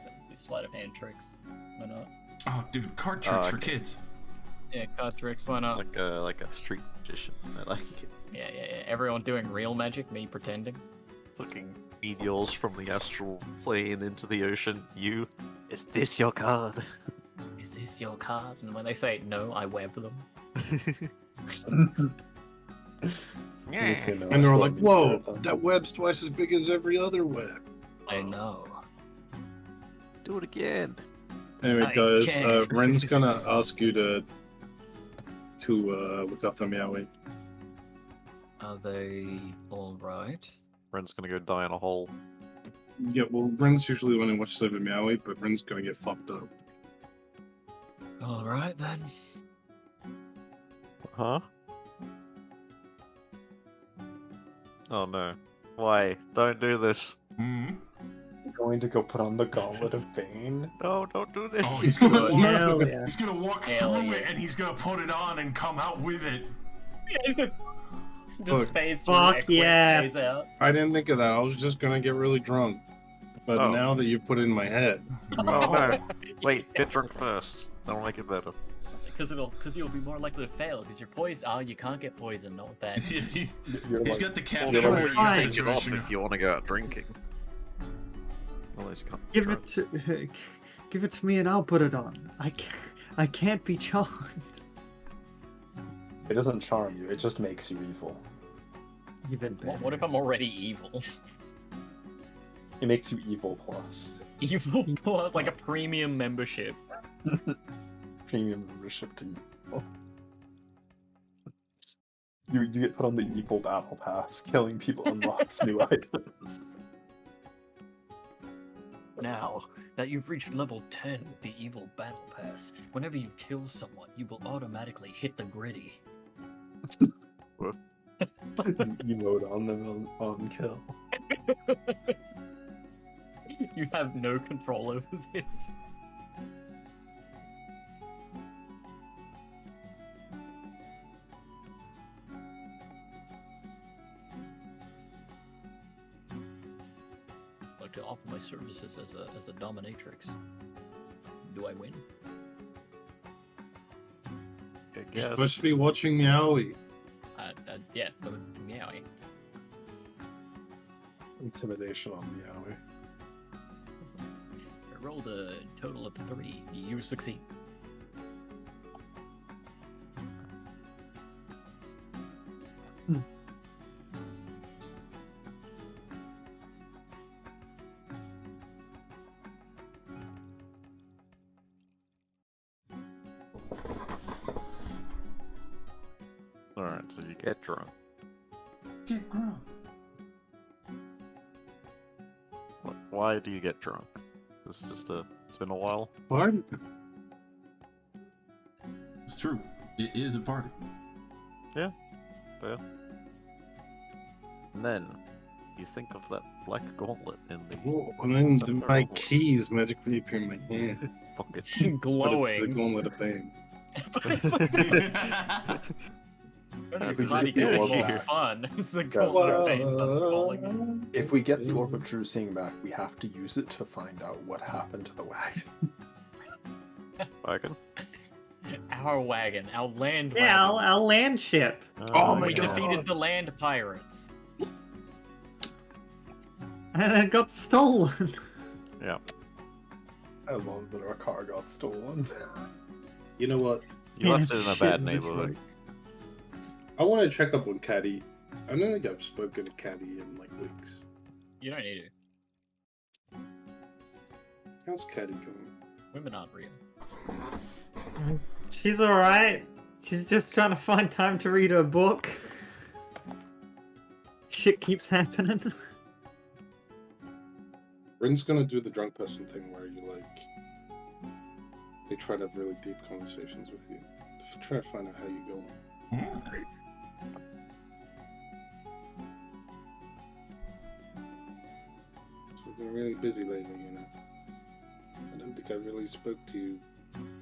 That's the sleight of hand tricks. Why not?
Oh, dude, card tricks for
okay.
kids.
Yeah, card tricks. Why not?
Like a street magician. I like it.
Yeah. Everyone doing real magic, me pretending.
Fucking meteors from the astral plane into the ocean. You, is this your card?
Is this your card? And when they say no, I web them.
Yeah.
And they're all like, "Whoa, that web's twice as big as every other web."
I know.
Do it again.
Anyway,
I
guys,
can't.
Ren's gonna ask you to look after Meowie.
Are they all right?
Ren's gonna go die in a hole.
Yeah, well, Ren's usually the one who watches over Meowie, but Ren's gonna get fucked up.
All right then.
Huh? Oh no. Why? Don't do this.
Hmm.
Going to go put on the Gauntlet of Bane.
No, don't do
Oh,
this.
he's gonna walk.
Hell yeah.
He's gonna walk
Hell
through
yeah.
it, and he's gonna put it on and come out with it.
Yeah, he's a...
Look.
Just phase
Fuck
through,
yes.
phase out.
I didn't think of that. I was just gonna get really drunk. But
Oh.
now that you put it in my head,
Oh no. Wait, get drunk first. That'll make it better.
Because you'll be more likely to fail because you're poisoned. Oh, you can't get poisoned. Not with that.
Yeah,
You're
he's
like,
got the cat
You're
short
like,
Fine.
take it off
situation.
if you want to go out drinking. Otherwise you can't
Give
drunk.
it to, give it to me and I'll put it on. I can't be charmed.
it doesn't charm you, it just makes you evil.
Even better.
What if I'm already evil?
It makes you evil plus.
Evil plus like a premium membership.
Premium membership to evil. You get put on the evil battle pass. Killing people unlocks new items.
Now that you've reached level 10 with the evil battle pass, whenever you kill someone, you will automatically hit the gritty.
Emote on them on kill.
You have no control over this. I'd like to offer my services as a dominatrix. Do I win?
I
you're
guess.
supposed to be watching Meowie.
Yeah, for Meowie.
Intimidation on Meowie.
I rolled a total of 3. You succeed.
Alright, so you get drunk.
Get drunk.
Why do you get drunk? This is just it's been a while.
What?
It's true. It is a party.
Fair. And then you think of that black gauntlet in the
Oh, and then
center
my
of the
keys magically appear in my hand.
pocket.
But it's the
Glowing.
Gauntlet of Bane.
It's
we
bloody
get the
good
orb
for
back.
fun. It's the
Guys,
golden veins that's calling you.
If we get the Orb of True Seeing back, we have to use it to find out what happened to the wagon.
Wagon?
Our wagon, our land
Yeah,
wagon.
our land ship.
Oh my
We
God.
defeated the land pirates.
And it got stolen.
I love that our car got stolen.
You know what?
You left it in a
Shit
bad
in
neighborhood.
Detroit.
I want to check up on Caddy. I don't think I've spoken to Caddy in like weeks.
You don't need to.
How's Caddy going?
Women aren't real.
She's alright. She's just trying to find time to read her book. Shit keeps happening.
Rin's gonna do the drunk person thing where you like they try to have really deep conversations with you. Try to find out how you go.
Hmm.
So we've been really busy lately, you know. I don't think I really spoke to you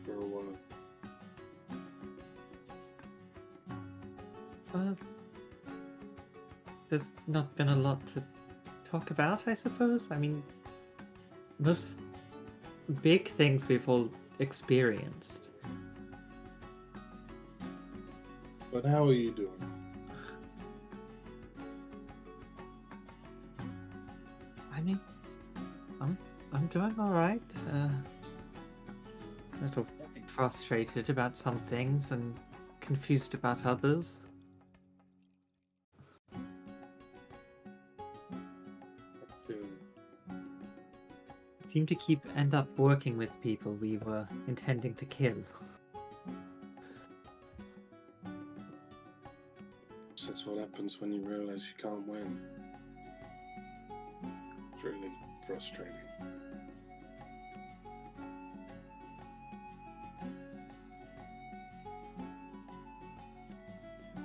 for a while.
there's not been a lot to talk about, I suppose. I mean, most big things we've all experienced.
But how are you doing?
I mean, I'm doing all right. A little frustrated about some things and confused about others. Seem to end up working with people we were intending to kill.
That's what happens when you realize you can't win. It's really frustrating.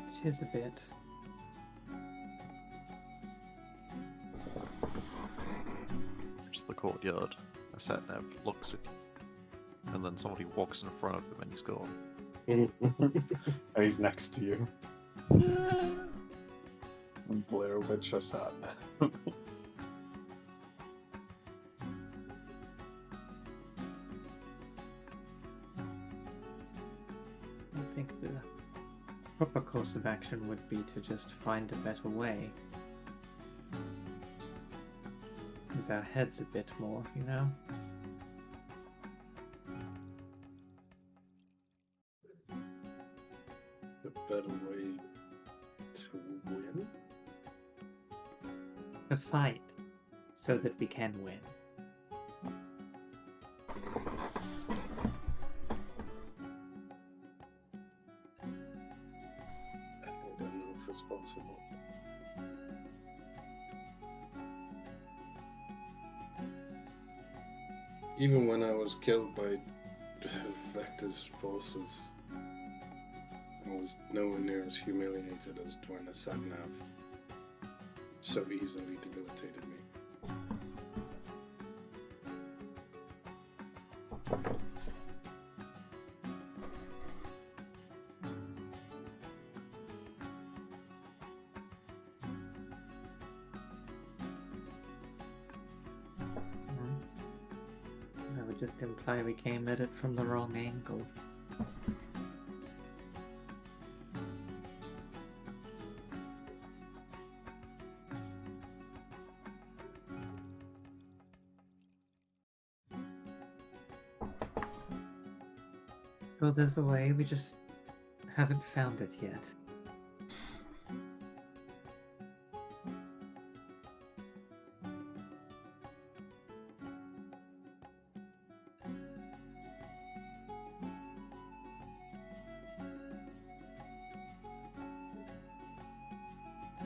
It is a bit.
It's the courtyard. A sat-nav looks at you, and then somebody walks in front of him and he's gone.
And he's next to you. And Blair Witch a sat-nav.
I think the proper course of action would be to just find a better way. Use our heads a bit more, you know?
A better way to win?
To fight, so that we can win.
I don't know if it's possible. Even when I was killed by Vector's forces, I was nowhere near as humiliated as when a sat-nav so easily debilitated me.
That would just imply we came at it from the wrong angle. Well, there's a way, we just haven't found it yet.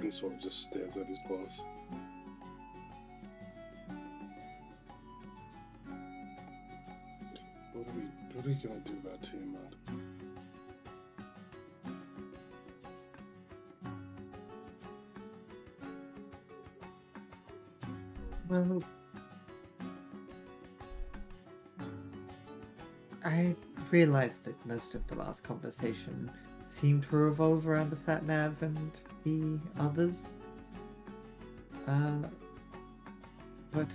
And sort of just stares at his boss. What are we gonna do about Tiamat?
Well, I realized that most of the last conversation seemed to revolve around the sat-nav and the others. But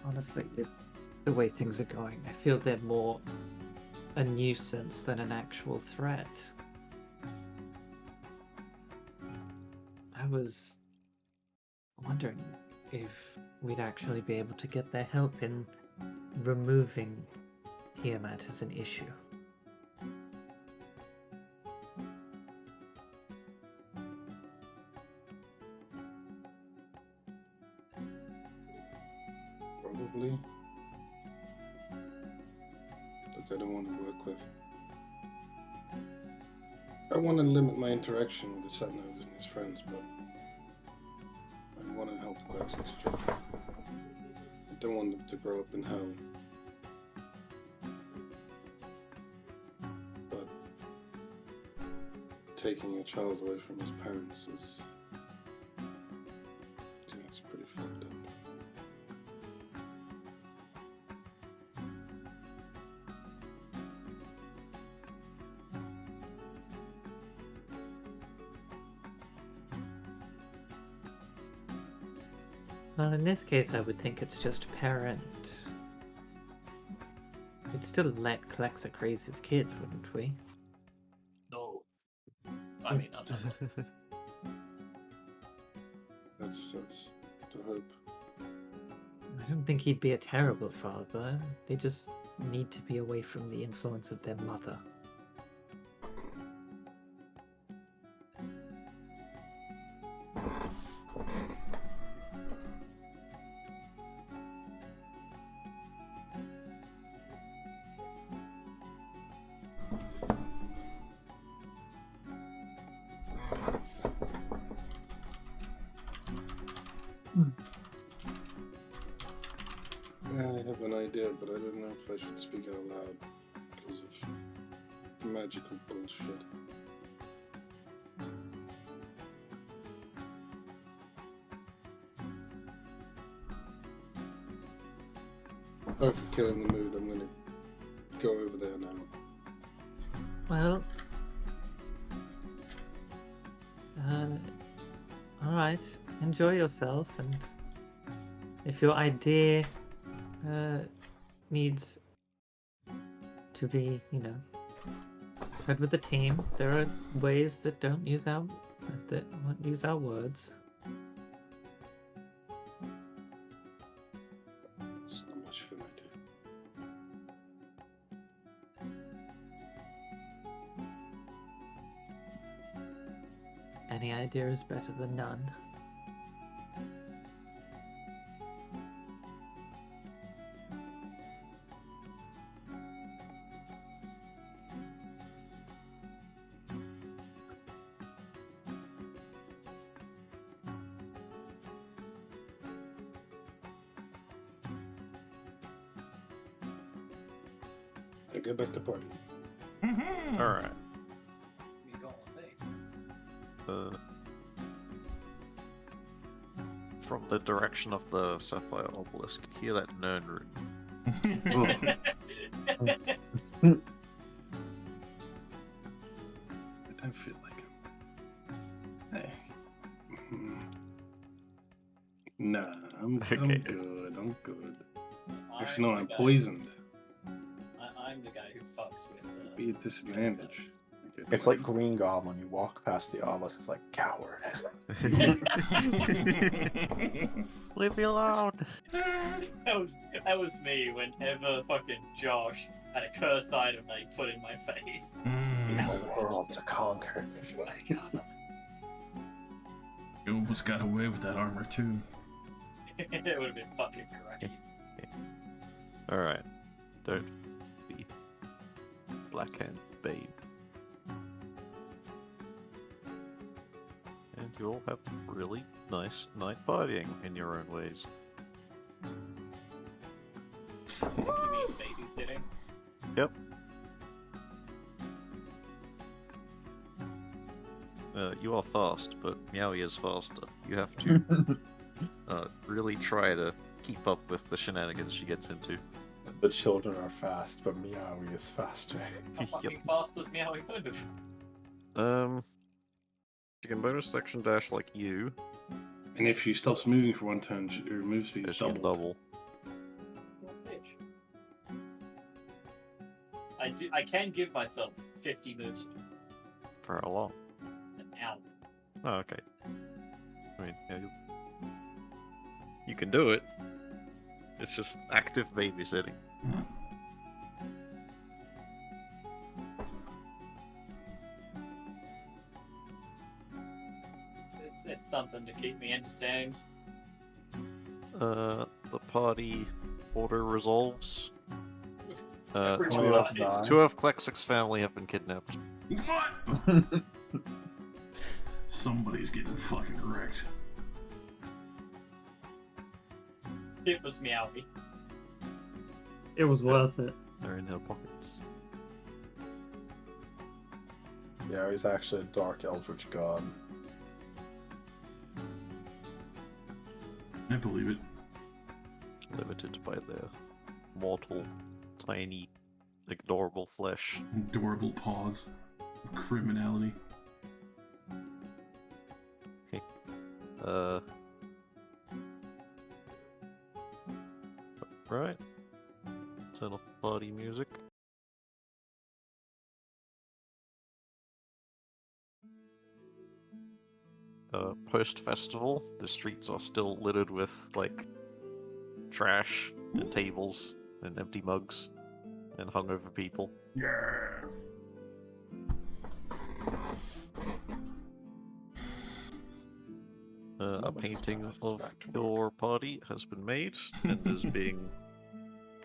honestly, it's the way things are going. I feel they're more a nuisance than an actual threat. I was wondering if we'd actually be able to get their help in removing Tiamat as an issue.
Probably. Look, I don't want to work with. I want to limit my interaction with the sat-nav and his friends, but I want to help Quax's job. I don't want them to grow up in hell. But taking a child away from his parents is, it's pretty fucked up.
Well, in this case, I would think it's just parent. We'd still let Klexa raise his kids, wouldn't we?
No. I mean,
That's the hope.
I don't think he'd be a terrible father. They just need to be away from the influence of their mother.
Yeah, I have an idea, but I don't know if I should speak out loud because of the magical bullshit. Oh, for killing the mood, I'm gonna go over there now.
Well, alright. Enjoy yourself, and if your idea needs to be, heard with the team, there are ways that won't use our words.
It's not much for me to.
Any idea is better than none.
I go back to party.
Mm-hmm.
Alright.
You go all day.
From the direction of the Sapphire Obelisk, you hear that Nern room.
I don't feel like it. Hey. Nah, I'm
Okay.
good. I'm good. Actually, no, I'm
the guy-
poisoned.
I'm the guy who fucks with.
Be at disadvantage. Okay,
It's like Green Goblin. You walk past the obelisk, it's like coward.
Leave me alone!
that was me whenever fucking Josh had a cursed item they put in my face.
Mm.
The world to conquer.
You almost got away with that armor too.
It would have been fucking great.
Alright. Don't the Blackhand Babe. And you all have really nice night partying in your own ways.
You mean babysitting?
Yep. You are fast, but Meowie is faster. You have to really try to keep up with the shenanigans she gets into.
The children are fast, but Meowie is faster.
How fucking fast does Meowie move?
She can bonus action dash like you,
And if she stops moving for one turn, her move speed
because
is
she can
doubled.
double.
What bitch? I can give myself 50 moves
For how long?
an hour.
Oh, okay. I mean, yeah, you can do it. It's just active babysitting.
It's something to keep me entertained.
The party order resolves.
Everyone
Two
else
of,
die.
two of Klexik's family have been kidnapped.
What? Somebody's getting fucking wrecked.
It was Meowie.
It was worth it.
They're in her pockets.
Yeah, he's actually a dark eldritch god.
I believe it.
Limited by their mortal, tiny, ignorable flesh.
Adorable paws of criminality.
Right. Turn off party music. Post-festival, the streets are still littered with, like, trash and tables and empty mugs and hungover people.
Yeah.
A painting of your party has been made and is being,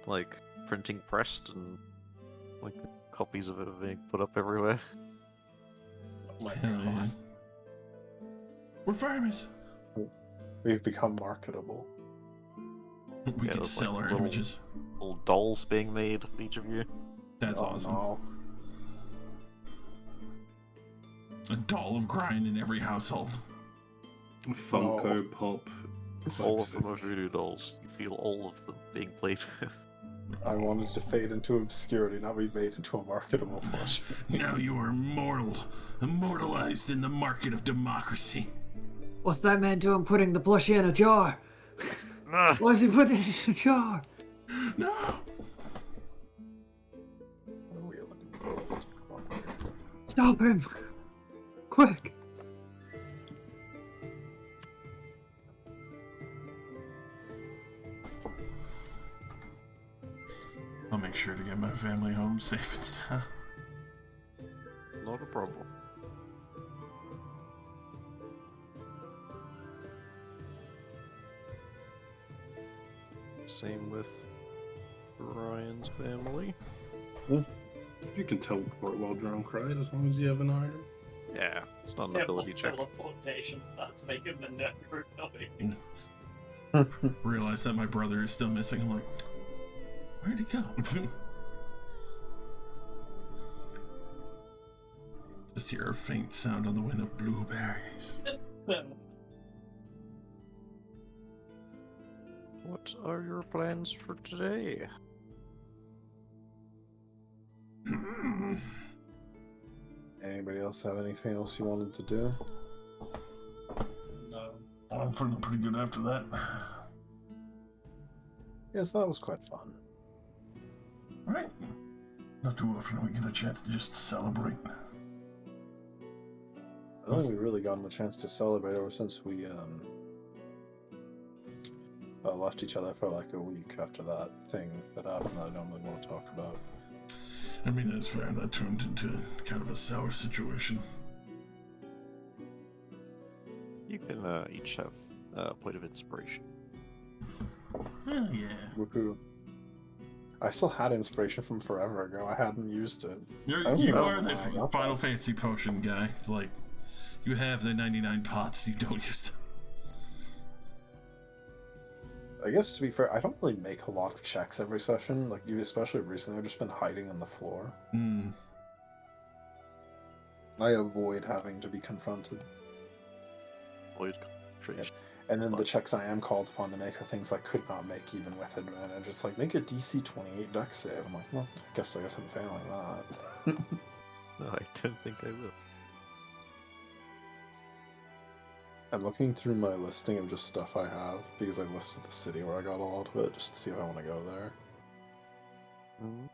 like, printing pressed and, like, copies of it are being put up everywhere.
Oh my
Hell yeah.
god.
We're famous.
We've become marketable.
We
Yeah,
can
there's,
sell
like,
our
little-
images.
Little dolls being made of each of you.
That's
Oh,
awesome.
no.
A doll of grind in every household.
Funko Pop.
All of them are voodoo dolls. You feel all of them being played with.
I wanted to fade into obscurity, not be made into a marketable plushie.
Now you are immortal, immortalized in the market of democracy.
What's that man doing putting the plushie in a jar? Why is he putting it in a jar?
No.
What are we looking for?
Stop him! Quick!
I'll make sure to get my family home safe and sound.
Not a problem. Same with Ryan's family.
You can teleport while drunk, right? As long as you have an item.
Yeah, it's not an ability check.
Teleportation starts making the network noise.
Realize that my brother is still missing. I'm like, where'd he go? Just hear a faint sound on the wind of blueberries.
What are your plans for today?
Anybody else have anything else you wanted to do?
No.
I'm feeling pretty good after that.
Yes, that was quite fun.
Right? Not too often we get a chance to just celebrate.
I don't think we've really gotten a chance to celebrate ever since we left each other for like a week after that thing that happened that I don't really want to talk about.
I mean, that's fair. That turned into kind of a sour situation.
You can each have a point of inspiration.
Hell yeah.
Woohoo. I still had inspiration from forever ago. I hadn't used it. I don't
You
know
are the
why I got
Final
that.
Fantasy potion guy. Like, you have the 99 pots, you don't use them.
I guess to be fair, I don't really make a lot of checks every session. Like, especially recently, I've just been hiding on the floor.
Hmm.
I avoid having to be confronted.
Avoid concentration.
And then the checks I am called upon to make are things I could not make even with advantage. It's like, make a DC 28 dex save. I'm like, well, I guess I'm failing that.
No, I don't think I will.
I'm looking through my listing of just stuff I have, because I listed the city where I got a lot of it, just to see if I want to go there.
Mm.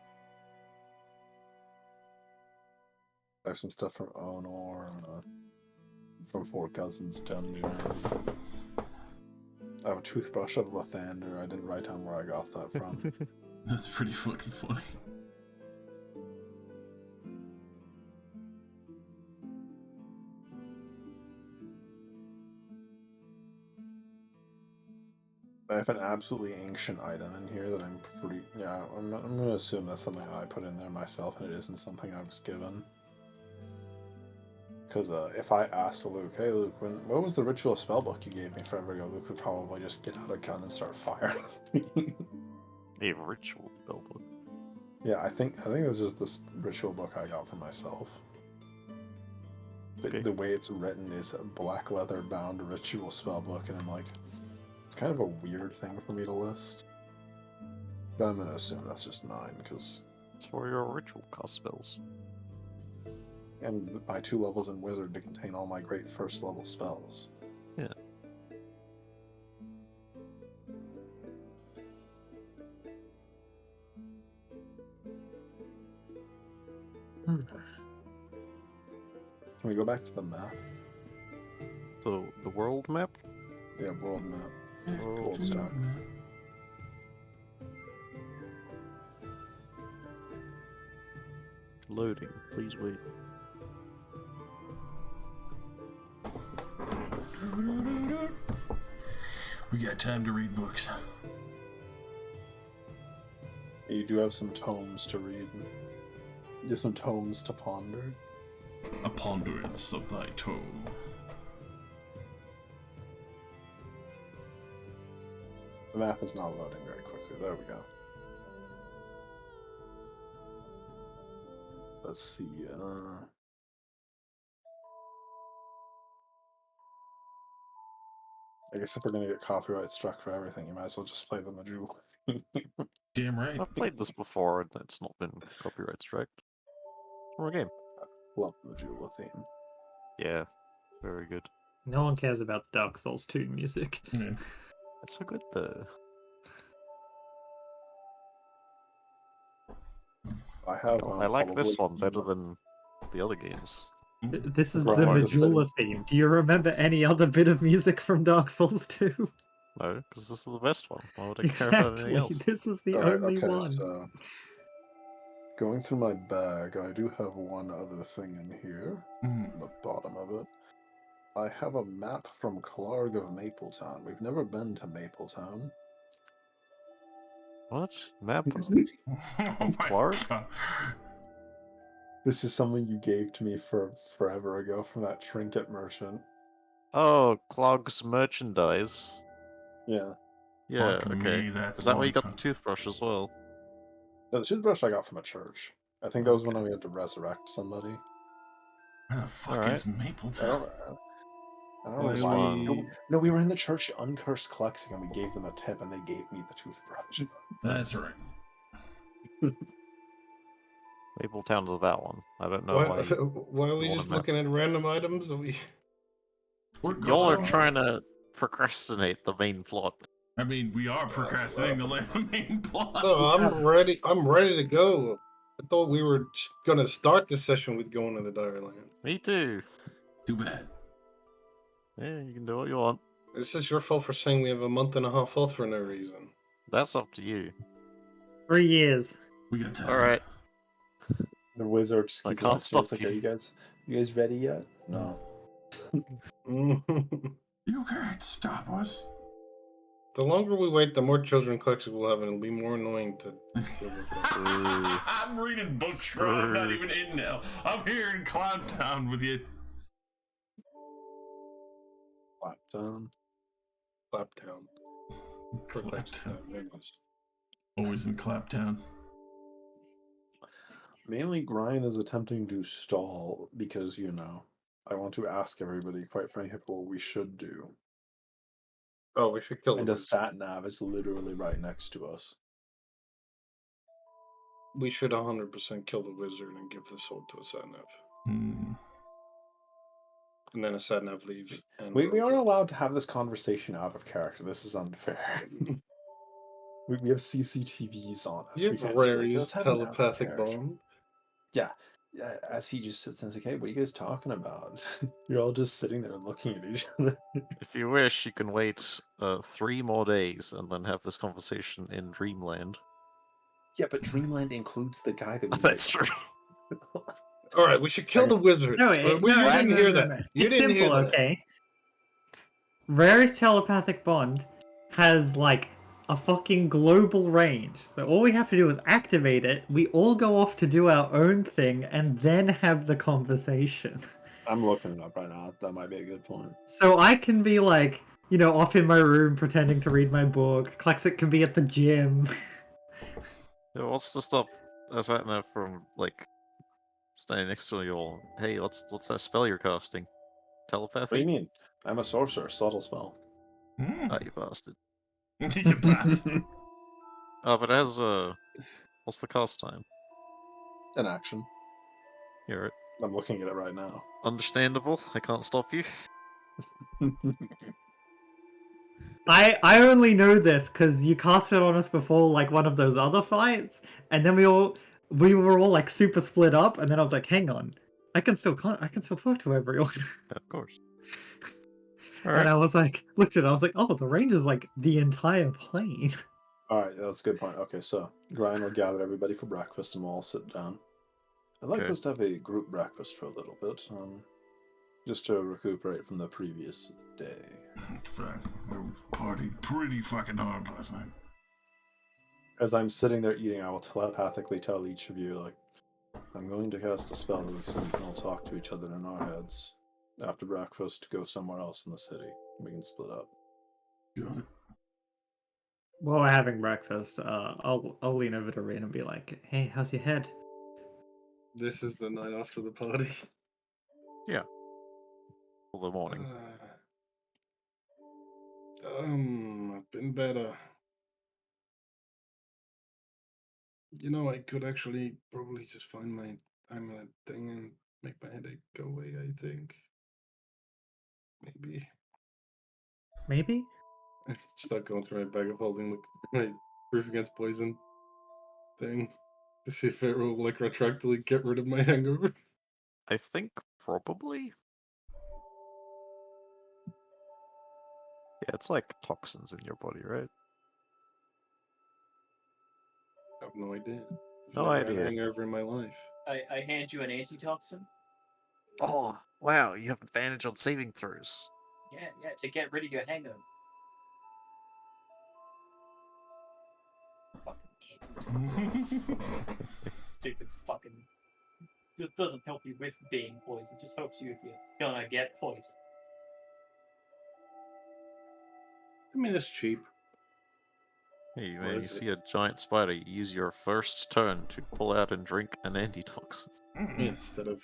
I have some stuff from Onor, from Four Cousins Dungeon. I have a toothbrush of Lathander. I didn't write down where I got that from.
That's pretty fucking funny.
I have an absolutely ancient item in here that I'm pretty... Yeah, I'm going to assume that's something I put in there myself and it isn't something I was given. Because if I asked Luke, hey Luke, what was the ritual spellbook you gave me forever ago? Luke would probably just get out a gun and start firing.
A ritual spellbook.
Yeah, I think it's just this ritual book I got for myself.
Okay.
The way it's written is a black leather bound ritual spellbook, and I'm like, it's kind of a weird thing for me to list. But I'm gonna assume that's just mine, because...
It's for your ritual cast spells.
And my 2 levels in Wizard to contain all my great first level spells.
Yeah.
we go back to the map?
The world map?
Yeah, world map.
World
Gold star.
Loading. Please wait.
We got time to read books.
You do have some tomes to read. You have some tomes to ponder.
A ponderance of thy tome.
The map is not loading very quickly. There we go. Let's see. I guess if we're gonna get copyright struck for everything, you might as well just play the Majula.
Damn right.
I've played this before and it's not been copyright striked. Or a game.
Love the Majula theme.
Yeah, very good.
No one cares about the Dark Souls 2 music.
Yeah.
It's so good though.
I have.
I like this one
probably-
better than the other games.
This is
Right,
the
Marcus,
Majula theme. Do you remember any other bit of music from Dark Souls 2?
No, because this is the best one. Why would I care about anything
Exactly.
else?
This is the
Alright,
only
okay,
one.
so going through my bag, I do have one other thing in here.
Mm.
On the bottom of it. I have a map from Clark of Mapletown. We've never been to Mapletown.
What? Map?
Oh my
Clark?
God.
This is something you gave to me for forever ago from that trinket merchant.
Oh, Clog's merchandise.
Yeah.
Yeah,
Fuck
okay.
me, that's
Is that where you got
long
the toothbrush as well?
No, the toothbrush I got from a church. I think that was when we had to resurrect somebody.
Where the fuck
Alright.
is
I
Mapletown?
don't, I don't know
Nice
why.
one.
No, we were in the church Uncursed Collecting and we gave them a tip and they gave me the toothbrush.
That's right.
Mapletown is that one. I don't know
Why,
why.
why are we
want a
just
map.
looking at random items? We...
We're
Y'all are
going-
trying to procrastinate the main plot.
I mean, we are procrastinating the main plot.
No, I'm ready. I'm ready to go. I thought we were just gonna start this session with going to the Dire Land.
Me too.
Too bad.
Yeah, you can do what you want.
This is your fault for saying we have a month and a half off for no reason.
That's up to you.
3 years.
We got time.
Alright.
The wizard just
I
keeps
can't
asking us,
stop
like,
you.
Are you guys ready yet? No.
You can't stop us.
The longer we wait, the more children collections we'll have, and it'll be more annoying to deal with.
I'm reading books, bro. I'm not even in now. I'm here in Cloud Town with you.
Clapdown.
Claptown.
Claptown.
Vegas.
Always in Claptown.
Mainly, Grind is attempting to stall because, you know, I want to ask everybody, quite frankly, what we should do.
Oh, we should kill
And
the
a sat nav is literally right next to us.
We should 100% kill the wizard and give the sword to a Satnav.
Hmm.
And then a Satnav leaves. And
We aren't allowed to have this conversation out of character. This is unfair. we have CCTVs on us.
You
We
have
can't
a
be
rare
like,
use
"Let's have an out of
telepathic
character."
bond.
Yeah. As he just sits there and says, "Hey, what are you guys talking about?" You're all just sitting there looking at each other.
If you wish, you can wait 3 more days and then have this conversation in Dreamland.
Yeah, but Dreamland includes the guy that we
That's true.
All right, we should kill the wizard.
No,
You didn't hear that. You
It's
didn't
simple,
hear that.
okay? Rarest telepathic bond has like a fucking global range. So all we have to do is activate it. We all go off to do our own thing and then have the conversation.
I'm looking it up right now. That might be a good point.
So I can be like, you know, off in my room pretending to read my book. Klexit can be at the gym.
Yeah, what's to stop Asatna from, like, standing next to you all? Hey, what's that spell you're casting? Telepathy?
What do you mean? I'm a sorcerer. Subtle spell.
Oh, you bastard.
You bastard.
Oh, but it has, what's the cast time?
An action.
You're it.
I'm looking at it right now.
Understandable. I can't stop you.
I only know this because you cast it on us before like one of those other fights, and then we were all like super split up, and then I was like, hang on, I can still talk to everyone.
Of course.
And I was like, looked at it, I was like, oh, the range is like the entire plane.
Alright, that's a good point. Okay, so Grian will gather everybody for breakfast and we'll all sit down. I'd like
Okay.
for us to have a group breakfast for a little bit, just to recuperate from the previous day.
Fine. We partied pretty fucking hard last night.
As I'm sitting there eating, I will telepathically tell each of you, like, I'm going to cast a spell so we can all talk to each other in our heads. After breakfast, go somewhere else in the city. We can split up.
Got it.
While we're having breakfast, I'll lean over to Reen and be like, hey, how's your head?
This is the night after the party.
For the morning.
I've been better. You know, I could actually probably just find my amulet thing and make my headache go away, I think. Maybe.
Maybe?
I start going through my bag of holding my proof against poison thing to see if it will like retroactively get rid of my hangover.
I think probably. Yeah, it's like toxins in your body, right?
I have no idea. I've
No
never had
idea.
a hangover in my life.
I hand you an antitoxin.
Oh, wow, you have advantage on saving throws.
Yeah, to get rid of your hangover. Stupid fucking. This doesn't help you with being poisoned. Just helps you if you're gonna get poisoned.
I mean, it's cheap.
Hey,
What
when you
is it?
see a giant spider, you use your first turn to pull out and drink an antitoxin
Instead of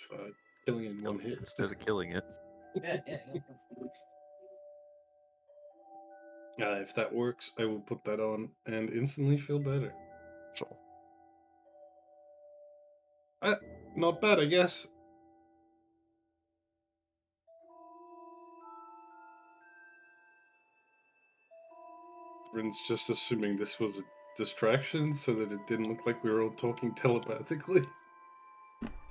killing it in one hit.
instead of killing it.
Yeah.
If that works, I will put that on and instantly feel better.
Sure.
Not bad, I guess. Rin's just assuming this was a distraction so that it didn't look like we were all talking telepathically.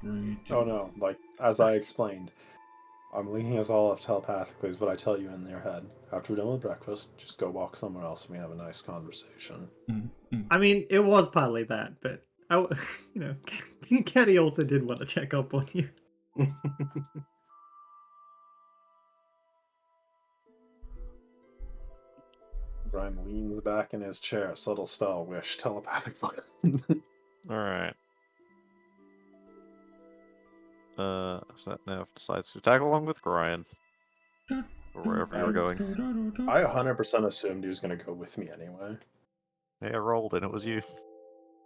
Oh no, like, as I explained, I'm linking us all up telepathically is what I tell you in your head. After we're done with breakfast, just go walk somewhere else and we have a nice conversation.
I mean, it was partly that, but Kenny also did want to check up on you.
Brian leans back in his chair, subtle spell, wish, telepathic fire.
Alright. So now decides to tag along with Ryan. Or wherever you're going.
I 100% assumed he was going to go with me anyway.
Hey, I rolled and it was you.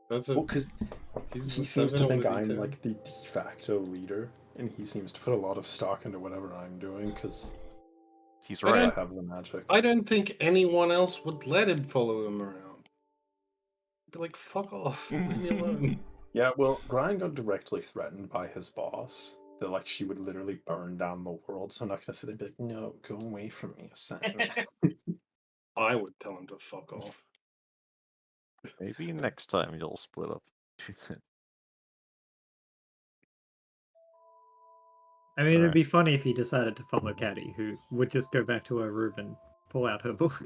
That's a.
Well, because
He's
he
the
seems to
7
think
over
I'm
D10.
like the de facto leader, and he seems to put a lot of stock into whatever I'm doing because
He's
I
right.
I have the magic.
I don't think anyone else would let him follow him around. Be like, fuck off, leave me alone.
Yeah, well, Brian got directly threatened by his boss that like she would literally burn down the world. So I'm not gonna sit there and be like, no, go away from me a second.
I would tell him to fuck off.
Maybe next time you'll split up.
I mean, it'd
Alright.
be funny if he decided to follow Caddy, who would just go back to her room and pull out her book.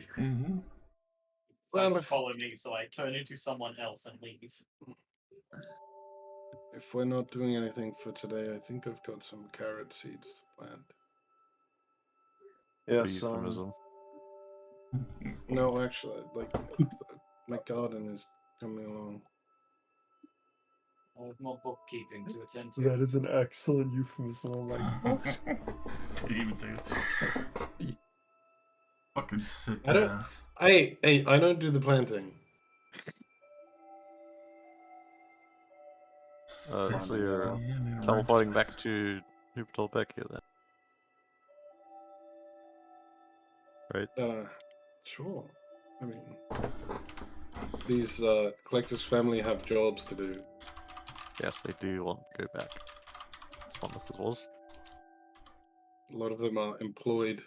Well,
Follow me, so I turn into someone else and leave.
if we're not doing anything for today, I think I've got some carrot seeds to plant.
Yes,
Euphemism.
No, actually, like my garden is coming along.
I have more bookkeeping to attend to.
that is an excellent euphemism. Oh my god.
Even do. Fucking sit
I don't.
down.
Hey, I don't do the planting.
So you're teleporting back to Huptolbekia then. Right?
Sure. I mean, these collectors' family have jobs to do.
Yes, they do want to go back. As fun as it was.
A lot of them are employed.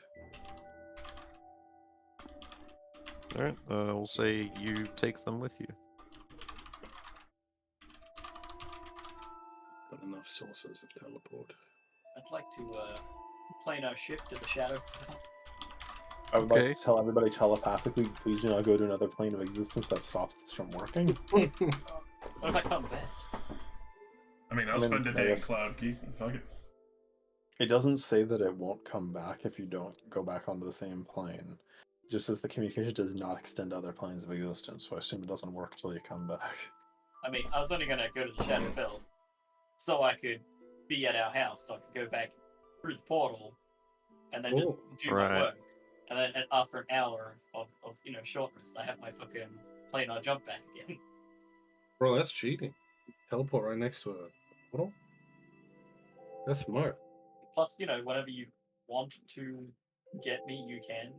Alright, we'll say you take them with you.
Got enough sources of teleport.
I'd like to plane our ship to the shadow.
I would like to tell everybody telepathically, please do not go to another plane of existence that stops this from working.
What if I come back?
I mean, I'll
I mean,
spend a
I
day in
guess-
Cloud Key. Fuck it.
It doesn't say that it won't come back if you don't go back onto the same plane. It just says the communication does not extend to other planes of existence, so I assume it doesn't work till you come back.
I mean, I was only gonna go to the Shadowfell so I could be at our house, so I could go back through the portal and then just do my
Right.
work. And then after an hour of short rest, I have my fucking plane I jump back again.
Bro, that's cheating. Teleport right next to a portal? That's smart.
Plus, whenever you want to get me, you can.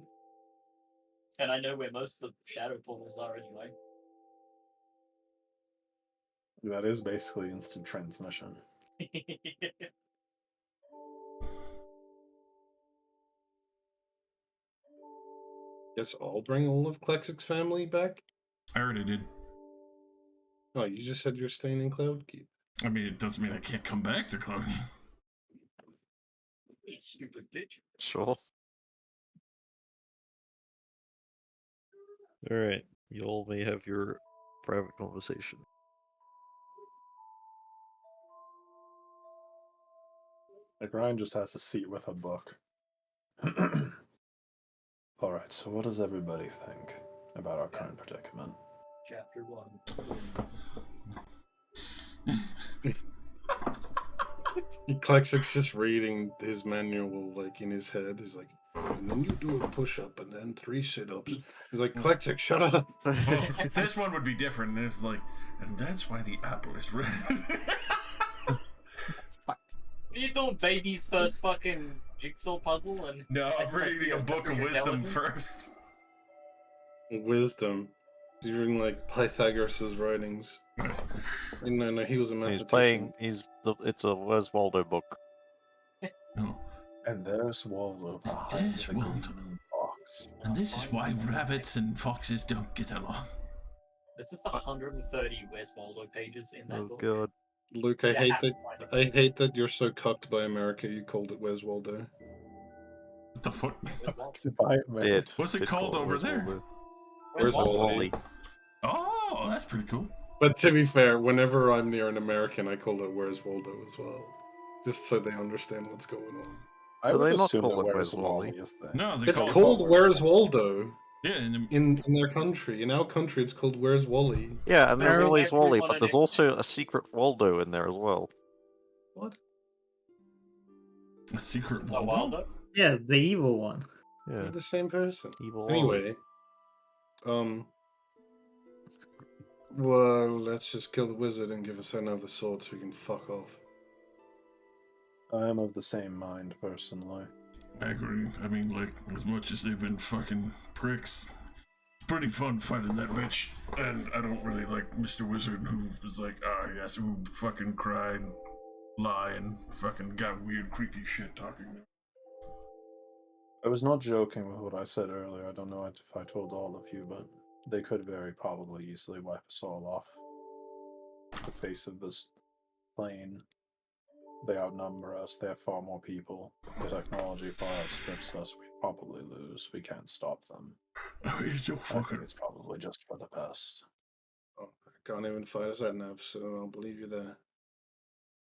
And I know where most of the shadow portals are anyway.
That is basically instant transmission.
Guess I'll bring all of Klexic's family back?
I already did.
Oh, you just said you're staying in Cloudkeep.
I mean, it doesn't mean I can't come back to Cloud Key.
You stupid bitch.
Sure. Alright, you all may have your private conversation.
Like, Ryan just has a seat with a book. Alright, so what does everybody think about our current predicament?
Chapter 1.
Klexic's just reading his manual, like, in his head. He's like, and then you do a push-up, and then 3 sit-ups. He's like, Klexic, shut up!
Well, this one would be different. It's like, and that's why the apple is red.
Are you doing baby's first fucking jigsaw puzzle? And
No, I'm
that's like
reading a
your-
book of
your
wisdom
intelligence?
first.
Wisdom. He's reading, like, Pythagoras' writings. No, he was a
He's
mathematician.
playing. It's a Where's Waldo book.
Oh.
And there's Waldo behind
There's
the
Waldo.
green box.
And this is why rabbits and foxes don't get along.
This is the 130 Where's Waldo pages in that
Oh
book.
god.
Luke, I
Yeah,
hate
have to
that.
find it.
I hate that you're so cucked by America. You called it Where's Waldo?
What the fuck?
Where's Waldo?
Goodbye, man.
Did.
What's it
Did
called
call it
over
Where's
there?
Waldo.
Where's
Wally?
Oh, that's pretty cool.
But to be fair, whenever I'm near an American, I call it Where's Waldo as well, just so they understand what's going on.
I
Do
would
they not
assume
call
that
it
Where's
Where's
Wally
Wally?
is there.
No, they
It's
call
called Where's Waldo
Yeah,
in their country. In our country, it's called Where's Wally.
Yeah, and there's
Very
always
everyone
Wally, but
in
there's
it-
also a secret Waldo in there as well.
What?
a secret
Is that
Waldo.
Waldo?
Yeah, the evil one.
Yeah,
They're the same person.
evil Wally.
Anyway, well, let's just kill the wizard and give us another sword so we can fuck off.
I am of the same mind, personally.
I agree. I mean, like, as much as they've been fucking pricks, pretty fun fighting that bitch. And I don't really like Mr. Wizard, who was like, yes, who fucking cried, lie, and fucking got weird, creepy shit talking.
I was not joking with what I said earlier. I don't know if I told all of you, but they could very probably easily wipe us all off the face of this plane. They outnumber us. They have far more people. The technology far outstrips us. We probably lose. We can't stop them.
Oh, you're so
I think
fucking.
it's probably just for the best.
Oh, I can't even fight us at Nav, so I'll believe you there.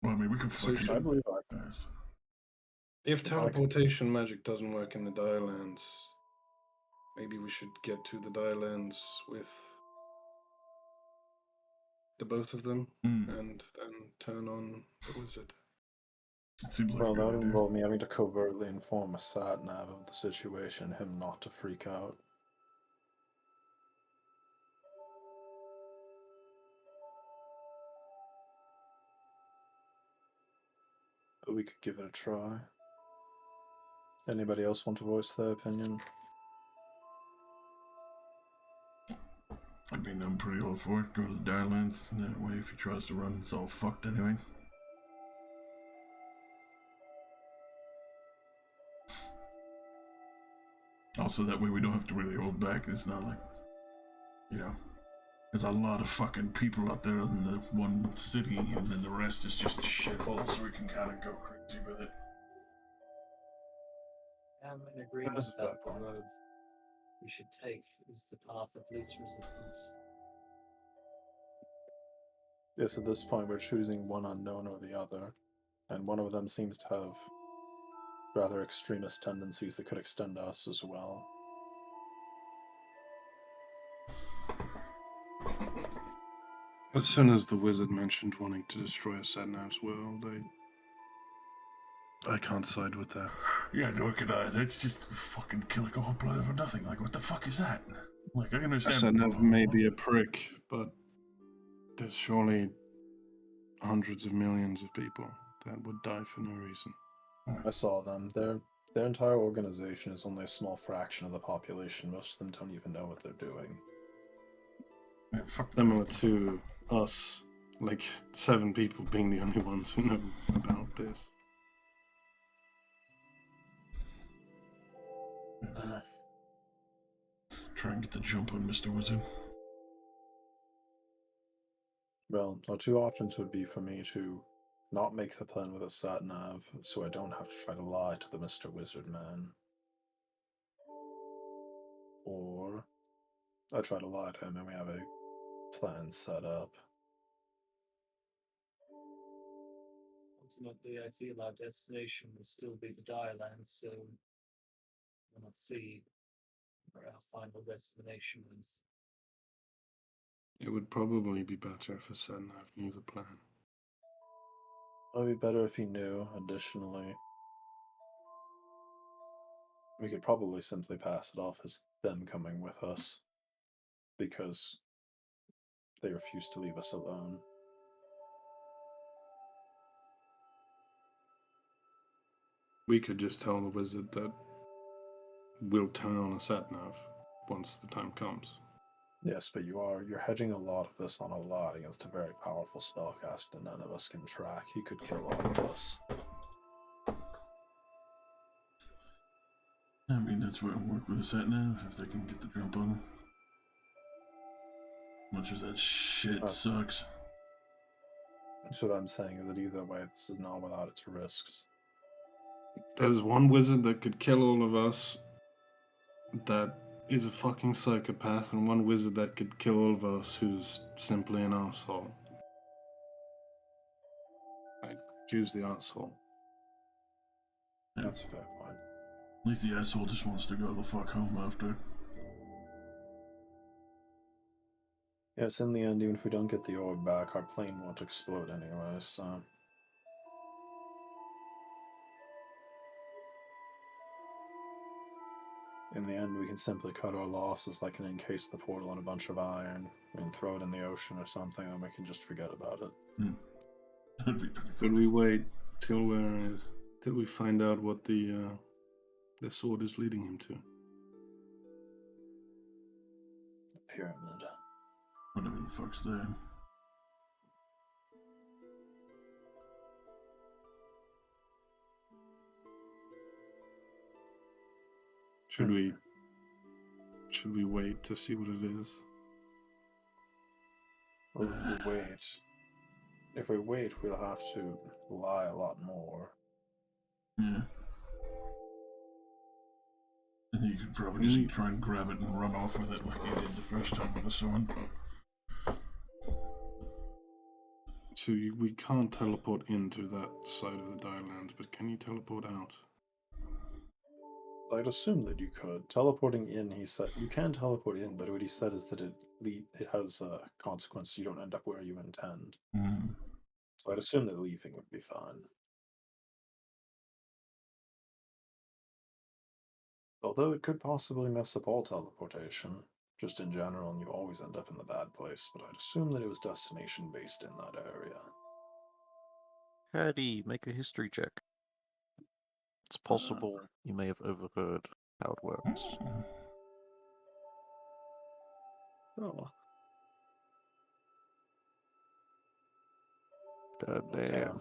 Well, I mean, we could
So
fucking.
I believe I
Yes.
If teleportation magic doesn't work in the Direlands, maybe we should get to the Direlands with the both of them
Mm,
and then turn on the wizard.
it seems like
Well,
a
that
good
would
idea.
involve me having to covertly inform a sat-nav of the situation, him not to freak out. But we could give it a try. Anybody else want to voice their opinion?
I mean, I'm pretty all for it. Go to the Direlands. That way, if he tries to run, it's all fucked anyway. Also, that way we don't have to really hold back. It's not like, you know, There's a lot of fucking people out there in the one city, and then the rest is just shithole, so we can kind of go crazy with it.
I'm in agreement
That is a
that
fair
the
point.
road we should take is the path of least resistance.
Yes, at this point we're choosing one unknown or the other, and one of them seems to have rather extremist tendencies that could extend to us as well.
As soon as the wizard mentioned wanting to destroy a Satnav's world, I can't side with that.
Yeah, nor could I. That's just fucking killing a whole planet for nothing. Like, what the fuck is that? Like, I can
A
understand.
Satnav may be a prick, but there's surely hundreds of millions of people that would die for no reason.
I saw them. Their entire organization is only a small fraction of the population. Most of them don't even know what they're doing.
Yeah, fuck
Similar to us, like 7 people being the only ones who know about this.
Try and get the jump on Mr. Wizard.
Well, our two options would be for me to not make the plan with a Satnav, so I don't have to try to lie to the Mr. Wizard Man. Or I try to lie to him and we have a plan set up.
Ultimately, I feel our destination will still be the Direlands, so we'll not see where our final destination is.
It would probably be better if a Satnav knew the plan.
It would be better if he knew. Additionally, we could probably simply pass it off as them coming with us, because they refuse to leave us alone.
We could just tell the wizard that we'll turn on a Satnav once the time comes.
Yes, but you're hedging a lot of this on a lie against a very powerful spellcaster that none of us can track. He could kill all of us.
I mean, that's where I work with a Satnav, if they can get the jump on him. Much as that shit sucks.
That's what I'm saying, is that either way, this is not without its risks.
There's one wizard that could kill all of us that is a fucking psychopath, and one wizard that could kill all of us who's simply an asshole. I choose the asshole.
That's a fair point.
At least the asshole just wants to go the fuck home after.
Yes, in the end, even if we don't get the orb back, our plane won't explode anyway, so... In the end, we can simply cut our losses, like and encase the portal in a bunch of iron, and throw it in the ocean or something, and we can just forget about it.
That'd be pretty
Should we wait till we find out what the sword is leading him to?
The pyramid.
Whatever the fuck's there.
Should we wait to see what it is?
Well, if we wait... If we wait, we'll have to lie a lot more.
Yeah. I think you could probably just try and grab it and run off with it like you did the first time with the sword.
So we can't teleport into that side of the Direlands, but can you teleport out?
I'd assume that you could. Teleporting in, he said, you can teleport in, but what he said is that it has a consequence. You don't end up where you intend.
Mm.
So I'd assume that leaving would be fine. Although it could possibly mess up all teleportation, just in general, and you always end up in the bad place, but I'd assume that it was destination-based in that area.
Hardy, make a history check. It's possible you may have overheard how it works.
Oh.
God damn.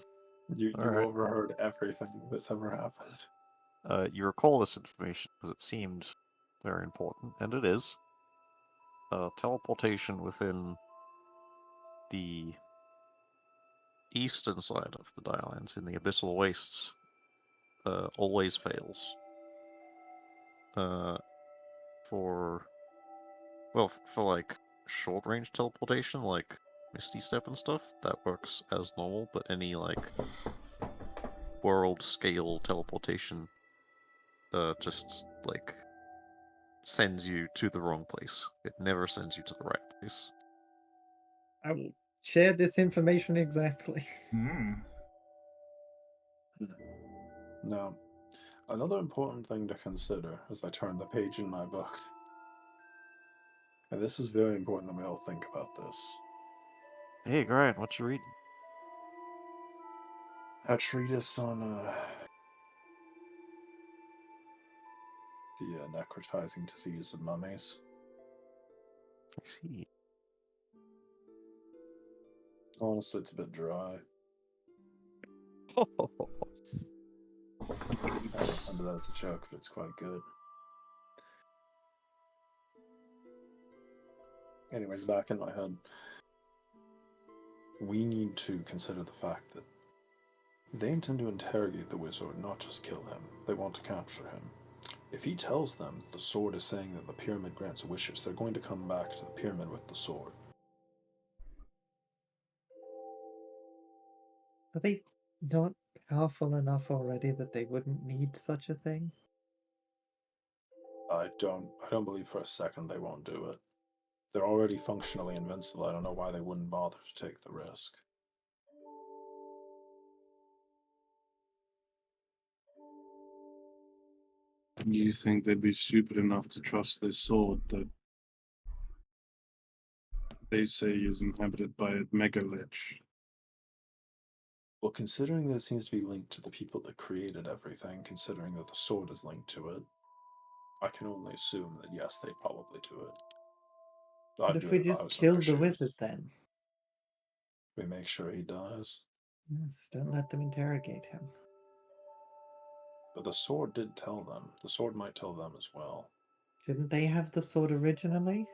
You
Alright.
overheard everything that's ever happened.
You recall this information because it seemed very important, and it is. teleportation within the eastern side of the Dialands in the Abyssal Wastes always fails. For like short range teleportation, like Misty Step and stuff, that works as normal, but any like world scale teleportation just like sends you to the wrong place. It never sends you to the right place.
I will share this information exactly.
Now, another important thing to consider as I turn the page in my book, and this is very important that we all think about this.
Hey, Grant, what you reading?
A treatise on the necrotizing disease of mummies.
I see.
Honestly, it's a bit dry. I remember that as a joke, but it's quite good. Anyways, back in my head, we need to consider the fact that they intend to interrogate the wizard, not just kill him. They want to capture him. If he tells them the sword is saying that the pyramid grants wishes, they're going to come back to the pyramid with the sword.
Are they not powerful enough already that they wouldn't need such a thing?
I don't believe for a second they won't do it. They're already functionally invincible. I don't know why they wouldn't bother to take the risk.
You think they'd be stupid enough to trust this sword that they say is inhabited by a megalich?
Well, considering that it seems to be linked to the people that created everything, considering that the sword is linked to it, I can only assume that yes, they'd probably do it.
What
I'd
if
do
we
it if I
just
was in their
kill the
shoes.
wizard then?
We make sure he dies.
Yes, don't let them interrogate him.
But the sword did tell them. The sword might tell them as well.
Didn't they have the sword originally?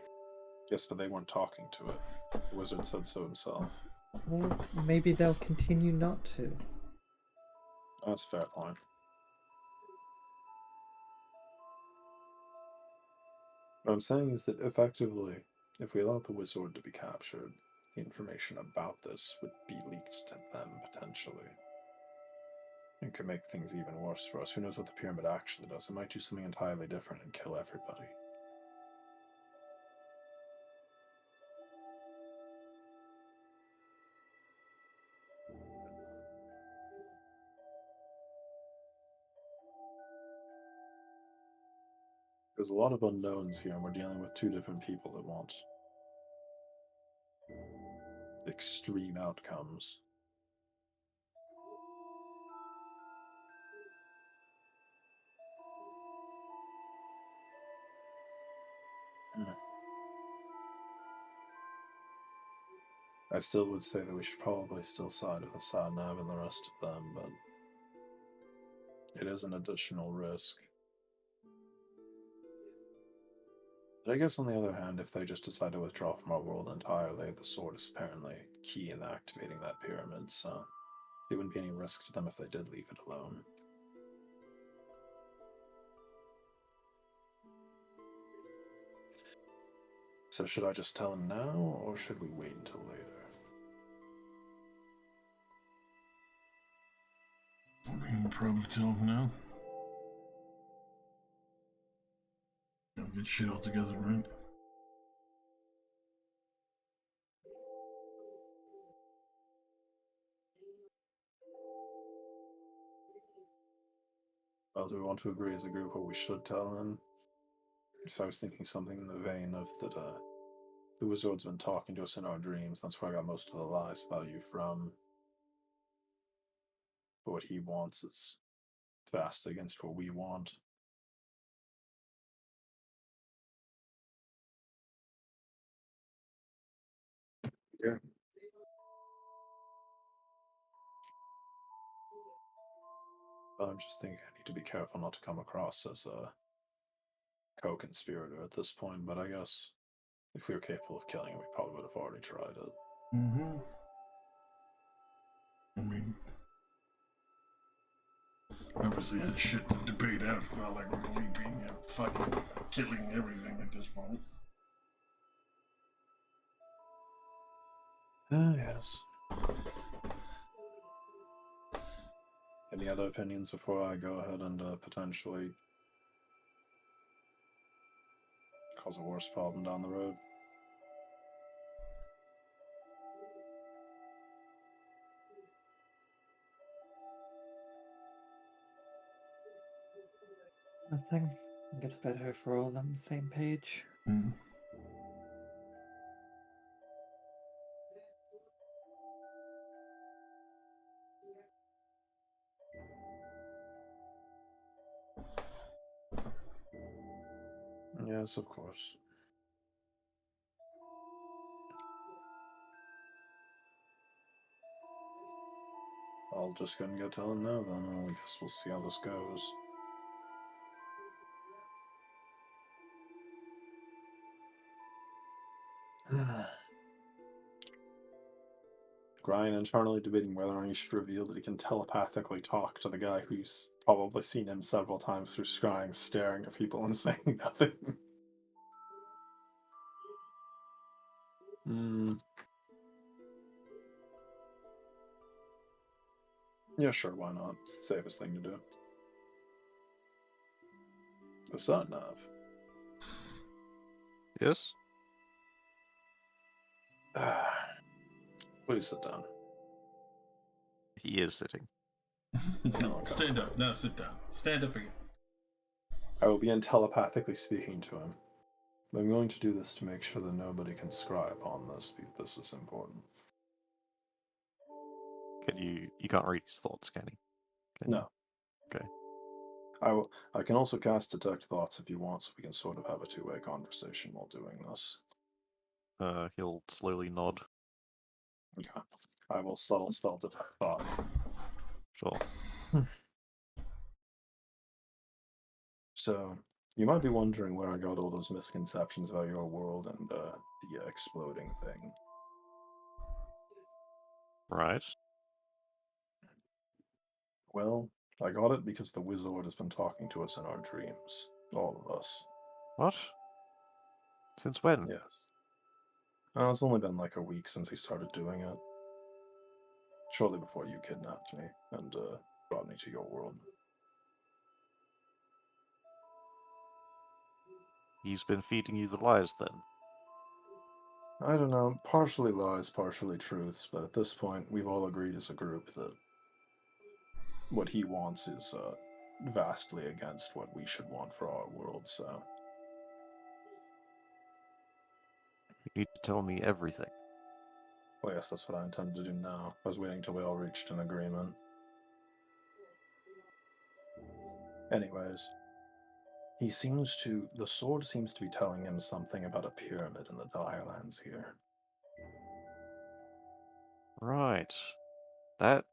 Yes, but they weren't talking to it. The wizard said so himself.
Well, maybe they'll continue not to.
That's a fair point. What I'm saying is that effectively, if we allow the wizard to be captured, the information about this would be leaked to them potentially. It could make things even worse for us. Who knows what the pyramid actually does? It might do something entirely different and kill everybody. There's a lot of unknowns here, and we're dealing with two different people that want extreme outcomes. I still would say that we should probably still side with the Sadnav and the rest of them, but it is an additional risk. But I guess on the other hand, if they just decide to withdraw from our world entirely, the sword is apparently key in activating that pyramid, so it wouldn't be any risk to them if they did leave it alone. So should I just tell him now, or should we wait until later?
We can probably tell him now. Gotta get shit all together, right?
Well, do we want to agree as a group what we should tell him? So I was thinking something in the vein of that the wizard's been talking to us in our dreams. That's where I got most of the lies about you from. But what he wants is vastly against what we want.
Yeah.
But I'm just thinking I need to be careful not to come across as a co-conspirator at this point, but I guess If we were capable of killing him, we probably would have already tried it.
Mm-hmm. I mean, obviously had shit to debate out. It's not like we're leaping and fucking killing everything at this point.
Ah, yes. Any other opinions before I go ahead and potentially cause a worse problem down the road?
Nothing. I think it's better if we're all on the same page.
Mm.
Yes, of course. I'll just go and go tell him now then. I guess we'll see how this goes. Brian internally debating whether or not he should reveal that he can telepathically talk to the guy who's probably seen him several times through scrying, staring at people and saying nothing. Yeah, sure, why not? It's the safest thing to do. The sun, Nav.
Yes?
Please sit down.
He is sitting.
Stand up. Now sit down. Stand up again.
I will begin telepathically speaking to him. I'm going to do this to make sure that nobody can scry upon this, because this is important.
Can you can't read his thoughts, can you?
No.
Okay.
I can also cast Detect Thoughts if you want, so we can sort of have a two-way conversation while doing this.
He'll slowly nod.
Okay. I will subtle spell Detect Thoughts.
Sure.
So, you might be wondering where I got all those misconceptions about your world and the exploding thing.
Right.
Well, I got it because the Wizard has been talking to us in our dreams. All of us.
What? Since when?
Yes. It's only been like a week since he started doing it. Shortly before you kidnapped me and brought me to your world.
He's been feeding you the lies then?
I don't know, partially lies, partially truths, but at this point, we've all agreed as a group that what he wants is vastly against what we should want for our world, so...
You need to tell me everything.
Well, yes, that's what I intend to do now. I was waiting till we all reached an agreement. Anyways, the sword seems to be telling him something about a pyramid in the Direlands here.
Right. That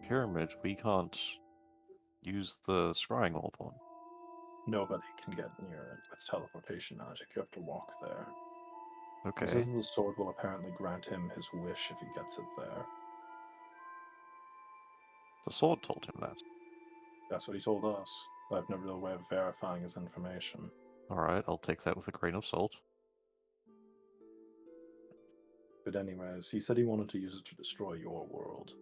pyramid we can't use the scrying orb on.
Nobody can get near it with teleportation magic. You have to walk there.
Okay.
He says the sword will apparently grant him his wish if he gets it there.
The sword told him that.
That's what he told us. I have no real way of verifying his information.
Alright, I'll take that with a grain of salt.
But anyways, he said he wanted to use it to destroy your world.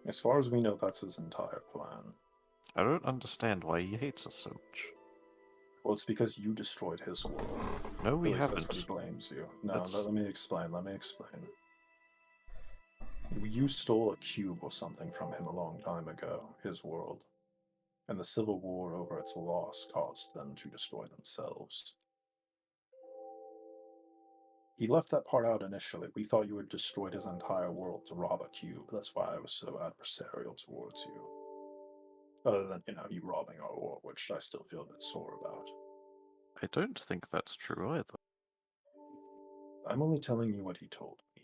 As far as we know, that's his entire plan.
I don't understand why he hates us so much.
Well, it's because you destroyed his world.
No, we
That's
haven't.
what he blames you. No,
That's-
let me explain. You stole a cube or something from him a long time ago, his world. And the civil war over its loss caused them to destroy themselves. He left that part out initially. We thought you had destroyed his entire world to rob a cube. That's why I was so adversarial towards you. Other than, you robbing our war, which I still feel a bit sore about.
I don't think that's true either.
I'm only telling you what he told me.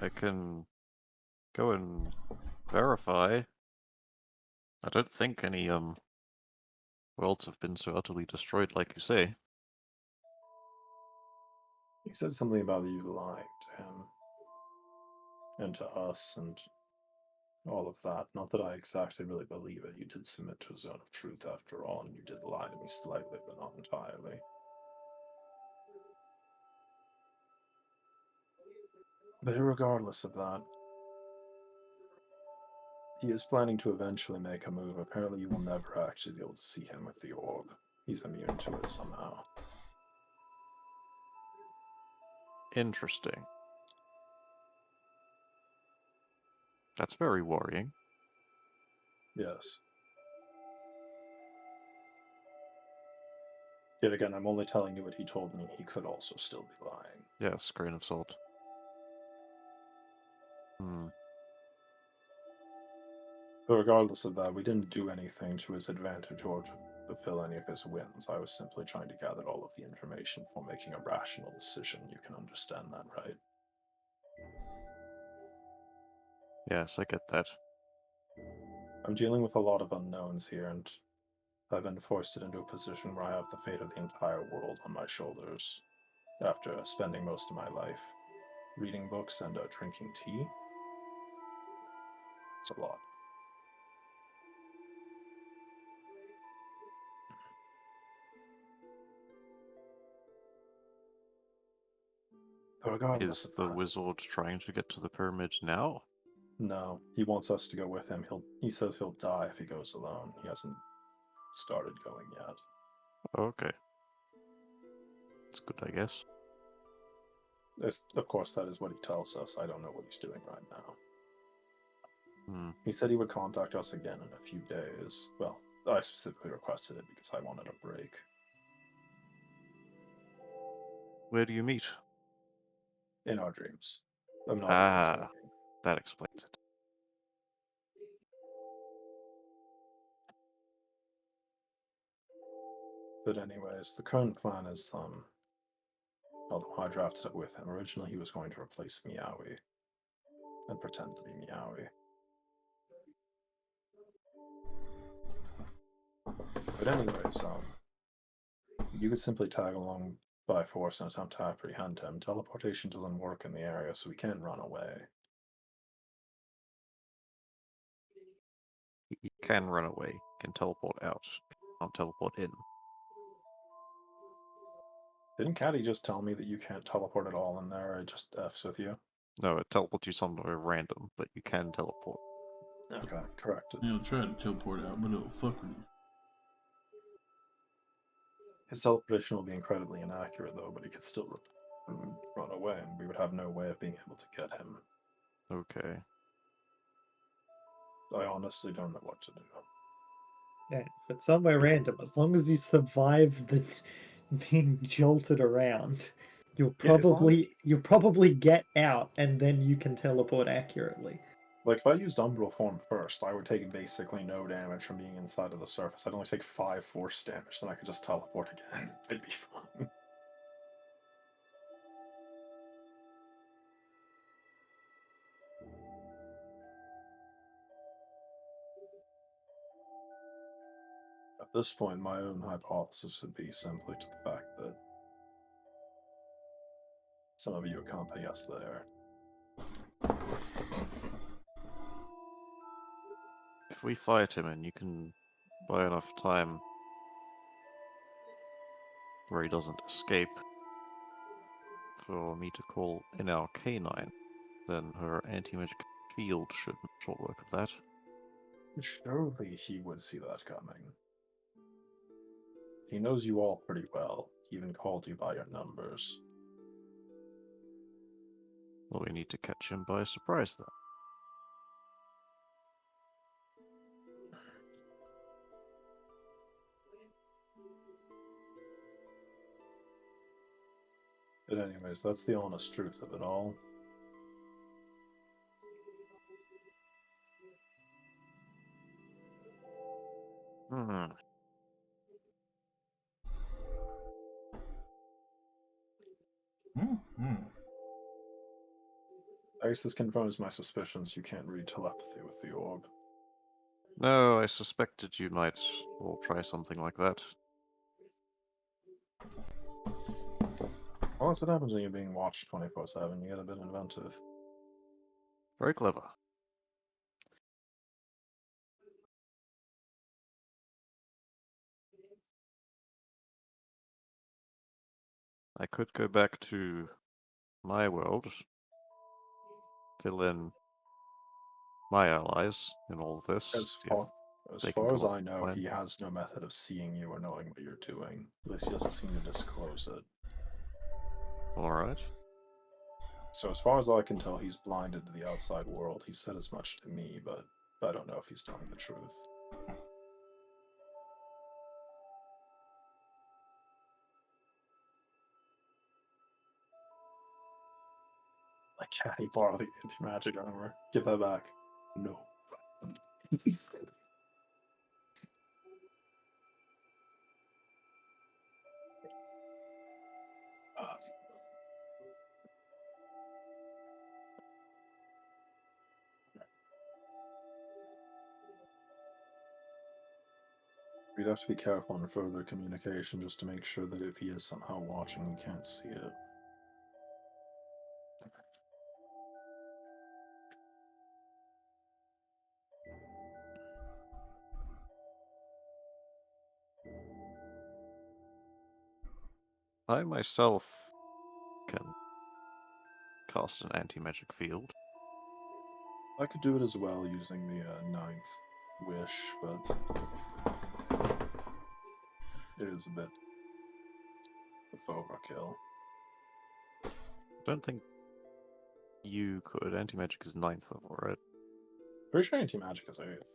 I can go and verify. I don't think any worlds have been so utterly destroyed like you say.
He said something about you lying to him and to us and all of that. Not that I exactly really believe it. You did submit to a zone of truth after all, and you did lie to me slightly, but not entirely. But regardless of that, he is planning to eventually make a move. Apparently, you will never actually be able to see him with the orb. He's immune to it somehow.
Interesting. That's very worrying.
Yes. Yet again, I'm only telling you what he told me. He could also still be lying.
Yes, grain of salt.
But regardless of that, we didn't do anything to his advantage or to fulfill any of his whims. I was simply trying to gather all of the information for making a rational decision. You can understand that, right?
Yes, I get that.
I'm dealing with a lot of unknowns here, and I've been forced into a position where I have the fate of the entire world on my shoulders after spending most of my life reading books and drinking tea. It's a lot. But regardless
Is
of
the
that,
wizard trying to get to the pyramid now?
no, he wants us to go with him. He says he'll die if he goes alone. He hasn't started going yet.
Okay. That's good, I guess.
Of course, that is what he tells us. I don't know what he's doing right now.
Hmm.
He said he would contact us again in a few days. Well, I specifically requested it because I wanted a break.
Where do you meet?
In our dreams. I'm not
Ah, that explains it.
But anyways, the current plan is, although I drafted it with him, originally he was going to replace Meowie and pretend to be Meowie. But anyways, you could simply tag along by force and attempt to apprehend him. Teleportation doesn't work in the area, so we can't run away.
He can run away, can teleport out, can't teleport in.
Didn't Caddy just tell me that you can't teleport at all in there? It just F's with you?
No, it teleports you somewhere random, but you can teleport.
Okay, correct.
It'll try to teleport out, but it'll fuck with you.
His teleportation will be incredibly inaccurate, though, but he could still run away, and we would have no way of being able to get him.
Okay.
I honestly don't know what to do.
Yeah, but somewhere random. As long as you survive the being jolted around, you'll probably get out, and then you can teleport accurately.
Like, if I used Umbral Form first, I would take basically no damage from being inside of the surface. I'd only take 5 force damage, then I could just teleport again. I'd be fine. At this point, my own hypothesis would be simply to the fact that some of you accompany us there.
If we fight him and you can buy enough time where he doesn't escape for me to call in our canine, then her anti-magic field should make short work of that.
Surely he would see that coming. He knows you all pretty well. He even called you by your numbers.
Well, we need to catch him by surprise then.
But anyways, that's the honest truth of it all. I guess this confirms my suspicions. You can't read telepathy with the orb.
No, I suspected you might all try something like that.
Well, that's what happens when you're being watched 24/7. You get a bit inventive.
Very clever. I could go back to my world, fill in my allies in all of this.
As
see if
far as,
they can
far
come
as
up
I
with a
know,
plan.
he has no method of seeing you or knowing what you're doing. At least he doesn't seem to disclose it.
Alright.
So as far as I can tell, he's blinded to the outside world. He said as much to me, but I don't know if he's telling the truth. Like, can he borrow the anti-magic armor? Give that back. No. We'd have to be careful in further communication just to make sure that if he is somehow watching, we can't see it.
I myself can cast an anti-magic field.
I could do it as well using the ninth wish, but it is a bit of overkill.
I don't think you could. Anti-magic is 9th level, right?
Pretty sure anti-magic is 8th.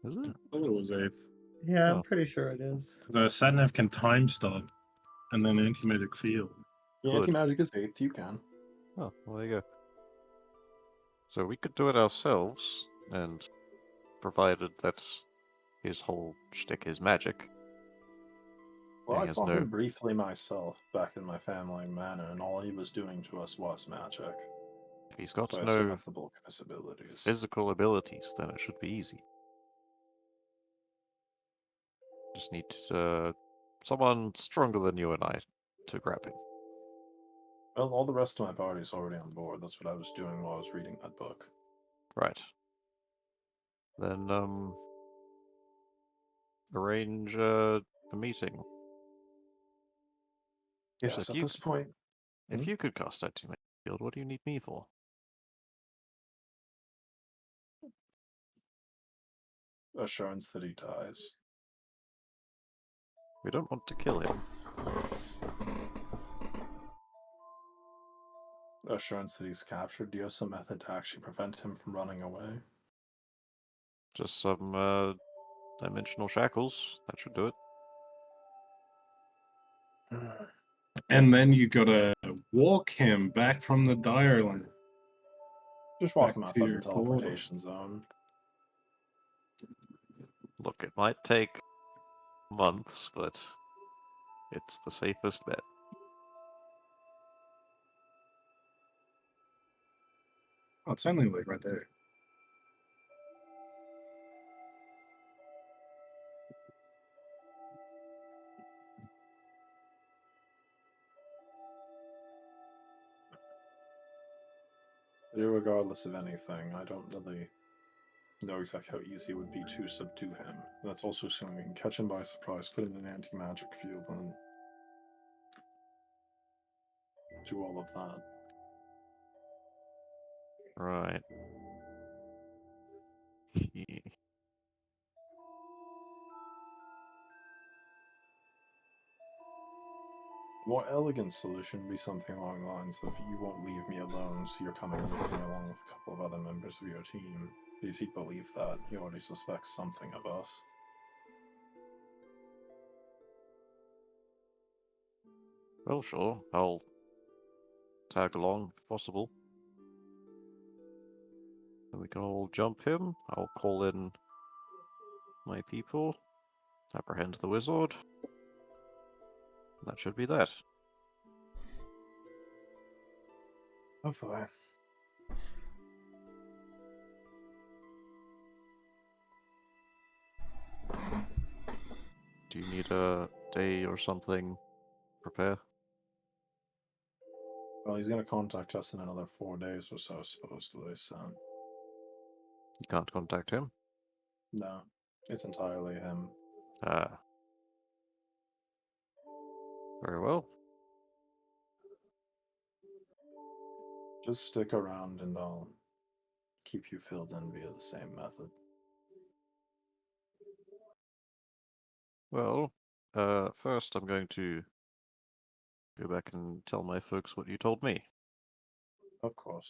Is it?
I thought it was 8th.
Yeah,
Oh.
I'm pretty sure it is.
The Satnav can time stop, and then anti-magic field.
Yeah,
Good.
anti-magic is 8th, you can.
Oh, well, there you go. So we could do it ourselves, and provided that his whole shtick is magic.
Well,
he
I
has
fought
no
him briefly myself back in my family manor, and all he was doing to us was magic.
If he's got
So I assume
no
that's the bulk of his abilities.
physical abilities, then it should be easy. Just need someone stronger than you and I to grab him.
Well, all the rest of my party's already on board. That's what I was doing while I was reading that book.
Right. Then, arrange a meeting.
Yes,
if
at
you
this point,
if you could cast anti-magic field, what do you need me for?
assurance that he dies.
We don't want to kill him.
Assurance that he's captured. Do you have some method to actually prevent him from running away?
Just some dimensional shackles. That should do it.
And then you gotta walk him back from the Dire Land.
Just walk
Back
him
to
outside the
your portal.
teleportation zone.
Look, it might take months, but it's the safest bet.
Oh, it's only like right there.
Regardless of anything, I don't really know exactly how easy it would be to subdue him. That's also assuming we can catch him by surprise, put him in an anti-magic field, and do all of that.
Right.
A more elegant solution would be something along the lines of, you won't leave me alone, so you're coming with me along with a couple of other members of your team. Because he'd believe that. He already suspects something of us.
Well, sure. I'll tag along if possible. And we can all jump him. I'll call in my people. Apprehend the wizard. That should be that.
Hopefully.
Do you need a day or something? Prepare.
Well, he's going to contact us in another 4 days or so, supposedly, so.
You can't contact him?
No, it's entirely him.
Ah. Very well.
Just stick around and I'll keep you filled in via the same method.
Well, first I'm going to go back and tell my folks what you told me.
Of course.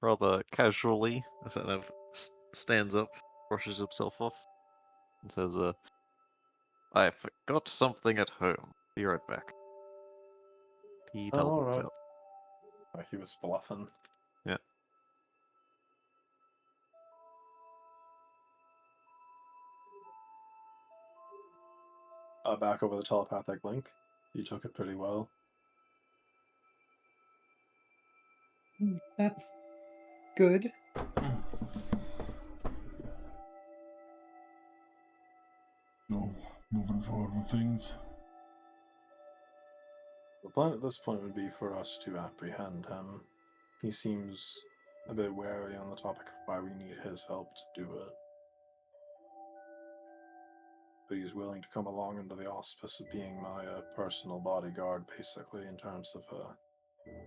Rather casually, sort of stands up, brushes himself off, and says, I forgot something at home. Be right back. He teleports
Alright.
out.
He was bluffing.
Yeah.
Back over the telepathic link. You took it pretty well.
That's good.
No, moving forward with things.
The plan at this point would be for us to apprehend him. He seems a bit wary on the topic of why we need his help to do it. But he's willing to come along under the auspice of being my personal bodyguard, basically, in terms of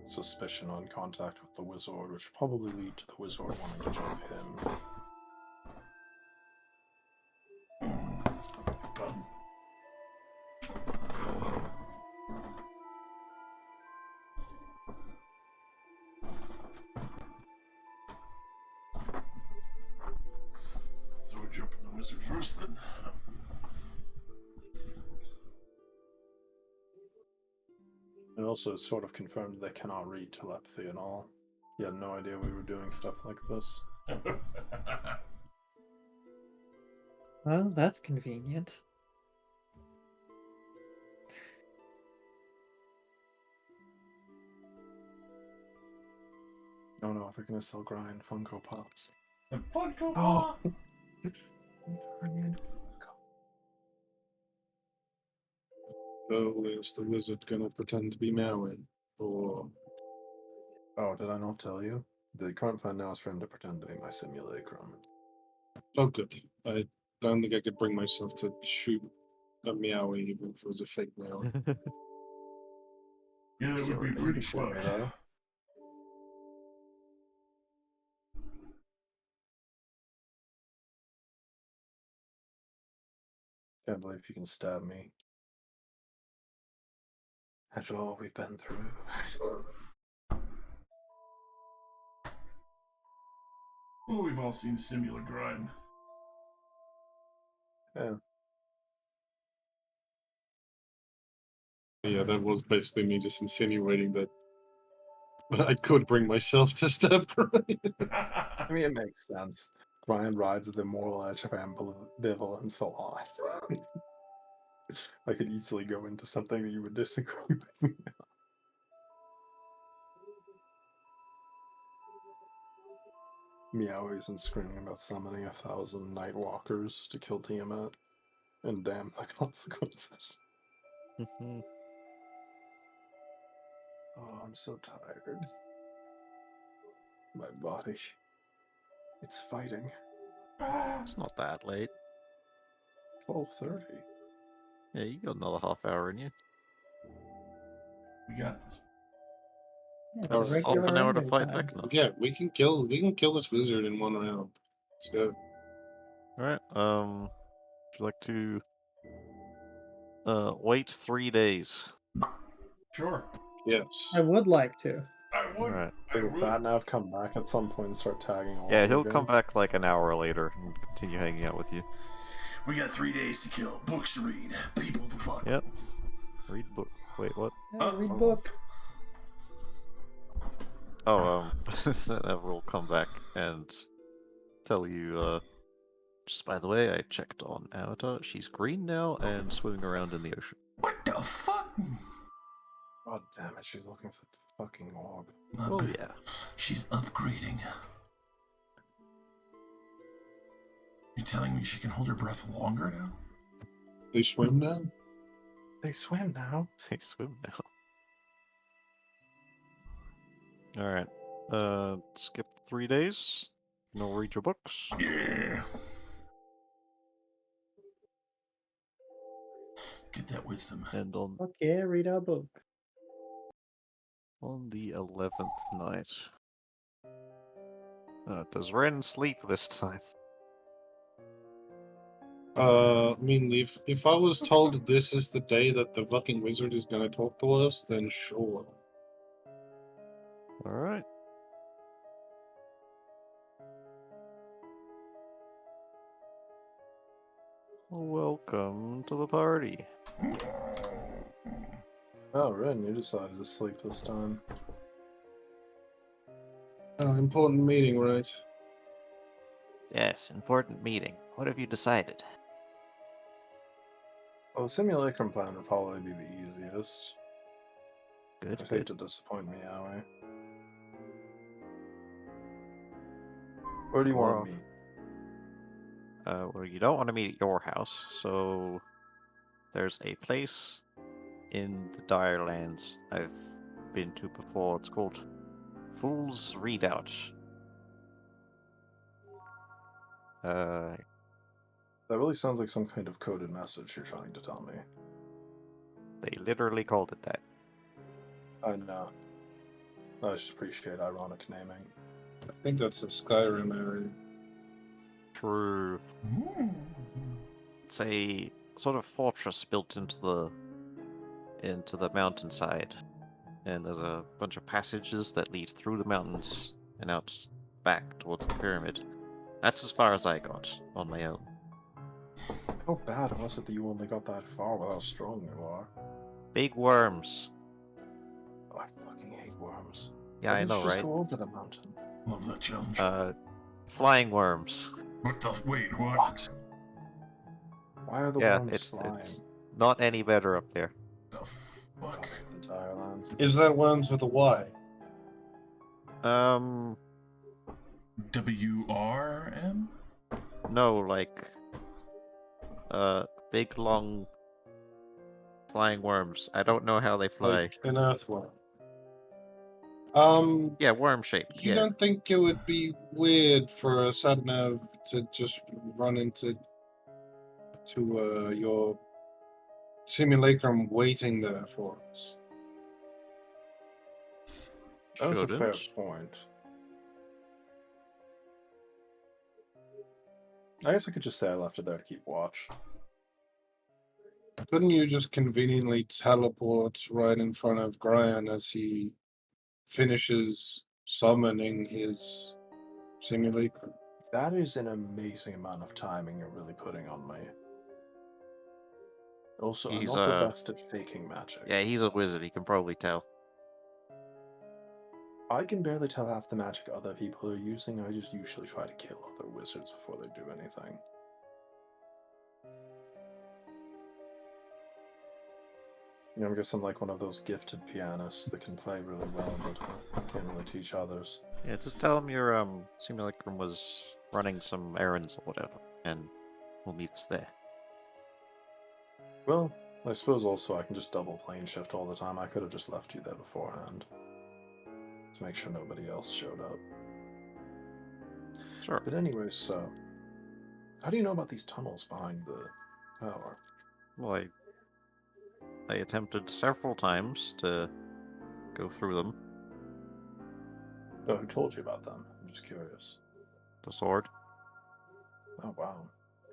suspicion on contact with the Wizard, which would probably lead to the Wizard wanting to join him.
Done. So we jump in the Wizard first, then.
And also, it's sort of confirmed they cannot read telepathy and all. He had no idea we were doing stuff like this.
Well, that's convenient.
Oh no, they're gonna sell grind Funko Pops.
The Funko
Oh.
Pop!
So is the wizard gonna pretend to be Maui? Or
Oh, did I not tell you? The current plan now is for him to pretend to be my simulacrum.
oh good. I don't think I could bring myself to shoot a Meowie even if it was a fake Meowie.
Yeah, that
So
would be
you
pretty
shoot me,
fucked.
though. Can't believe you can stab me. After all we've been through.
Well, we've all seen similar grind.
Yeah.
Yeah, that was basically me just insinuating that I could bring myself to stab Brian.
I mean, it makes sense. Brian rides the moral edge of ambivalence a lot. I could easily go into something that you would disagree with. Meowies and screaming about summoning 1,000 night walkers to kill Tiamat. And damn the consequences. Oh, I'm so tired. My body. It's fighting.
It's not that late.
12:30.
Yeah, you got another half hour in you.
We got this.
Yeah,
That's
the
half an
regular
hour to
ending
fight
time.
Vecna.
Yeah, we can kill this wizard in one round. Let's go.
Alright, would you like to wait 3 days?
Sure.
Yes.
I would like to.
I would.
Alright.
I
Would
would.
Fat Nav come back at some point and start tagging along?
Yeah, he'll
again?
come back like an hour later and continue hanging out with you.
We got 3 days to kill. Books to read. People to fuck.
Yep. Read book. Wait, what?
Read book.
Oh, Sentinel will come back and tell you, just by the way, I checked on Avatar. She's green now and swimming around in the ocean.
What the fuck?
God damn it, she's looking for the fucking orb.
Oh yeah.
She's upgrading. You're telling me she can hold her breath longer now?
They swim now?
They swim now.
They swim now. Alright. Skip 3 days. No, read your books.
Yeah. Get that wisdom.
And
Okay, read our book.
on the 11th night. Does Ren sleep this time?
I mean, if I was told this is the day that the fucking wizard is gonna talk to us, then sure.
Alright. Welcome to the party.
Oh, Ren, you decided to sleep this time.
Important meeting, right?
Yes, important meeting. What have you decided?
Well, the simulacrum plan would probably be the easiest.
Good,
I hate
good.
to disappoint me, Aoi. Where do you
Well,
want to meet?
Well, you don't want to meet at your house, so there's a place in the Dire Lands I've been to before. It's called Fool's Redoubt.
That really sounds like some kind of coded message you're trying to tell me.
They literally called it that.
I know. I just appreciate ironic naming.
I think that's a Skyrim area.
True. It's a sort of fortress built into the mountainside, and there's a bunch of passages that lead through the mountains and out back towards the pyramid. That's as far as I got on my own.
How bad was it that you only got that far with how strong you are?
Big worms.
Oh, I fucking hate worms.
Yeah,
Why
I
didn't you
know,
just
right?
go over the mountain.
Love that challenge.
Flying worms.
What the? Wait, what?
What? Why are the
Yeah,
worms flying?
it's not any better up there.
The fuck?
The Dire Lands.
Is that worms with a Y?
WRM?
No, like, big long flying worms. I don't know how they fly.
Like an earthworm.
Yeah, worm shaped.
You
Yeah.
don't think it would be weird for a Sadnav to just run into your simulacrum waiting there for us?
That's a fair
Shouldn't.
point. I guess I could just say I left it there to keep watch.
Couldn't you just conveniently teleport right in front of Brian as he finishes summoning his simulacrum?
That is an amazing amount of timing you're really putting on me. Also, I'm
He's,
not the best at faking magic.
Yeah, he's a wizard. He can probably tell.
I can barely tell half the magic other people are using. I just usually try to kill other wizards before they do anything. You know, I guess I'm like one of those gifted pianists that can play really well, but can't really teach others.
Yeah, just tell him your simulacrum was running some errands or whatever, and we'll meet us there.
Well, I suppose also I can just double plane shift all the time. I could have just left you there beforehand to make sure nobody else showed up.
Sure.
But anyways, so how do you know about these tunnels behind the tower?
Well, I attempted several times to go through them.
Oh, who told you about them? I'm just curious.
The sword.
Oh, wow.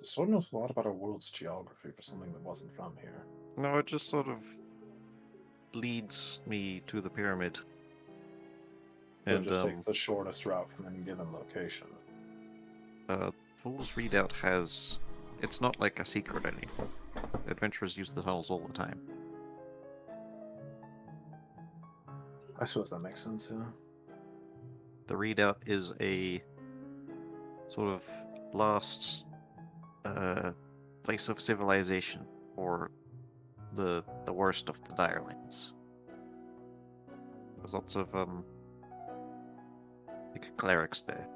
The sword knows a lot about our world's geography for something that wasn't from here.
No, it just sort of leads me to the pyramid.
So
And,
it just takes the shortest route from any given location.
Fool's Redoubt has... It's not like a secret anymore. Adventurers use the tunnels all the time.
I suppose that makes sense, yeah.
The Redoubt is a sort of last place of civilization for the worst of the Direlands. There's lots of like clerics there.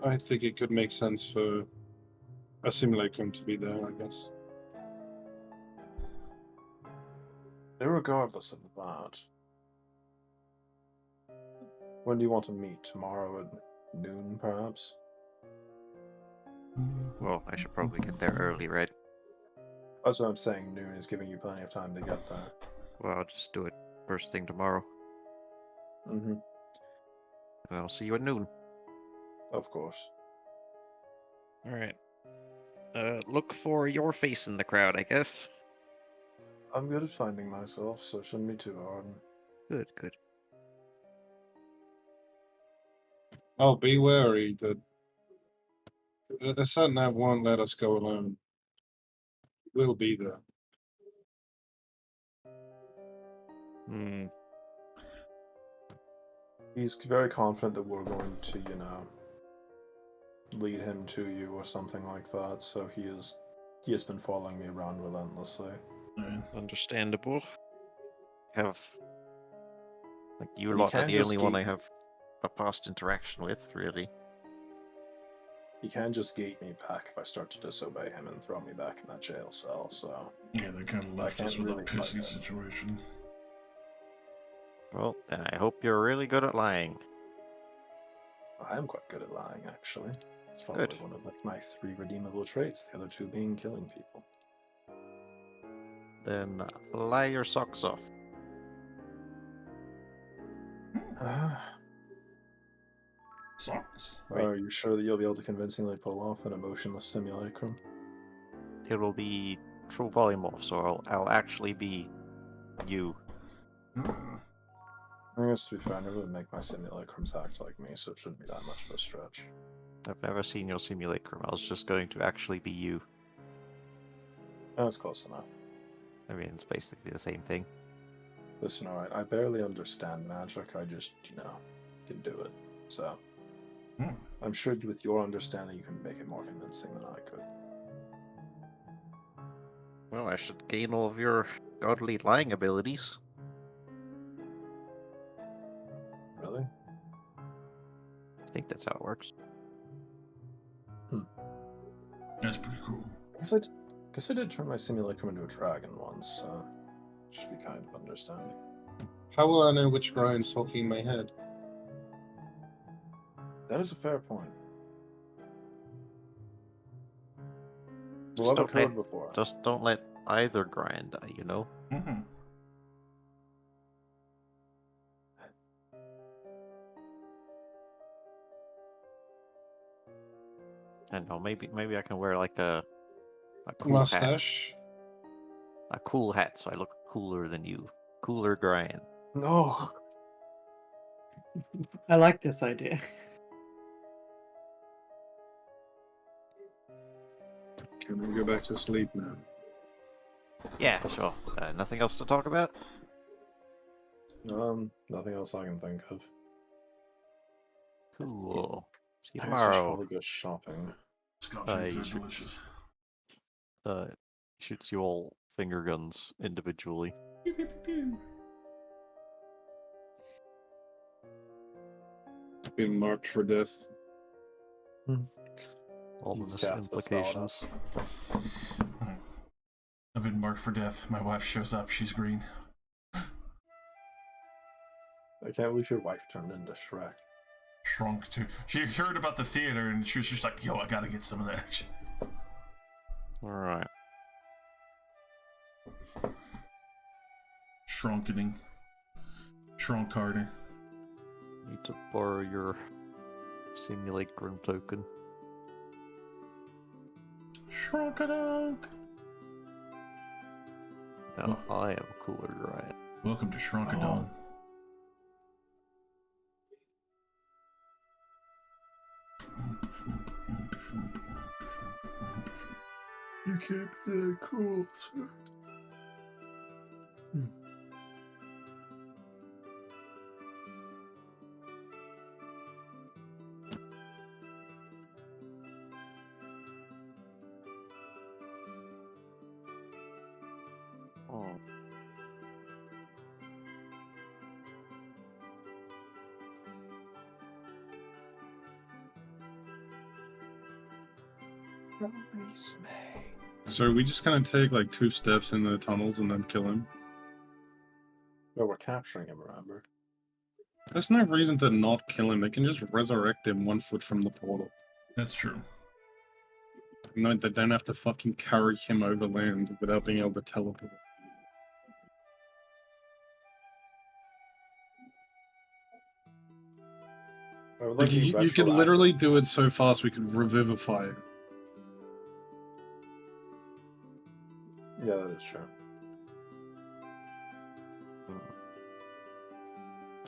I think it could make sense for a simulacrum to be there, I guess.
Regardless of that, when do you want to meet? Tomorrow at noon, perhaps?
Well, I should probably get there early, right?
That's what I'm saying. Noon is giving you plenty of time to get there.
Well, I'll just do it first thing tomorrow,
Mm-hmm.
and I'll see you at noon.
Of course.
All right. Look for your face in the crowd, I guess.
I'm good at finding myself, so it shouldn't be too hard.
Good, good.
Oh, be wary that the sat-nav won't let us go alone. We'll be there.
Hmm.
He's very confident that we're going to, lead him to you or something like that, so he has been following me around relentlessly.
Understandable. Have like you
He
lot are
can't
the
just
only one I
gate-
have a past interaction with, really.
He can just gate me back if I start to disobey him and throw me back in that jail cell, so...
Yeah, they kind of left
can't
us with
really
a
fight
pissy
him.
situation.
Well, then I hope you're really good at lying.
I am quite good at lying, actually. It's probably
Good.
one of my 3 redeemable traits, the other 2 being killing people.
Then lie your socks off.
Socks.
Are you sure that you'll be able to convincingly pull off an emotionless simulacrum?
It will be true polymorph, so I'll actually be you.
I guess to be fair, I never really make my simulacrums act like me, so it shouldn't be that much of a stretch.
I've never seen your simulacrum. I was just going to actually be you.
That's close enough.
I mean, it's basically the same thing.
Listen, alright, I barely understand magic, I just, can do it. So, I'm sure with your understanding you can make it more convincing than I could.
Well, I should gain all of your godly lying abilities.
Really?
I think that's how it works.
That's pretty cool.
Guess I did turn my simulacrum into a dragon once, so should be kind of understanding.
How will I know which grind's talking in my head?
That is a fair point.
Just
We'll have
don't
a
let,
code before.
just don't let either grind die, you know?
Mm-hmm.
I don't know, maybe I can wear like a cool
Mustache.
hat. A cool hat, so I look cooler than you. Cooler grind.
No!
I like this idea.
Can we go back to sleep now?
Yeah, sure. Nothing else to talk about?
Nothing else I can think of.
Cool. See you
I guess we should
tomorrow.
probably go shopping.
Scotch eggs are
shoots,
delicious.
shoots you all finger guns individually.
Pew, pew, pew, pew.
Been marked for death.
Ominous
cast the
implications.
I've been marked for death. My wife shows up. She's green.
I can't believe your wife turned into Shrek.
Shrunk too. She heard about the theater and she was just like, yo, I gotta get some of that action.
Alright.
Shrunkening. Shrunk harder.
Need to borrow your simulacrum token.
Shrunkadunk.
Now I am cooler grind.
Welcome to Shrunkadon.
You can't be that cool. Release me.
So are we just gonna take like 2 steps into the tunnels and then kill him?
No, we're capturing him, remember?
There's no reason to not kill him. They can just resurrect him 1 foot from the portal.
That's true.
No, they don't have to fucking carry him overland without being able to teleport.
I would
Like,
like
you could
retroactive-
literally do it so fast we could revivify it.
Yeah, that is true.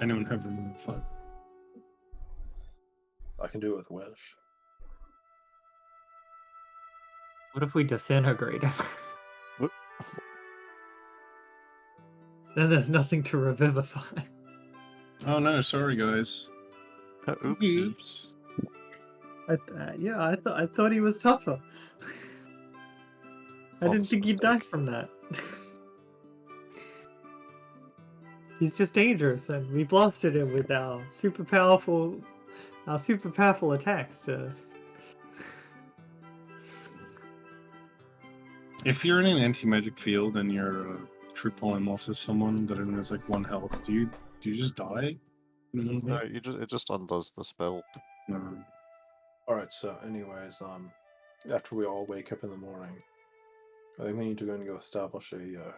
Anyone have revivify?
I can do it with Wish.
What if we disintegrate him? Then there's nothing to revivify.
Oh no, sorry guys.
Oopsie.
I thought he was tougher. I didn't think he'd die from that. He's just dangerous, and we blasted him with our super powerful attacks to.
If you're in an anti-magic field and you're true polymorph to someone that only has like 1 health, do you just die?
No, it just undoes the spell.
No.
Alright, so anyways, after we all wake up in the morning, I think we need to go and go establish a,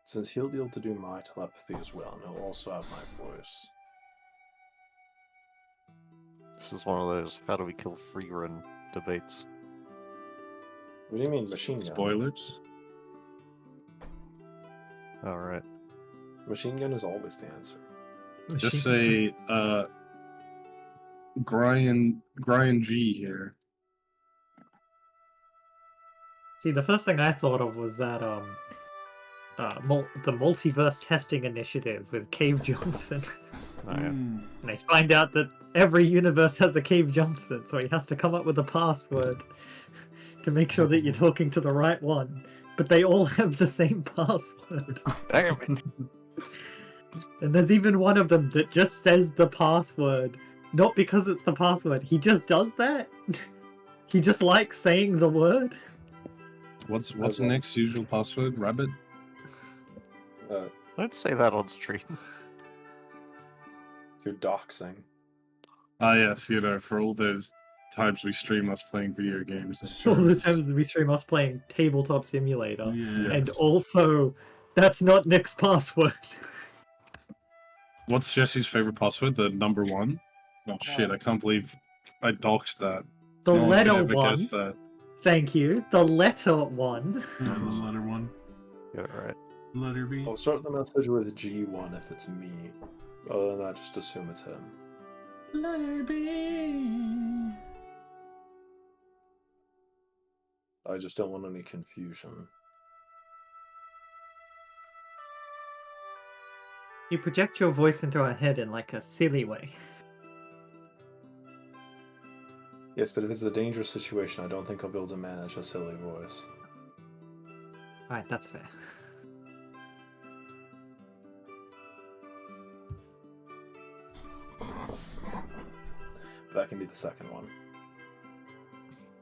since he'll be able to do my telepathy as well, and he'll also have my voice.
This is one of those how do we kill Freerun debates.
What do you mean, machine gun?
Spoilers?
Alright.
Machine gun is always the answer.
Just say, Brian G here.
See, the first thing I thought of was that the multiverse testing initiative with Cave Johnson.
Oh, yeah.
And they find out that every universe has a Cave Johnson, so he has to come up with a password to make sure that you're talking to the right one. But they all have the same password.
Damn it.
And there's even one of them that just says the password, not because it's the password. He just does that. He just likes saying the word.
What's Nick's usual password? Rabbit?
Don't say that on stream.
You're doxing.
Ah yes, for all those times we stream us playing video games.
All the times we stream us playing Tabletop Simulator.
Yeah.
And also, that's not Nick's password.
What's Jesse's favorite password? The number 1? Oh shit, I can't believe I doxed that.
The
No one
letter
could ever
1.
guess that.
Thank you. The letter 1.
Yeah, the letter 1.
Get it right.
Letter B.
I'll start the message with G1 if it's me. Other than that, just assume it's him.
Letter B.
I just don't want any confusion.
You project your voice into our head in like a silly way.
Yes, but if it's a dangerous situation, I don't think I'll be able to manage a silly voice.
Alright, that's fair.
That can be the second one.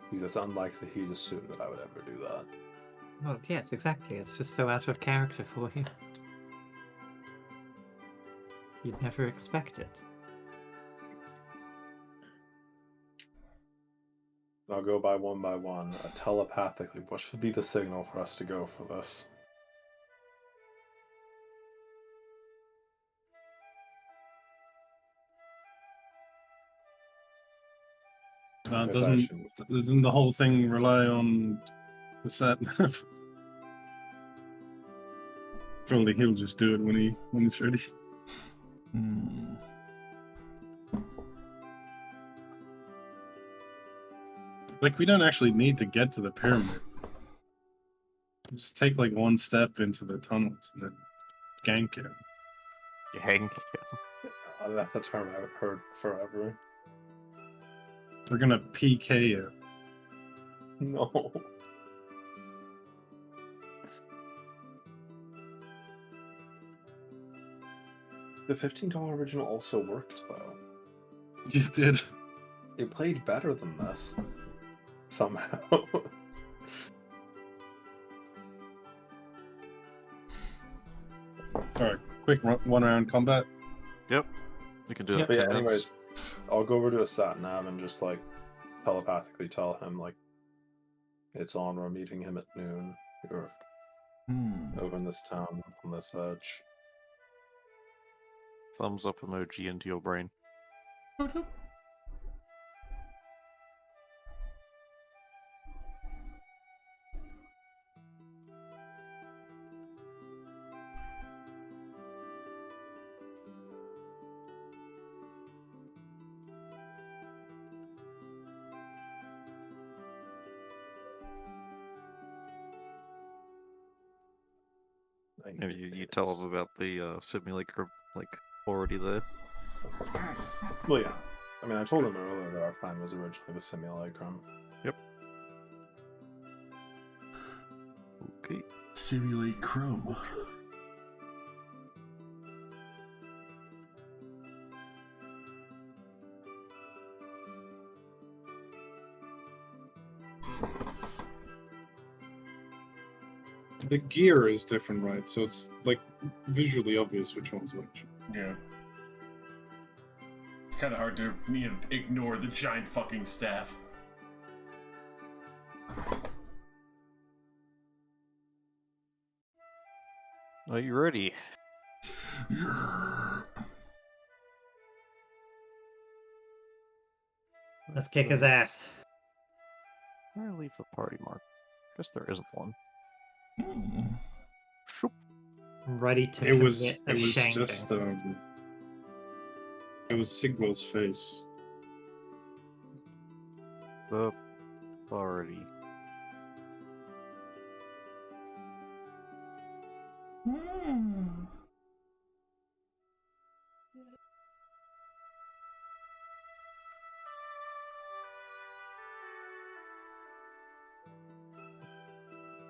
Because it's unlikely he'd assume that I would ever do that.
Well, yes, exactly. It's just so out of character for you. You'd never expect it.
I'll go by one, telepathically. What should be the signal for us to go for this?
Doesn't the whole thing rely on the sat nav? Surely he'll just do it when he's ready. Like, we don't actually need to get to the pyramid. Just take like 1 step into the tunnels and then gank him.
Gank.
That's a term I've heard forever.
We're gonna PK it.
No. The $15 original also worked, though.
You did.
It played better than this. somehow.
Alright, quick one round combat.
Yep. You can do that
But
in
yeah,
10 minutes.
anyways, I'll go over to a sat nav and just like telepathically tell him like it's on. We're meeting him at noon. You're over in this town on this edge.
Thumbs up emoji into your brain. And you tell them about the simulator, like, already there.
Well, yeah. I mean, I told him earlier that our plan was originally the simulacrum.
Yep. Okay.
Simulate Chrome.
The gear is different, right? So it's like visually obvious which one's which.
Yeah. Kind of hard to ignore the giant fucking staff.
Are you ready?
Yeah.
Let's kick his ass.
Where leave the party mark? Guess there isn't one.
I'm ready to
It was
commit a shanking.
just it was Sigwell's face.
The party.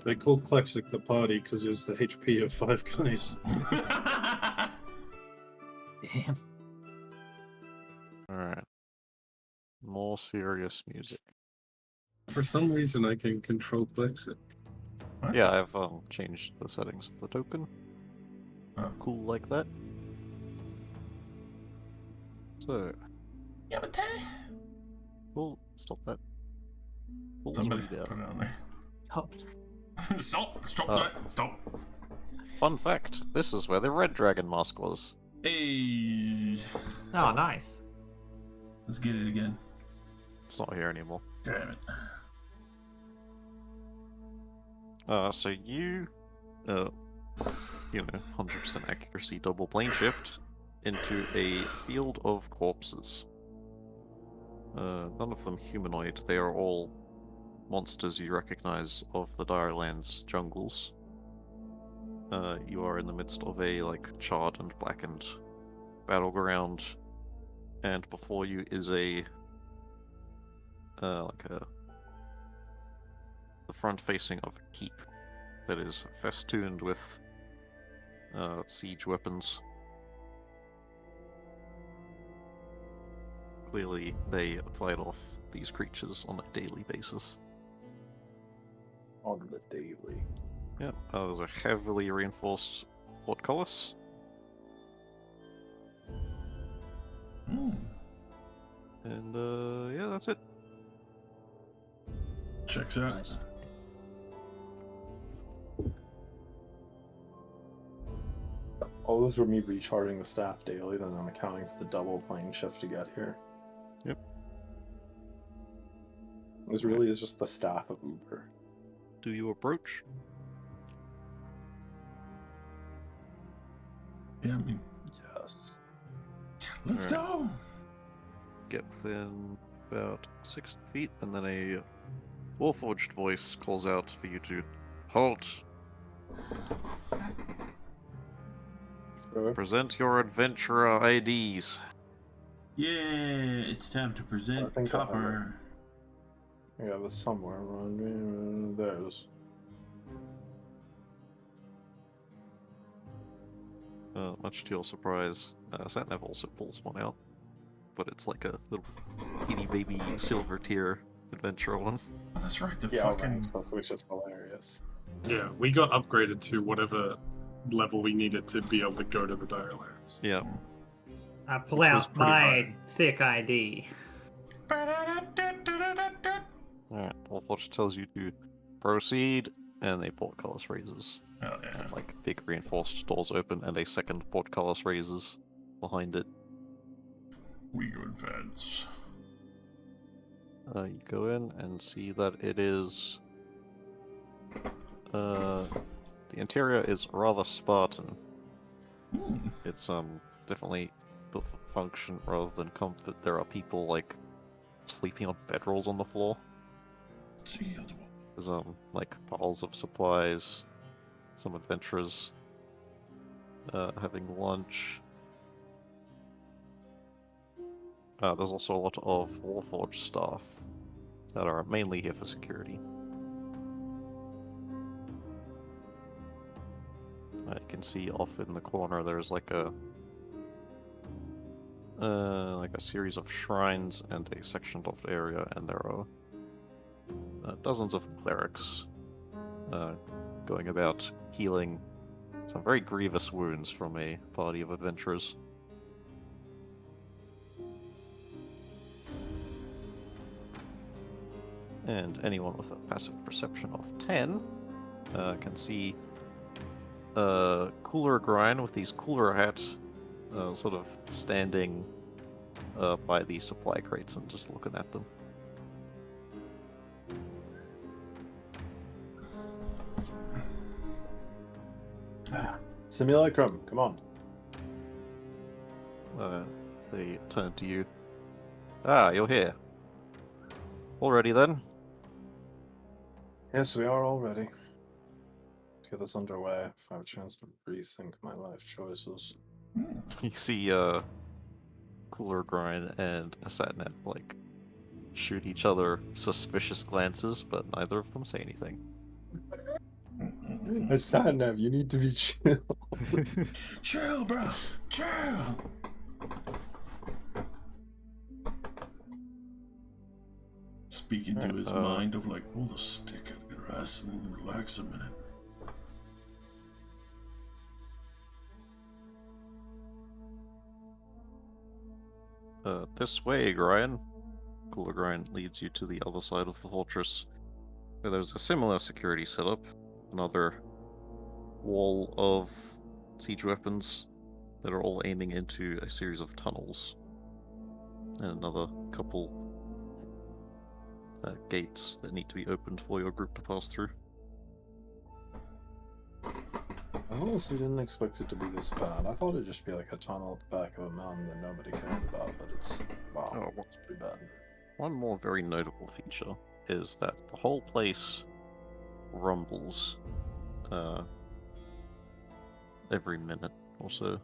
They call Klexic the party because it's the HP of 5 guys.
Damn.
Alright. More serious music.
For some reason, I can control Klexic.
Yeah, I've changed the settings of the token. Cool like that. So.
Yeah, but
Well, stop that. Pulls
somebody
me down.
put it on there.
Oh.
Stop that! Stop.
Fun fact, this is where the red dragon mask was.
Hey.
Oh, nice.
Let's get it again.
It's not here anymore.
Damn it.
So you, 100% accuracy double plane shift into a field of corpses. None of them humanoid, they are all monsters you recognize of the Direlands jungles. You are in the midst of a, charred and blackened battleground, and before you is the front facing of a keep that is festooned with siege weapons. Clearly, they fight off these creatures on a daily basis.
On the daily.
Yeah, there's a heavily reinforced portcullis. And, yeah, that's it.
Checks out.
Nice.
All those were me recharging the staff daily, then I'm accounting for the double plane shift to get here.
Yep.
This really is just the staff of Uber.
Do you approach?
Yeah, I mean,
Yes.
let's go.
Get within about 60 feet, and then a Warforged voice calls out for you to halt.
Sure.
Present your adventurer IDs.
Yeah, it's time to
I
present
think I have
Copper.
I have this somewhere around me. There it is.
Much to your surprise, Satnav also pulls one out, but it's like a little itty baby silver tear adventure one.
Oh, that's right. The
Yeah,
fucking.
stuff, which is hilarious.
Yeah, we got upgraded to whatever level we needed to be able to go to the Direlands.
Yeah.
I pull
Which was
out
pretty
my
high.
sick ID.
Alright, Warforged tells you to proceed, and they portcullis raises.
Oh yeah.
And, like, big reinforced doors open, and a second portcullis raises behind it.
We go advance.
You go in and see that it is... the interior is rather Spartan. It's, definitely built for function rather than comfort. There are people, like, sleeping on bedrolls on the floor. There's, like, piles of supplies. Some adventurers, having lunch. There's also a lot of Warforged staff that are mainly here for security. You can see off in the corner there's like a series of shrines and a sectioned off area, and there are dozens of clerics going about healing some very grievous wounds from a party of adventurers. And anyone with a passive perception of 10 can see Cooler Grind with these cooler hats sort of standing by the supply crates and just looking at them.
Simulacrum, come on.
They turn to you. Ah, you're here. Already then?
Yes, we are all ready. Let's get this underway. If I have a chance to rethink my life choices.
You see Cooler Grind and Satnat like shoot each other suspicious glances, but neither of them say anything.
Satnav, you need to be chill.
Chill, bro. Chill. Speaking to his mind of like, pull the stick out of your ass and relax a minute.
This way, Grian. Cooler Grind leads you to the other side of the fortress, where there's a similar security setup. Another wall of siege weapons that are all aiming into a series of tunnels. And another couple gates that need to be opened for your group to pass through.
I honestly didn't expect it to be this bad. I thought it'd just be like a tunnel at the back of a mountain that nobody cared about, but it's... wow, it's pretty bad.
One more very notable feature is that the whole place rumbles every minute or so.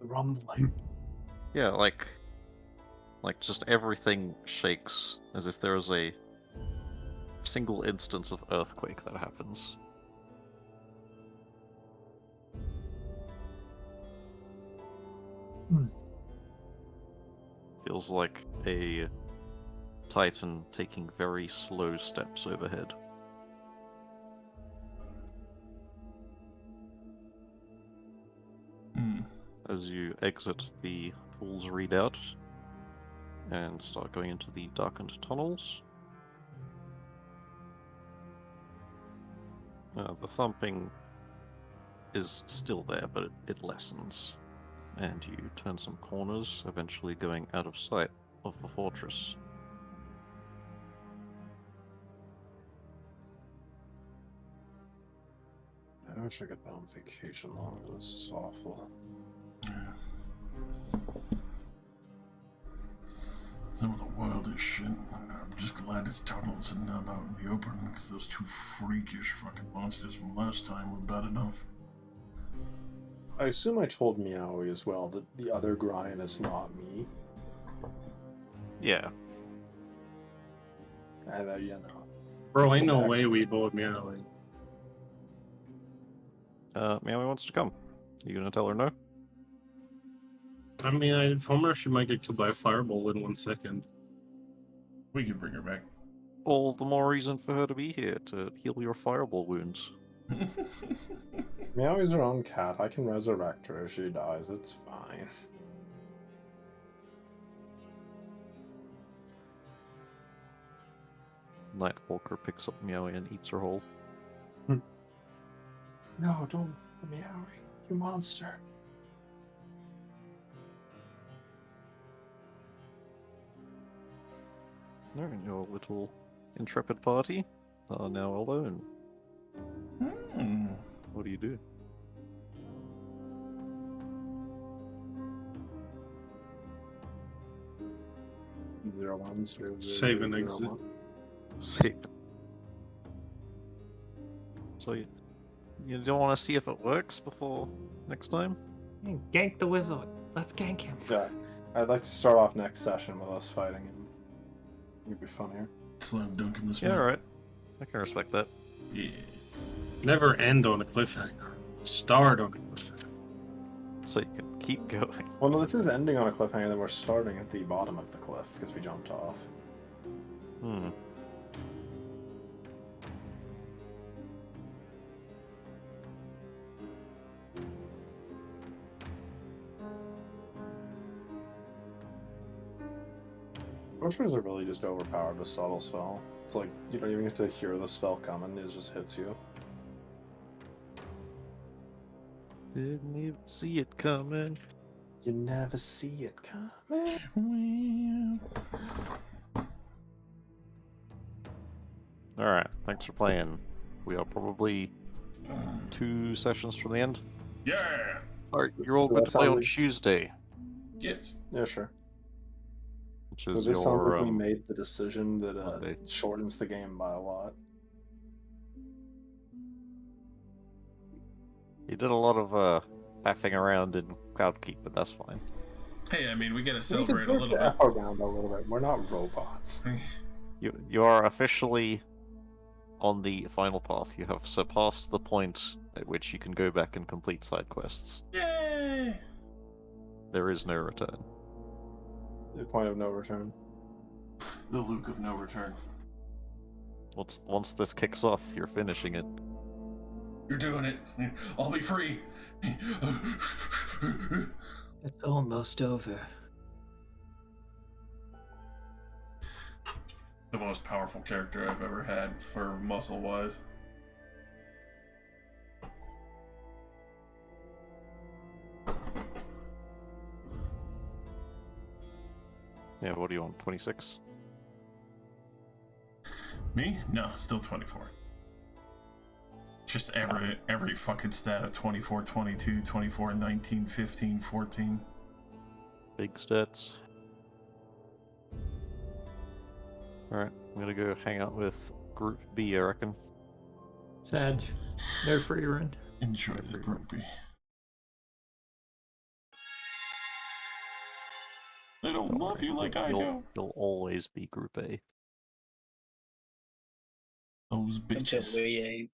The rumbling.
Yeah, like just everything shakes as if there is a single instance of earthquake that happens. Feels like a titan taking very slow steps overhead. As you exit the Fool's Redoubt and start going into the darkened tunnels, the thumping is still there, but it lessens, and you turn some corners, eventually going out of sight of the fortress.
I wish I could be on vacation longer. This is awful.
Some of the wildest shit. I'm just glad it's tunnels and not out in the open, because those two freakish fucking monsters from last time were bad enough.
I assume I told Meowie as well that the other Grian is not me.
Yeah.
And you know.
Bro, ain't
It's
no way
actually-
we vote Meowie.
Meowie wants to come. You gonna tell her no?
I mean, I informed her she might get killed by a fireball in 1 second.
We can bring her back.
All the more reason for her to be here, to heal your fireball wounds.
Meow is her own cat. I can resurrect her if she dies. It's fine.
Nightwalker picks up Meowie and eats her whole.
No, don't Meowie, you monster.
Alright, your little intrepid party are now alone. What do you do?
Save and exit.
Save. So you don't want to see if it works before next time?
Gank the wizard. Let's gank him.
Yeah, I'd like to start off next session with us fighting him. It'd be funnier.
Slam dunk him this
Yeah, alright. I can respect that.
Yeah.
Never end on a cliffhanger. Start on a cliffhanger.
So you can keep going.
Well, no, this is ending on a cliffhanger, then we're starting at the bottom of the cliff because we jumped off.
Hmm.
Tortures are really just overpowered with subtle spell. It's like you don't even get to hear the spell coming; it just hits you.
Didn't even see it coming.
You never see it coming.
Alright, thanks for playing. We are probably 2 sessions from the end.
Yeah.
Alright, you're all
So
good
that
to play on
sounds-
Tuesday.
Yes.
Yeah, sure.
Which
So
is
this sounds
your,
like we made the decision that
Monday.
shortens the game by a lot.
You did a lot of faffing around in Cloudkeep, but that's fine.
Hey, I mean, we gotta
We
celebrate a
can
little bit.
F around a little bit. We're not robots.
You are officially on the final path. You have surpassed the point at which you can go back and complete side quests.
Yay!
There is no return.
The point of no return.
The Luke of no return.
Once this kicks off, you're finishing it.
You're doing it. I'll be free.
It's almost over.
The most powerful character I've ever had for muscle-wise.
Yeah, what do you want? 26?
Me? No, still 24. Just every fucking stat of 24, 22, 24, 19, 15, 14.
Big stats. Alright, I'm gonna go hang out with Group B, I reckon.
Sag. No free run.
Enjoy the rugby. They don't love you like I do.
You'll always be Group A.
Those bitches.
Until we